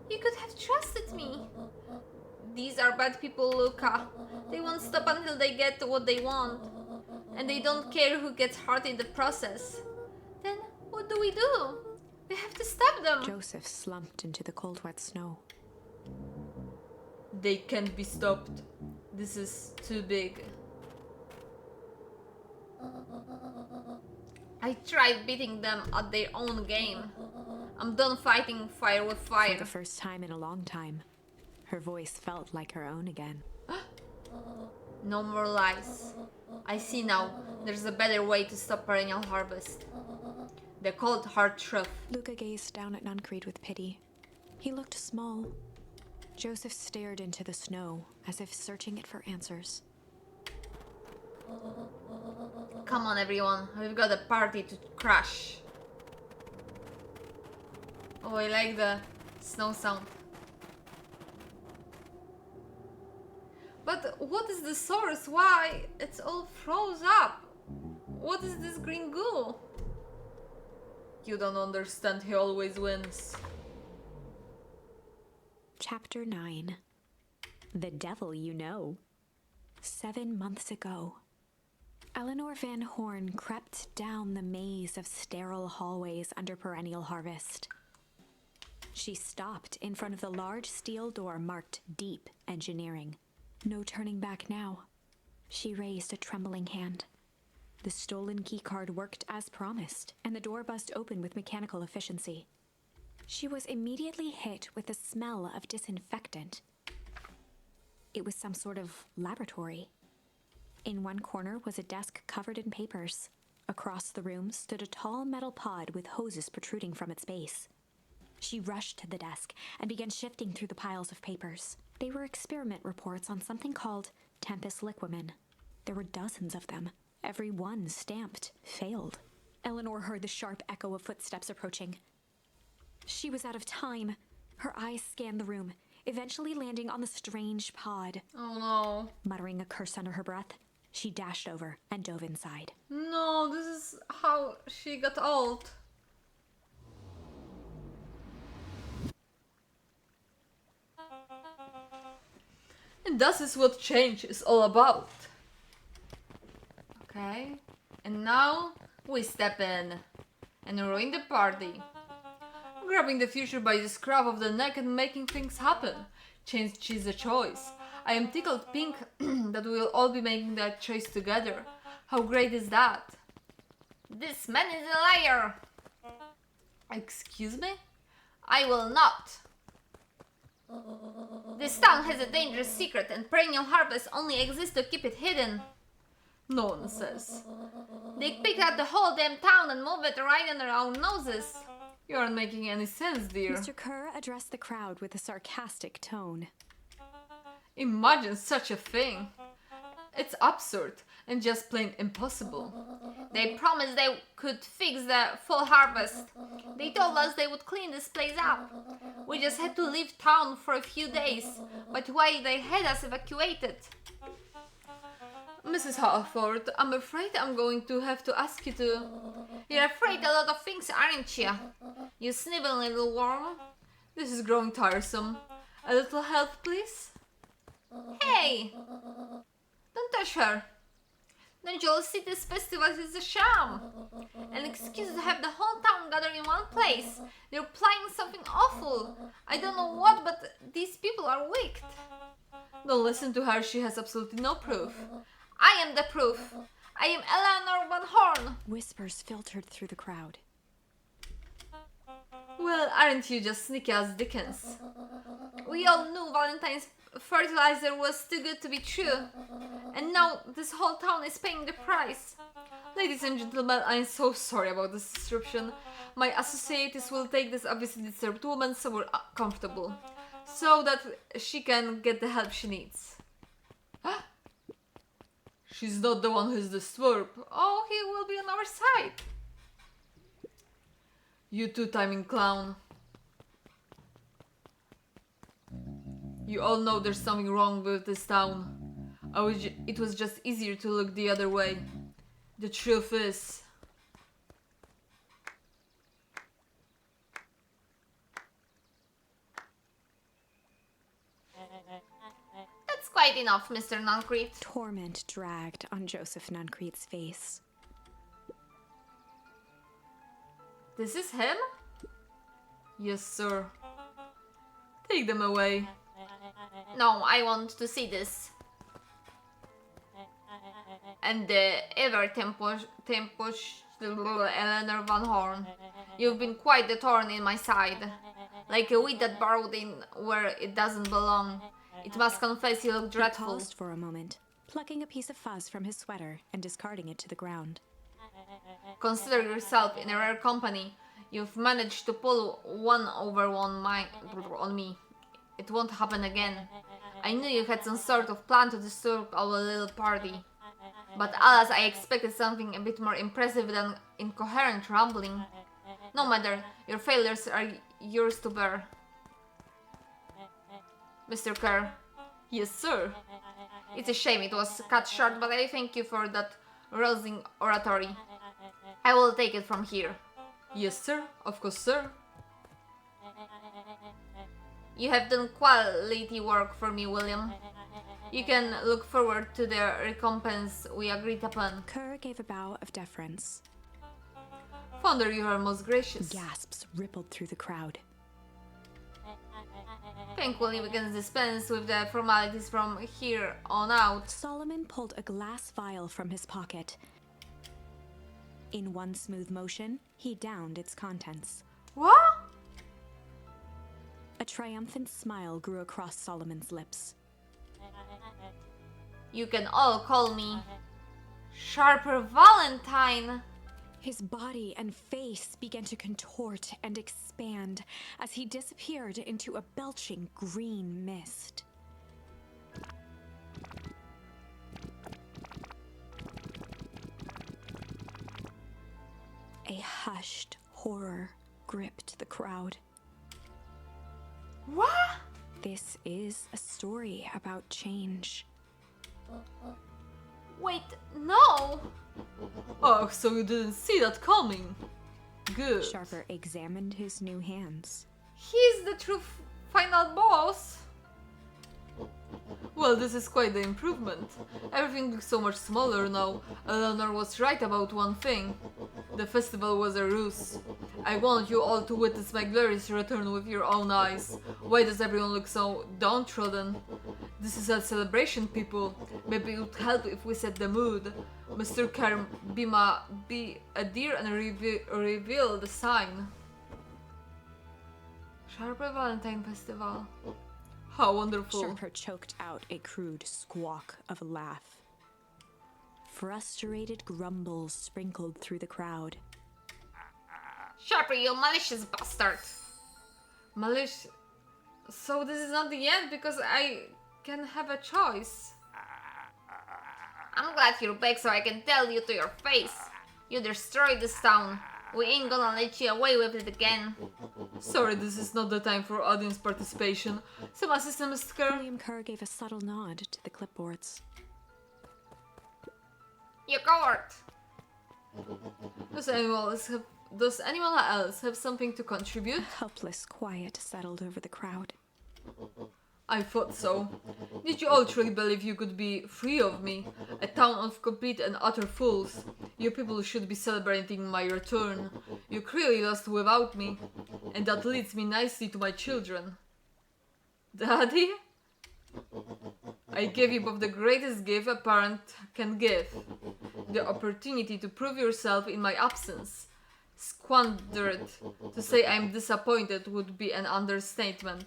You could have trusted me. These are bad people, Luca. They won't stop until they get what they want. And they don't care who gets hurt in the process. Then what do? We have to stop them. Joseph slumped into the cold, wet snow. They can't be stopped. This is too big. I tried beating them at their own game. I'm done fighting fire with For fire. the first time in a long time, her voice felt like her own again. No more lies. I see now. There's a better way to stop perennial harvest. They call it hard truth. Luca gazed down at Nuncreed with pity. He looked small. Joseph stared into the snow, as if searching it for answers. Come on, everyone. We've got a party to crash. Oh, I like the snow sound. But what is the source? Why it's all froze up? What is this green goo? You don't understand, he always wins. Chapter 9. The Devil You Know. 7 months ago. Eleanor Van Horn crept down the maze of sterile hallways under Perennial Harvest. She stopped in front of the large steel door marked Deep Engineering. No turning back now. She raised a trembling hand. The stolen keycard worked as promised, and the door buzzed open with mechanical efficiency. She was immediately hit with the smell of disinfectant. It was some sort of laboratory. In one corner was a desk covered in papers. Across the room stood a tall metal pod with hoses protruding from its base. She rushed to the desk and began shifting through the piles of papers. They were experiment reports on something called Tempus Liquamen. There were dozens of them, every one stamped failed. Eleanor heard the sharp echo of footsteps approaching. She was out of time. Her eyes scanned the room, eventually landing on the strange pod. Oh no. Muttering a curse under her breath, she dashed over and dove inside. No, this is how she got old. And that is what change is all about. Okay, and now we step in and ruin the party. Grabbing the future by the scruff of the neck and making things happen. Change is a choice. I am tickled pink that we will all be making that choice together. How great is that? This man is a liar. Excuse me? I will not. This town has a dangerous secret and Perennial Harvest only exists to keep it hidden. No one says. They picked out the whole damn town and moved it right under our noses. You aren't making any sense, dear. Mr. Kerr addressed the crowd with a sarcastic tone. Imagine such a thing. It's absurd and just plain impossible. They promised they could fix the full harvest. They told us they would clean this place up. We just had to leave town for a few days, but why they had us evacuated? Mrs. Harford, I'm afraid I'm going to have to ask you to... You're afraid a lot of things, aren't you? You sniveling little worm. This is growing tiresome. A little help, please? Hey! Don't touch her. Don't you all see this festival is a sham? An excuse to have the whole town gather in one place. They're planning something awful. I don't know what, but these people are wicked. Don't listen to her, she has absolutely no proof. I am the proof. I am Eleanor Van Horn. Whispers filtered through the crowd. Well, aren't you just sneaky as Dickens? We all knew Valentine's fertilizer was too good to be true. And now this whole town is paying the price. Ladies and gentlemen, I am so sorry about this disruption. My associates will take this obviously disturbed woman somewhere comfortable, so that she can get the help she needs. She's not the one who's disturbed. Oh, he will be on our side. You two-timing clown. You all know there's something wrong with this town. It was just easier to look the other way. The truth is... That's quite enough, Mr. Nuncrete. Torment dragged on Joseph Nuncrete's face. This is him? Yes, sir. Take them away. No, I want to see this. And the ever tempush Eleanor Van Horn. You've been quite the thorn in my side. Like a weed that burrowed in where it doesn't belong. It must confess you look He dreadful. paused for a moment, plucking a piece of fuzz from his sweater and discarding it to the ground. Consider yourself in a rare company. You've managed to pull one over one on me. It won't happen again. I knew you had some sort of plan to disturb our little party. But alas, I expected something a bit more impressive than incoherent rambling. No matter, your failures are yours to bear. Mr. Kerr. Yes, sir. It's a shame it was cut short, but I thank you for that rousing oratory. I will take it from here. Yes, sir. Of course, sir. You have done quality work for me, William. You can look forward to the recompense we agreed upon. Kerr gave a bow of deference. Founder, you are most gracious. Gasps rippled through the crowd. Thankfully, we can dispense with the formalities from here on out. Solomon pulled a glass vial from his pocket. In one smooth motion, he downed its contents. What? A triumphant smile grew across Solomon's lips. You can all call me Sharper Valentine. His body and face began to contort and expand as he disappeared into a belching green mist. A hushed horror gripped the crowd. What? This is a story about change. Wait, no. Oh, so you didn't see that coming. Good. Sharper examined his new hands. He's the true final boss. Well, this is quite the improvement. Everything looks so much smaller now. Eleanor was right about one thing. The festival was a ruse. I want you all to witness my glorious return with your own eyes. Why does everyone look so downtrodden? This is a celebration, people. Maybe it would help if we set the mood. Mr. Kerr, be a dear and reveal the sign. Sharper Valentine Festival. How wonderful. Sharper choked out a crude squawk of a laugh. Frustrated grumbles sprinkled through the crowd. Sharper, you malicious bastard. Malish. So this is not the end because I can have a choice. I'm glad you're back so I can tell you to your face. You destroyed this town. We ain't gonna let you away with it again. Sorry, this is not the time for audience participation. Some assistant, Mr. Kerr. William Kerr gave a subtle nod to the clipboards. You coward. Does anyone else have something to contribute? Helpless quiet settled over the crowd. I thought so. Did you all truly believe you could be free of me? A town of complete and utter fools. You people should be celebrating my return. You clearly lost without me. And that leads me nicely to my children. Daddy? I gave you both the greatest gift a parent can give. The opportunity to prove yourself in my absence. Squandered. To say I'm disappointed would be an understatement.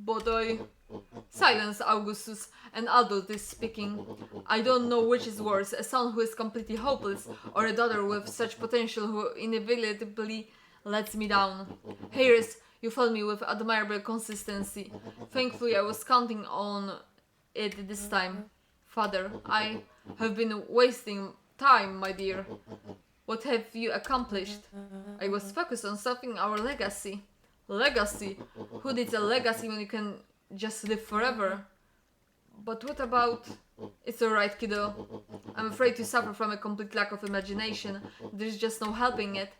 But Silence, Augustus. An adult is speaking. I don't know which is worse, a son who is completely hopeless, or a daughter with such potential who inevitably lets me down. Harris, you followed me with admirable consistency. Thankfully, I was counting on it this time. Father, I have been wasting time, my dear. What have you accomplished? I was focused on something our legacy. Legacy? Who needs a legacy when you can just live forever? But what about... It's alright, kiddo. I'm afraid you suffer from a complete lack of imagination. There's just no helping it.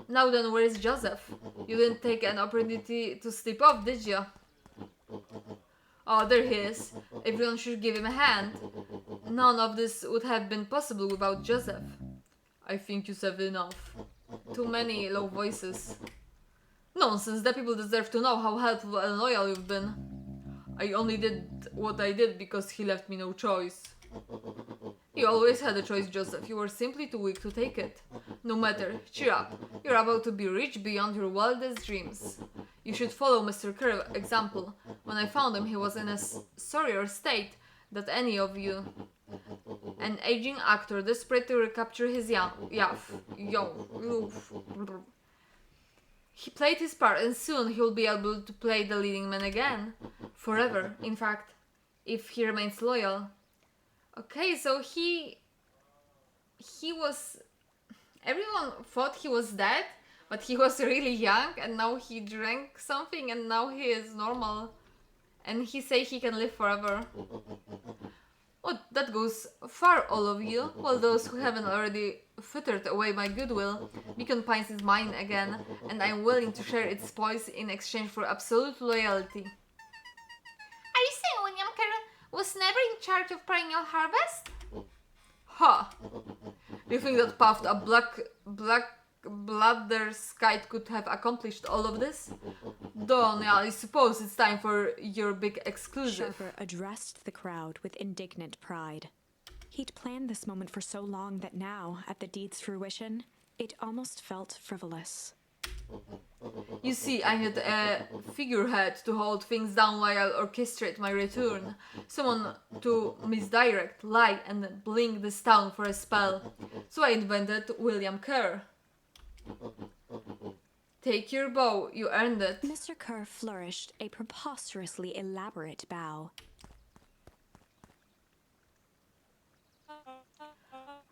Now then, where is Joseph? You didn't take an opportunity to sleep off, did you? Oh, there he is. Everyone should give him a hand. None of this would have been possible without Joseph. I think you said enough. Too many low voices. Nonsense, the people deserve to know how helpful and loyal you've been. I only did what I did because he left me no choice. You always had a choice, Joseph. You were simply too weak to take it. No matter, cheer up. You're about to be rich beyond your wildest dreams. You should follow Mr. Kerr's example. When I found him, he was in a sorrier state than any of you. An aging actor desperate to recapture his He played his part, and soon he'll be able to play the leading man again. Forever, in fact, if he remains loyal. Okay, so he was... Everyone thought he was dead, but he was really young, and now he drank something, and now he is normal. And he say he can live forever. Oh, that goes far, all of you. Well, those who haven't already frittered away my goodwill. Beacon Pines is mine again, and I'm willing to share its spoils in exchange for absolute loyalty. Are you saying William Kerr was never in charge of perennial harvest? Ha! You think that puffed up bladders kite could have accomplished all of this? Don, I suppose it's time for your big exclusive. Sharper addressed the crowd with indignant pride. He'd planned this moment for so long that now, at the deed's fruition, it almost felt frivolous. You see, I need a figurehead to hold things down while I orchestrate my return. Someone to misdirect, lie, and blink this town for a spell. So I invented William Kerr. Take your bow, you earned it. Mr. Kerr flourished a preposterously elaborate bow.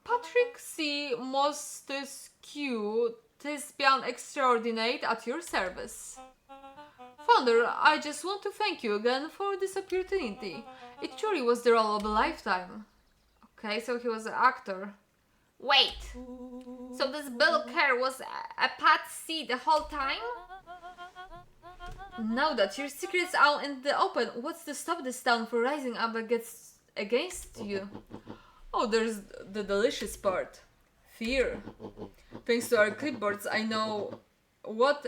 Patrick C. Montesquieu, thespian extraordinate at your service. Founder, I just want to thank you again for this opportunity. It truly was the role of a lifetime. Okay, so he was an actor. Wait, so this Bill Kerr was a patsy the whole time? Now that your secret's out in the open, what's to stop this town from rising up against you? Oh, there's the delicious part. Fear. Thanks to our clipboards, I know what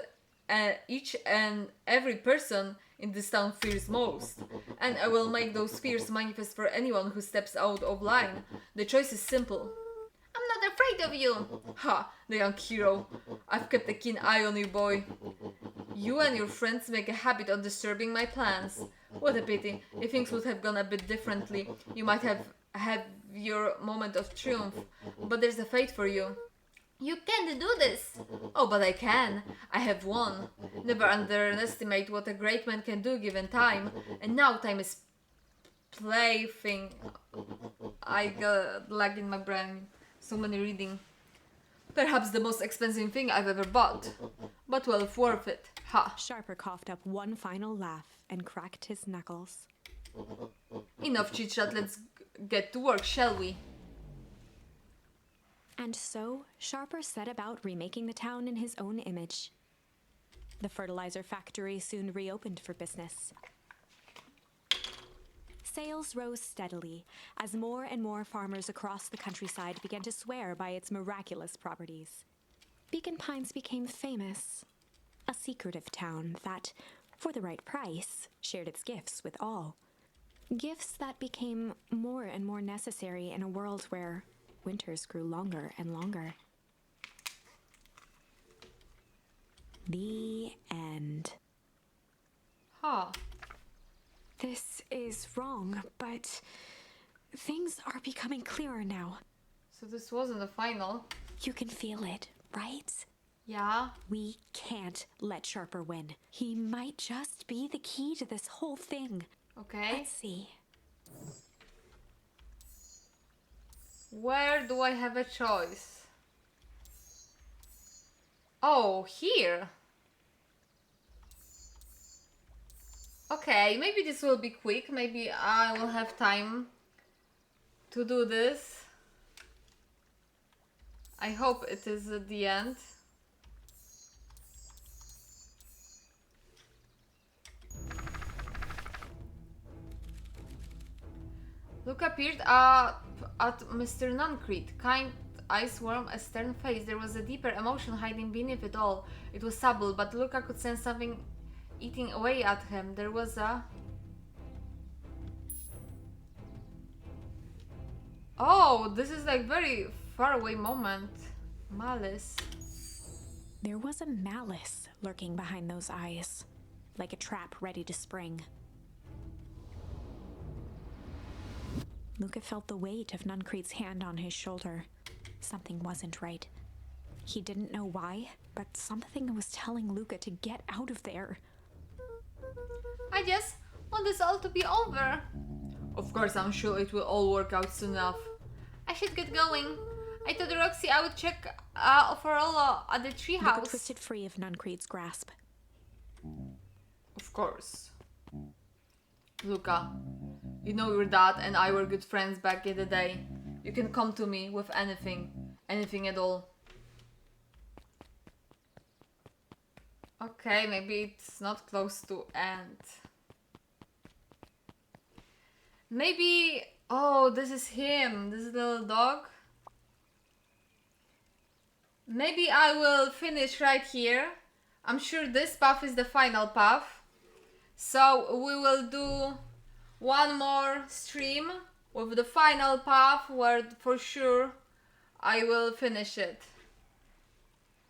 each and every person in this town fears most. And I will make those fears manifest for anyone who steps out of line. The choice is simple. I'm not afraid of you. Ha, the young hero. I've kept a keen eye on you, boy. You and your friends make a habit of disturbing my plans. What a pity. If things would have gone a bit differently, you might have had your moment of triumph. But there's a fate for you. You can't do this. Oh, but I can. I have won. Never underestimate what a great man can do given time. And now time is plaything. I got lag in my brain. So many reading. Perhaps the most expensive thing I've ever bought. But well worth it. Ha. Sharper coughed up one final laugh and cracked his knuckles. Enough chit-chat, let's get to work, shall we? And so, Sharper set about remaking the town in his own image. The fertilizer factory soon reopened for business. Sales rose steadily as more and more farmers across the countryside began to swear by its miraculous properties. Beacon Pines became famous, a secretive town that, for the right price, shared its gifts with all. Gifts that became more and more necessary in a world where winters grew longer and longer. The end. Ha. This is wrong, but things are becoming clearer now. So this wasn't the final. You can feel it, right? Yeah. We can't let Sharper win. He might just be the key to this whole thing. Okay. Let's see. Where do I have a choice? Oh, here. Okay, maybe this will be quick. Maybe I will have time to do this. I hope it is at the end. Luke appeared at Mr. Nuncreed. Kind eyes, warm, a stern face. There was a deeper emotion hiding beneath it all. It was subtle, but Luca could sense something eating away at him. There was a... Oh, this is like very far away moment. Malice. There was a malice lurking behind those eyes, like a trap ready to spring. Luca felt the weight of Nuncreed's hand on his shoulder. Something wasn't right. He didn't know why, but something was telling Luca to get out of there. I just want this all to be over. Of course, I'm sure it will all work out soon enough. I should get going. I told Roxy I would check for Rolo at the Luca treehouse. twisted free of Nuncreed's grasp. Of course. Luca, you know your dad and I were good friends back in the day. You can come to me with anything. Anything at all. Okay, maybe it's not close to end. Maybe... Oh, this is him. This little dog. Maybe I will finish right here. I'm sure this path is the final path. So we will do one more stream with the final path where for sure I will finish it.